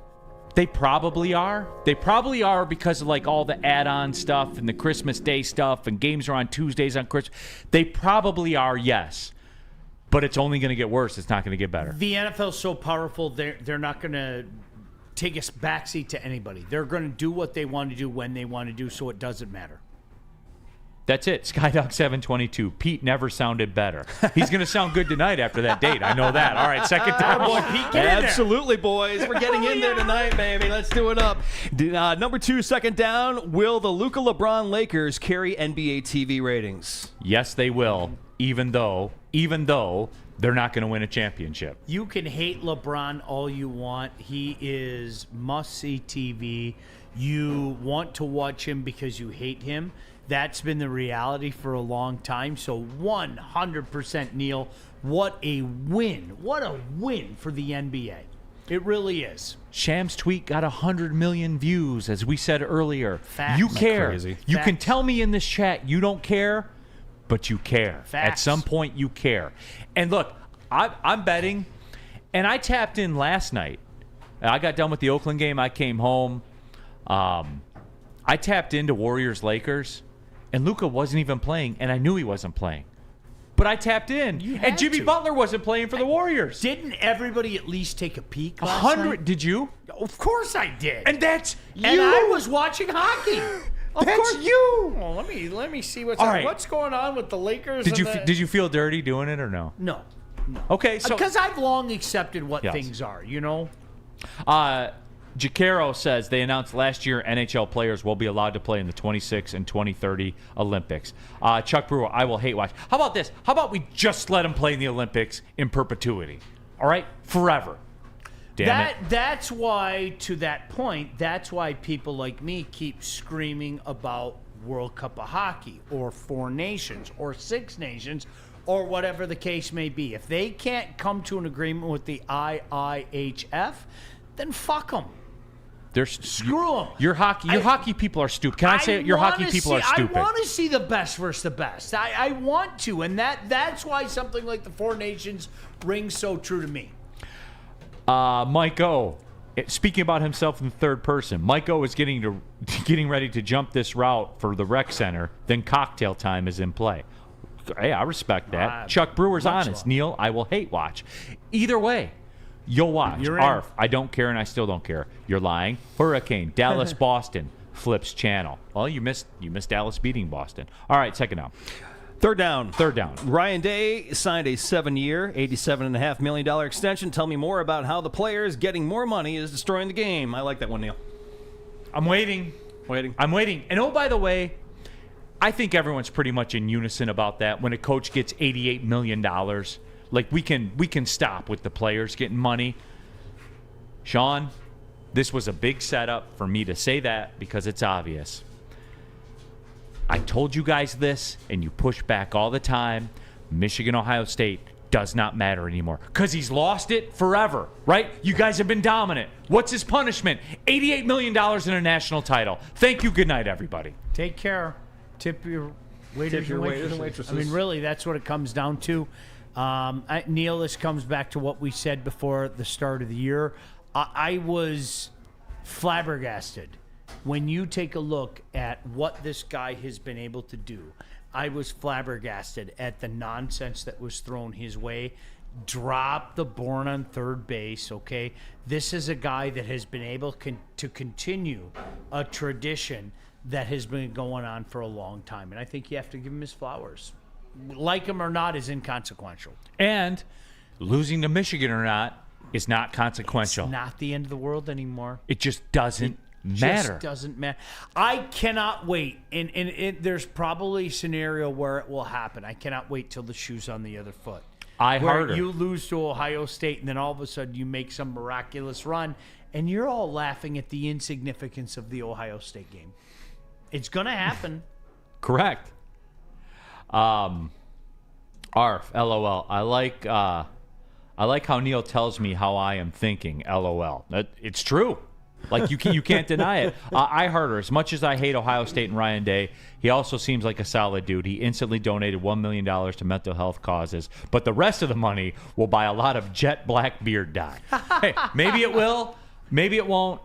They probably are. They probably are because of like all the add-on stuff and the Christmas Day stuff and games are on Tuesdays on Christmas. They probably are, yes. But it's only going to get worse. It's not going to get better. The NFL's so powerful, they're not going to take a backseat to anybody. They're going to do what they want to do when they want to do, so it doesn't matter. That's it. Skydog 722. Pete never sounded better. He's going to sound good tonight after that date. I know that. All right, second time. Boy, Pete, get in there. Absolutely, boys. We're getting in there tonight, baby. Let's do it up. Number 2, second down. Will the Luka LeBron Lakers carry NBA TV ratings? Yes, they will, even though they're not going to win a championship. You can hate LeBron all you want. He is must-see TV. You want to watch him because you hate him. That's been the reality for a long time. So 100%, Neil, what a win. What a win for the NBA. It really is. Sham's tweet got 100 million views, as we said earlier. Facts. You care. Crazy. You Facts. can tell me in this chat you don't care, but you care. Facts. At some point, you care. And look, I'm betting, and I tapped in last night. I got done with the Oakland game. I came home. I tapped into Warriors-Lakers, and Luka wasn't even playing, and I knew he wasn't playing. But I tapped in, had and Jimmy to. Butler wasn't playing for the Warriors. Didn't everybody at least take a peek last 100. night? Did you? Of course I did. And that's you. And I was watching hockey. Of That's course you. Well, let me see All right. what's going on with the Lakers. Did you feel dirty doing it or no? No. Okay, so Because I've long accepted what Yes. things are, you know? Jacaro says they announced last year NHL players will be allowed to play in the 26 and 2030 Olympics. Chuck Brewer, I will hate watch. How about this? How about we just let them play in the Olympics in perpetuity? All right? Forever. Damn it. That's why, to that point, that's why people like me keep screaming about World Cup of Hockey or 4 Nations or 6 Nations or whatever the case may be. If they can't come to an agreement with the IIHF, then fuck them. Screw them. Your hockey people are stupid. Can I say it? Your hockey people are stupid. I want to see the best versus the best. I want to, and that's why something like the 4 Nations rings so true to me. Mike O, speaking about himself in the third person, Mike O is getting ready to jump this route for the rec center. Then cocktail time is in play. Hey, I respect that. Chuck Brewer's honest. Neil, I will hate watch. Either way, you'll watch. You're in. Arf, I don't care and I still don't care. You're lying. Hurricane, Dallas, Boston, flips channel. Well, you missed Dallas beating Boston. All right, second down. Third down. Ryan Day signed a 7-year, $87.5 million extension. Tell me more about how the players getting more money is destroying the game. I like that one, Neil. I'm waiting. I'm waiting. And oh, by the way, I think everyone's pretty much in unison about that. When a coach gets $88 million, like we can stop with the players getting money. Sean, this was a big setup for me to say that because it's obvious. I told you guys this, and you push back all the time. Michigan, Ohio State does not matter anymore because he's lost it forever, right? You guys have been dominant. What's his punishment? $88 million in a national title. Thank you. Good night, everybody. Take care. Tip your waiters and waitresses. I mean, really, that's what it comes down to. Neil, this comes back to what we said before the start of the year. I was flabbergasted. When you take a look at what this guy has been able to do, I was flabbergasted at the nonsense that was thrown his way. Drop the born on third base, okay? This is a guy that has been able to continue a tradition that has been going on for a long time. And I think you have to give him his flowers. Like him or not is inconsequential. And losing to Michigan or not is not consequential. It's not the end of the world anymore. It just doesn't matter. Just doesn't matter. I cannot wait. And there's probably a scenario where it will happen. I cannot wait till the shoe's on the other foot. Where you lose to Ohio State and then all of a sudden you make some miraculous run and you're all laughing at the insignificance of the Ohio State game. It's going to happen. Correct. Arf, LOL. I like how Neil tells me how I am thinking, LOL. It's true. Like, you can't deny it. I heard her. As much as I hate Ohio State and Ryan Day, he also seems like a solid dude. He instantly donated $1 million to mental health causes, but the rest of the money will buy a lot of jet black beard dye. Hey, maybe it will. Maybe it won't.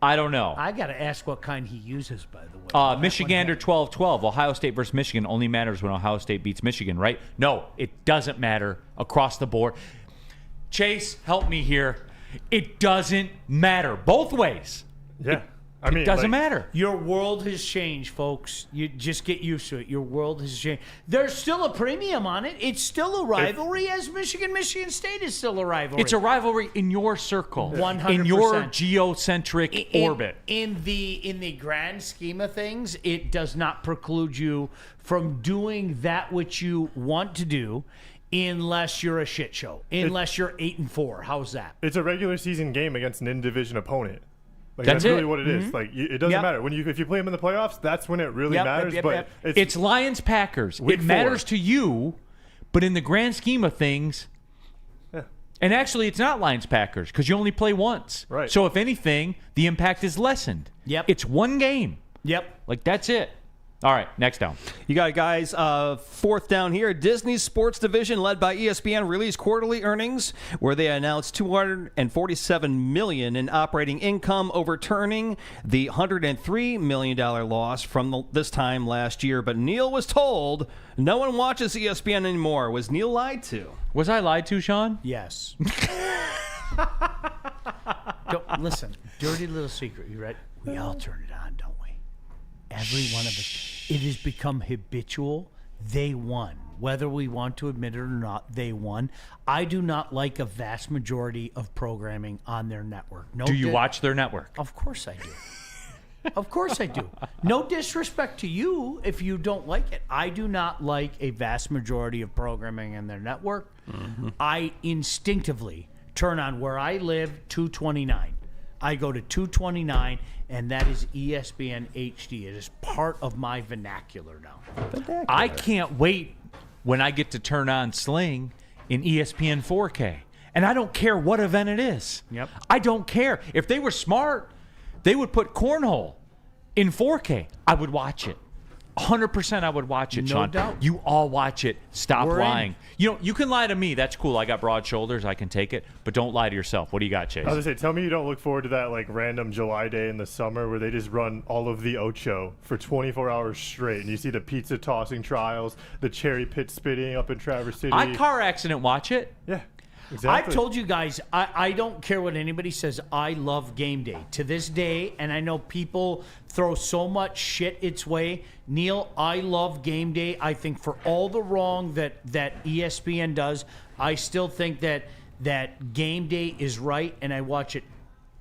I don't know. I got to ask what kind he uses, by the way. Michigander 12-12. Ohio State versus Michigan only matters when Ohio State beats Michigan, right? No, it doesn't matter across the board. Chase, help me here. It doesn't matter both ways. Yeah. It doesn't matter. Your world has changed, folks. You just get used to it. Your world has changed. There's still a premium on it. It's still a rivalry, as Michigan State is still a rivalry. It's a rivalry in your circle, 100%. in your geocentric orbit. In the grand scheme of things, it does not preclude you from doing that which you want to do. unless you're a shit show. Unless you're 8-4. How's that? It's a regular season game against an in-division opponent. Like, That's really it. what it is. Like, it doesn't matter if you play them in the playoffs. That's when it really matters. But it's Lions Packers. Week It matters to you, but in the grand scheme of things, and actually it's not Lions Packers because you only play once. Right. So if anything, the impact is lessened. Yep. It's one game. Yep. Like that's it. All right, next down. You got it, guys. Fourth down here. Disney's sports division, led by ESPN, released quarterly earnings where they announced $247 million in operating income, overturning the $103 million loss from this time last year. But Neil was told no one watches ESPN anymore. Was Neil lied to? Was I lied to, Sean? Yes. Listen, dirty little secret. You ready? We all turn it on, don't we? Every one of us. It has become habitual. They won. Whether we want to admit it or not, they won. I do not like a vast majority of programming on their network. Do you watch their network? Of course I do. Of course I do. No disrespect to you if you don't like it. I do not like a vast majority of programming on their network. I instinctively turn on where I live, 229. I go to 229, and that is ESPN HD. It is part of my vernacular now. I can't wait when I get to turn on Sling in ESPN 4K. And I don't care what event it is. Yep. I don't care. If they were smart, they would put cornhole in 4K. I would watch it. 100% I would watch it, No Sean. doubt. You all watch it. Stop We're lying. in. You know, you can lie to me. That's cool. I got broad shoulders. I can take it. But don't lie to yourself. What do you got, Chase? I was gonna say, tell me you don't look forward to that like random July day in the summer where they just run all of the Ocho for 24 hours straight, and you see the pizza tossing trials, the cherry pit spitting up in Traverse City. I car accident watch it. Yeah, exactly. I've told you guys, I don't care what anybody says. I love game day. To this day, and I know people throw so much shit its way. Neil, I love game day. I think for all the wrong that ESPN does, I still think that game day is right, and I watch it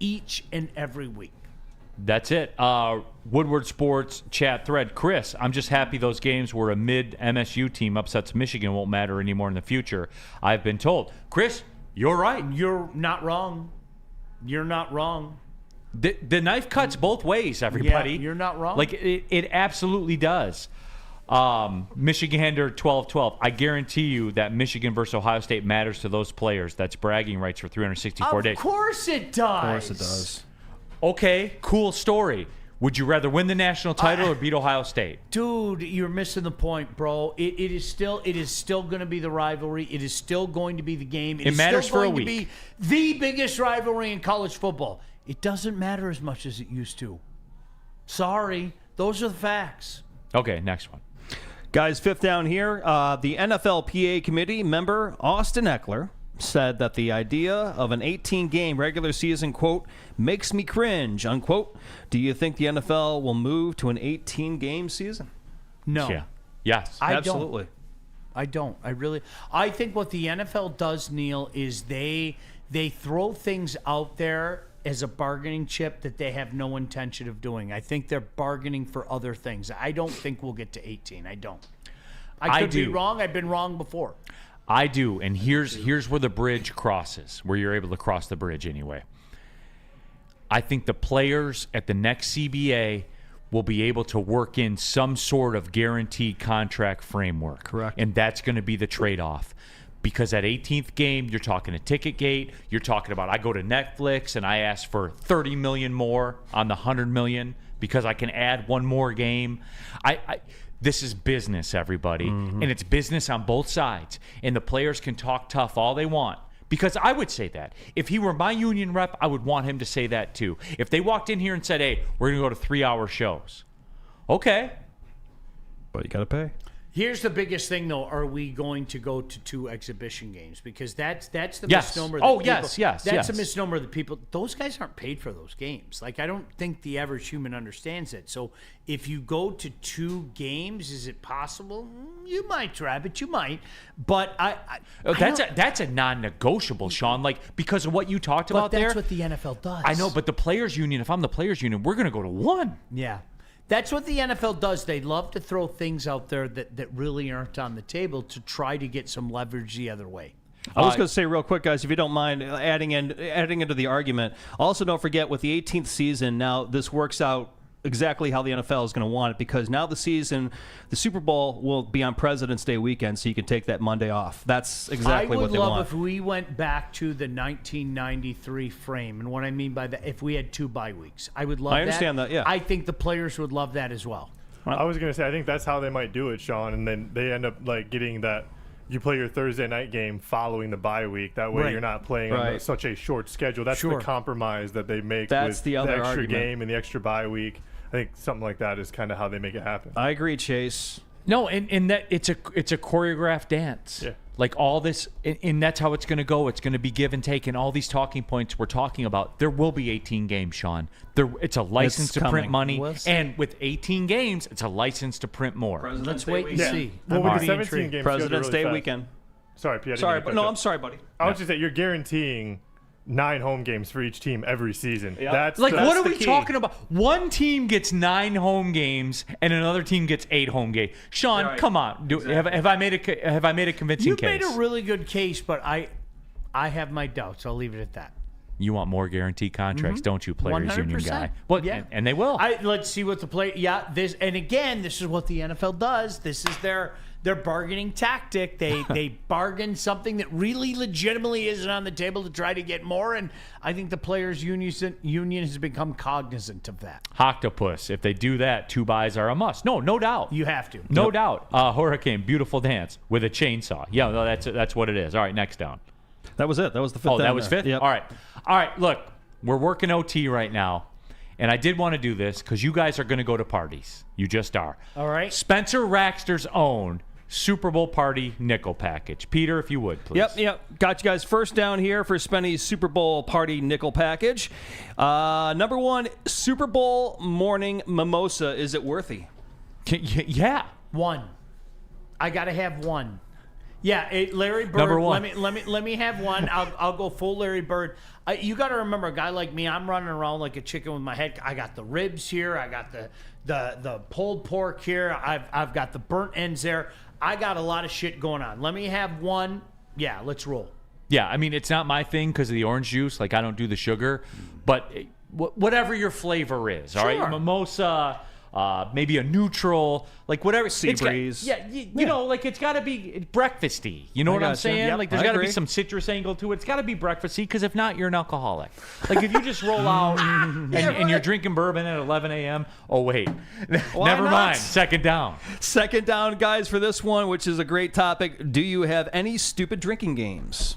each and every week. That's it. Woodward Sports chat thread. Chris, I'm just happy those games where a mid-MSU team upsets Michigan won't matter anymore in the future. I've been told. Chris, you're right. You're not wrong. You're not wrong. The knife cuts both ways, everybody. Yeah, you're not wrong. Like, it absolutely does. Michigander 12-12. I guarantee you that Michigan versus Ohio State matters to those players. That's bragging rights for 364 days. Of course it does. Of course it does. Okay, cool story. Would you rather win the national title or beat Ohio State? Dude, you're missing the point, bro. It is still going to be the rivalry. It is still going to be the game. It matters still for a going to week. be the biggest rivalry in college football. It doesn't matter as much as it used to. Sorry, those are the facts. Okay, next one. Guys, fifth down here. The NFLPA committee member, Austin Eckler, said that the idea of an 18-game regular season, quote, makes me cringe, unquote. Do you think the NFL will move to an 18-game season? No. Yeah. Yes. Absolutely. I don't. I think what the NFL does, Neil, is they throw things out there as a bargaining chip that they have no intention of doing. I think they're bargaining for other things. I don't think we'll get to 18. I don't. I could be wrong. I've been wrong before. I do, and here's where the bridge crosses, where you're able to cross the bridge anyway. I think the players at the next CBA will be able to work in some sort of guaranteed contract framework. Correct. And that's going to be the trade-off. Because at 18th game, you're talking a ticket gate. You're talking about I go to Netflix and I ask for $30 million more on the $100 million because I can add one more game. This is business, everybody. And it's business on both sides. And the players can talk tough all they want. Because I would say that. If he were my union rep, I would want him to say that too. If they walked in here and said, hey, we're going to go to 3-hour shows. Okay. But you got to pay. Here's the biggest thing, though. Are we going to go to 2 exhibition games? Because that's the Yes. misnomer. Oh, that yes. That's a misnomer that people. Those guys aren't paid for those games. Like, I don't think the average human understands it. So if you go to 2 games, is it possible? You might try, but you might. But that's a non-negotiable, Sean. Like, because of what you talked about there. That's what the NFL does. I know, but the players union. If I'm the players union, we're going to go to 1. Yeah. That's what the NFL does. They love to throw things out there that really aren't on the table to try to get some leverage the other way. I was going to say real quick, guys, if you don't mind adding into the argument. Also, don't forget with the 18th season, now this works out exactly how the NFL is going to want it, because now the Super Bowl will be on President's Day weekend, so you can take that Monday off. That's exactly what they want. I would love if we went back to the 1993 frame, and what I mean by that, if we had 2 bye weeks, I would love that. I understand that, yeah. I think the players would love that as well. I was going to say, I think that's how they might do it, Sean, and then they end up like getting that. You play your Thursday night game following the bye week. That way you're not playing on such a short schedule. That's the compromise that they make with the extra argument. Game and the extra bye week. I think something like that is kind of how they make it happen. I agree, Chase. No, and that it's a choreographed dance. Yeah. Like all this, and that's how it's going to go. It's going to be give and take, and all these talking points we're talking about. There will be 18 games, Sean. It's a license to print money, and with 18 games, it's a license to print more. Let's wait and see. Well, with the 17 games, President's Day weekend. Sorry, Pierre. I'm sorry, buddy. I was just saying, you're guaranteeing 9 home games for each team every season. Yep. That's what are we talking about? One team gets 9 home games and another team gets 8 home games. Sean, come on. Have I made a convincing case? You made a really good case, but I have my doubts. I'll leave it at that. You want more guaranteed contracts, don't you, players 100%. union guy? Well, yeah, and they will. Let's see what the play. Yeah, this is what the NFL does. This is their bargaining tactic. They bargain something that really legitimately isn't on the table to try to get more, and I think the players union has become cognizant of that. Octopus. If they do that, 2 buys are a must. No doubt. You have to. No doubt. Hurricane, beautiful dance with a chainsaw. Yeah, no, that's what it is. All right, next down. That was it. That was the 5th. Oh, that was 5th? Yep. All right, look, we're working OT right now, and I did want to do this because you guys are going to go to parties. You just are. All right. Spencer Raxter's own Super Bowl party nickel package. Peter, if you would, please. Yep. Got you guys first down here for Spenny's Super Bowl party nickel package. Number 1, Super Bowl morning mimosa. Is it worthy? Yeah. 1. I got to have 1. Yeah, Larry Bird. Number 1. Let me have 1. I'll go full Larry Bird. You got to remember, a guy like me, I'm running around like a chicken with my head. I got the ribs here. I got the pulled pork here. I've got the burnt ends there. I got a lot of shit going on. Let me have 1. Yeah, let's roll. Yeah, I mean, it's not my thing because of the orange juice. Like, I don't do the sugar. But whatever your flavor is, all right? Mimosa, maybe a neutral, like whatever. Sea breeze. You know, like it's got to be breakfasty. You know what I'm saying? Yep, like there's got to be some citrus angle to it. It's got to be breakfasty because if not, you're an alcoholic. Like if you just roll out and you're drinking bourbon at 11 a.m. Oh, wait. Never mind. Second down. Second down, guys, for this one, which is a great topic. Do you have any stupid drinking games?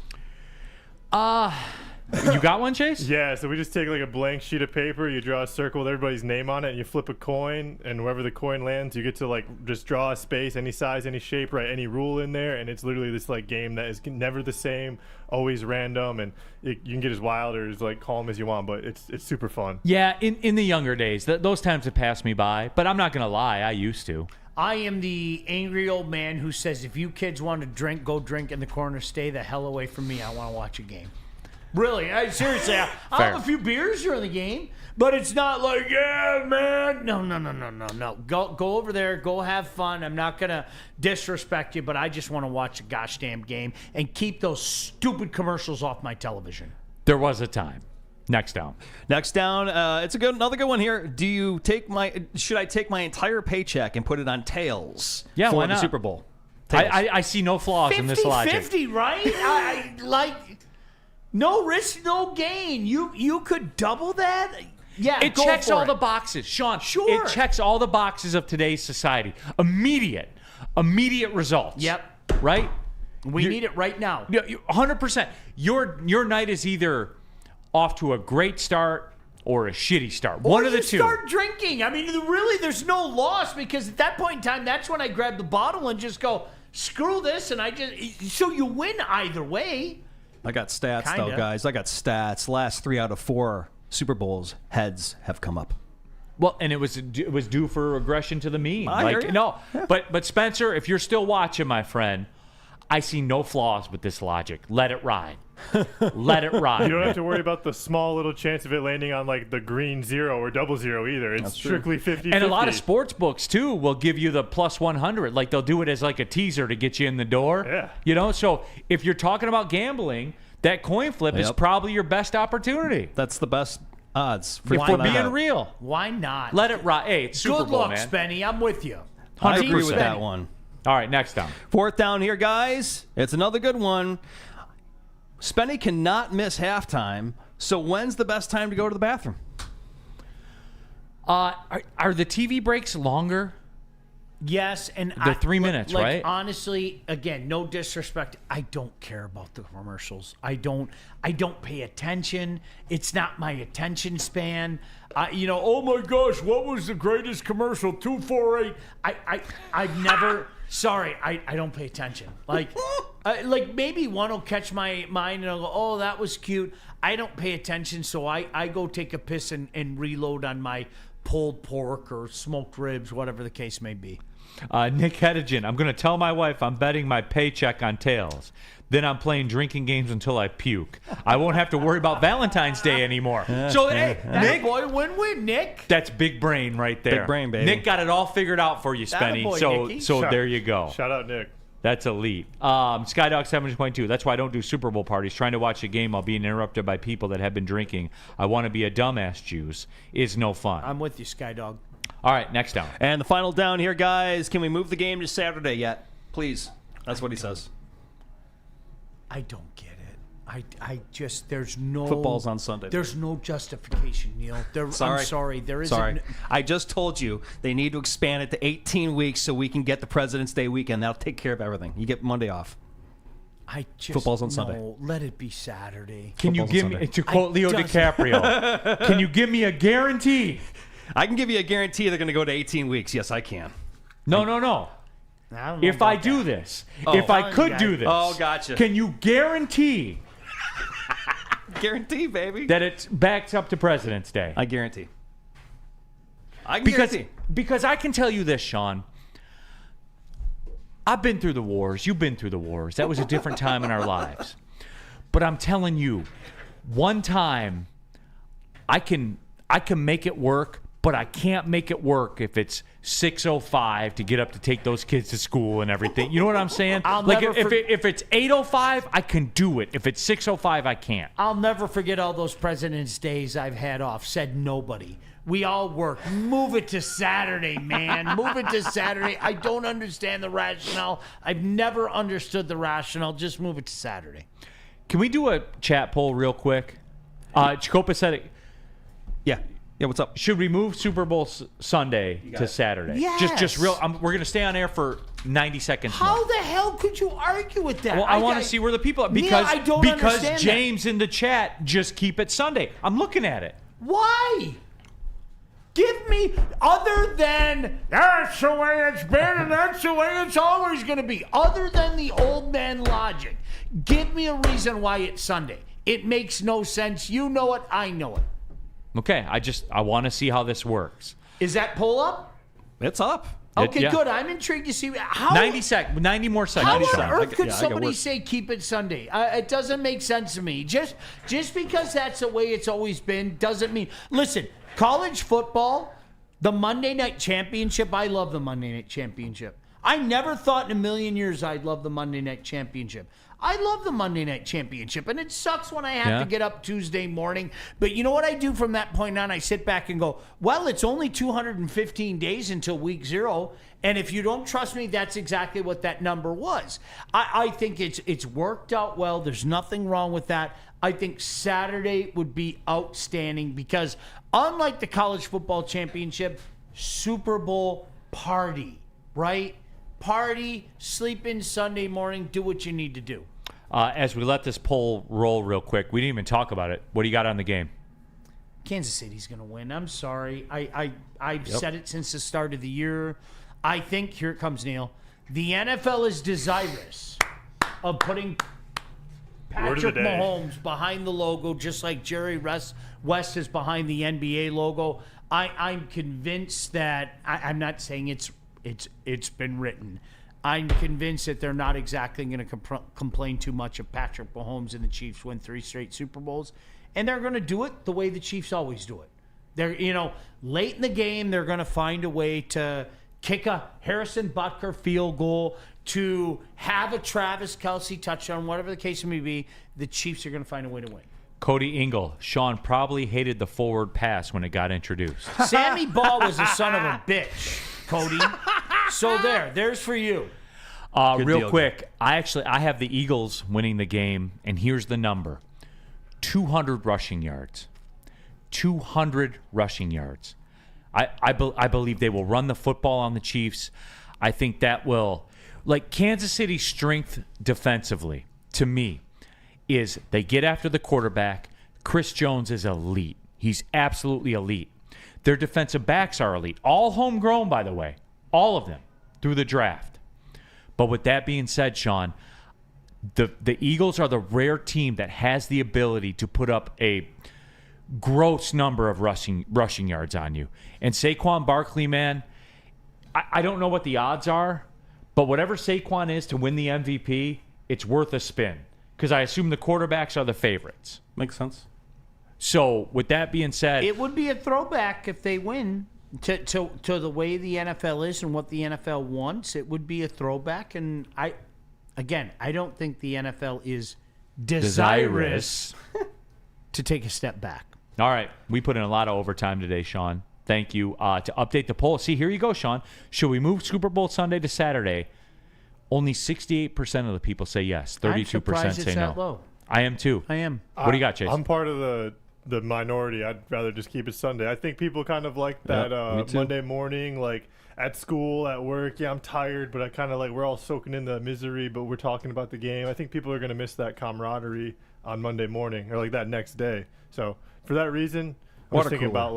You got one, Chase? Yeah, so we just take like a blank sheet of paper, you draw a circle with everybody's name on it, and you flip a coin, and wherever the coin lands, you get to like just draw a space, any size, any shape, write any rule in there, and it's literally this like game that is never the same, always random, and you can get as wild or as like calm as you want, but it's super fun. Yeah, in the younger days, those times have passed me by, but I'm not going to lie, I used to. I am the angry old man who says, if you kids want to drink, go drink in the corner, stay the hell away from me, I want to watch a game. Really, seriously, I'll have a few beers during the game, but it's not like, yeah, man. No. Go over there, go have fun. I'm not gonna disrespect you, but I just want to watch a gosh damn game and keep those stupid commercials off my television. There was a time. Next down. It's another good one here. Should I take my entire paycheck and put it on tails? Yeah, for why not? The Super Bowl? I see no flaws in this logic. 50-50, right? I like. No risk, no gain. You could double that? Yeah, it checks all the boxes. Sean, sure. It checks all the boxes of today's society. Immediate results. Yep. Right? We need it right now. 100%. Your night is either off to a great start or a shitty start. One of the two. Start drinking. I mean, really, there's no loss because at that point in time, that's when I grab the bottle and just go, screw this, and so you win either way. I got stats, though, guys. I got stats. Last 3 out of 4 Super Bowls, heads have come up. Well, and it was due for regression to the mean. I hear you. No, but Spencer, if you're still watching, my friend, I see no flaws with this logic. Let it ride. Let it ride. You don't have to worry about the small little chance of it landing on like the green 0 or 00 either. It's strictly 50-50. And a lot of sports books too will give you the plus 100. Like they'll do it as like a teaser to get you in the door. Yeah. You know, so if you're talking about gambling, that coin flip is probably your best opportunity. That's the best odds If we're being real. Why not? Let it ride. Hey, it's Super Good Bowl, luck, man. Spenny. I'm with you. I agree with Spenny. that one. All right, next down. 4th down here, guys. It's another good one. Spenny cannot miss halftime, so when's the best time to go to the bathroom? Are the TV breaks longer? Yes, and They're 3 minutes, like, right? Honestly, again, no disrespect. I don't care about the commercials. I don't pay attention. It's not my attention span. Oh my gosh, what was the greatest commercial? 248. I've never. Sorry, I don't pay attention. Like maybe one will catch my mind and I'll go, oh, that was cute. I don't pay attention, so I go take a piss and reload on my pulled pork or smoked ribs, whatever the case may be. Nick Hedigan, I'm going to tell my wife I'm betting my paycheck on tails. Then I'm playing drinking games until I puke. I won't have to worry about Valentine's Day anymore. So, hey, Nick. Boy, win-win, Nick. That's big brain right there. Big brain, baby. Nick got it all figured out for you, Spenny. Attaboy, So there you go. Shout out, Nick. That's elite. Skydog 7.2. That's why I don't do Super Bowl parties. Trying to watch a game while being interrupted by people that have been drinking. I want to be a dumbass Jews is no fun. I'm with you, Skydog. All right, next down. And the final down here, guys. Can we move the game to Saturday yet? Please. That's what he says. I don't get it. I just, there's no... Football's on Sunday. There's no justification, Neil. I'm sorry. There isn't... Sorry. I just told you they need to expand it to 18 weeks so we can get the President's Day weekend. That'll take care of everything. You get Monday off. Football's on Sunday. No, let it be Saturday. Can you give me, to quote Leo DiCaprio, can you give me a guarantee? I can give you a guarantee they're going to go to 18 weeks. Yes, I can. No. If I do this, if I could do this, gotcha. Can you guarantee Guarantee, baby. that it backs up to President's Day? I guarantee. Guarantee. Because I can tell you this, Sean. I've been through the wars. You've been through the wars. That was a different time in our lives. But I'm telling you, one time I can make it work, but I can't make it work if it's 6:05 to get up to take those kids to school and everything. You know what I'm saying? If it's 8:05, I can do it. If it's 6:05, I can't. I'll never forget all those President's Days I've had off. Said nobody. We all work. Move it to Saturday, man. Move it to Saturday. I don't understand the rationale. I've never understood the rationale. Just move it to Saturday. Can we do a chat poll real quick? Chicopa said it. Yeah, what's up? Should we move Super Bowl Sunday to Saturday? Yes. Just real. We're going to stay on air for 90 seconds How more. the hell could you argue with that? Well, I want to see where the people are. Because, I don't because understand James in the chat just keep it Sunday. I'm looking at it. Why? Give me, other than, that's the way it's been and that's the way it's always going to be. Other than the old man logic, give me a reason why it's Sunday. It makes no sense. You know it. I know it. Okay, I want to see how this works. Is that poll up? It's up. Okay, good. I'm intrigued to see how 90 more seconds. How on earth could somebody say keep it Sunday? It doesn't make sense to me. Just because that's the way it's always been doesn't mean. Listen, college football, the Monday Night Championship. I love the Monday Night Championship. I never thought in a million years I'd love the Monday Night Championship. I love the Monday Night Championship, and it sucks when I have to get up Tuesday morning. But you know what I do from that point on? I sit back and go, well, it's only 215 days until week 0, and if you don't trust me, that's exactly what that number was. I think it's worked out well. There's nothing wrong with that. I think Saturday would be outstanding because unlike the College Football Championship, Super Bowl party, right? Party, sleep in Sunday morning, do what you need to do. As we let this poll roll real quick, we didn't even talk about it. What do you got on the game? Kansas City's going to win. I'm sorry. I've said it since the start of the year. I think, here it comes, Neil, the NFL is desirous of putting Patrick Mahomes behind the logo, just like Jerry West is behind the NBA logo. I'm convinced that, I'm not saying it's been written. I'm convinced that they're not exactly going to complain too much if Patrick Mahomes and the Chiefs win 3 straight Super Bowls. And they're going to do it the way the Chiefs always do it. They're, late in the game, they're going to find a way to kick a Harrison Butker field goal, to have a Travis Kelce touchdown, whatever the case may be. The Chiefs are going to find a way to win. Cody Ingle, Sean probably hated the forward pass when it got introduced. Sammy Ball was a son of a bitch, Cody. So there's for you. Real quick, I have the Eagles winning the game, and here's the number. 200 rushing yards. 200 rushing yards. I believe they will run the football on the Chiefs. I think that will, Kansas City's strength defensively, to me, is they get after the quarterback. Chris Jones is elite. He's absolutely elite. Their defensive backs are elite. All homegrown, by the way. All of them through the draft. But with that being said, Sean, the Eagles are the rare team that has the ability to put up a gross number of rushing yards on you. And Saquon Barkley, man, I don't know what the odds are, but whatever Saquon is to win the MVP, it's worth a spin. Because I assume the quarterbacks are the favorites. Makes sense. So, with that being said, it would be a throwback if they win to the way the NFL is and what the NFL wants. It would be a throwback, and I don't think the NFL is desirous to take a step back. All right, we put in a lot of overtime today, Sean. Thank you. To update the poll, see, here you go, Sean. Should we move Super Bowl Sunday to Saturday? Only 68% of the people say yes. 32% say no. Low. I am too. I am. What do you got, Chase? I'm part of the minority. I'd rather just keep it Sunday. I think people kind of like that Monday morning, at school, at work. Yeah, I'm tired, but I kind of we're all soaking in the misery, but we're talking about the game. I think people are going to miss that camaraderie on Monday morning or that next day. So for that reason, I was thinking about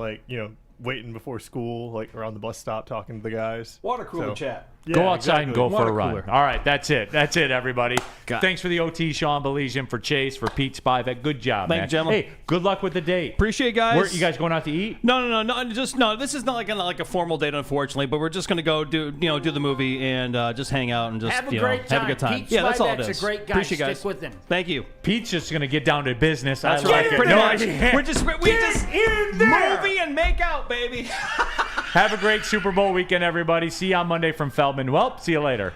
waiting before school, around the bus stop, talking to the guys. Water cooler chat. Yeah, go outside and go for a run. All right, that's it. That's it, everybody. Thanks for the OT, Sean Belizian, for Chase, for Pete Spivak. Good job, man. Thank you, gentlemen. Hey, good luck with the date. Appreciate it, guys. You guys going out to eat? No. This is not like a formal date, unfortunately. But we're just gonna go do the movie and just hang out and just have a great time. Have a good time. Pete that's all it Spivak's is. a great guy. Appreciate Stick guys. with him. Thank you. Pete's just gonna get down to business. That's right. Pretty much. We just movie and make out, baby. Have a great Super Bowl weekend, everybody. See you on Monday from Feldman. Well, see you later.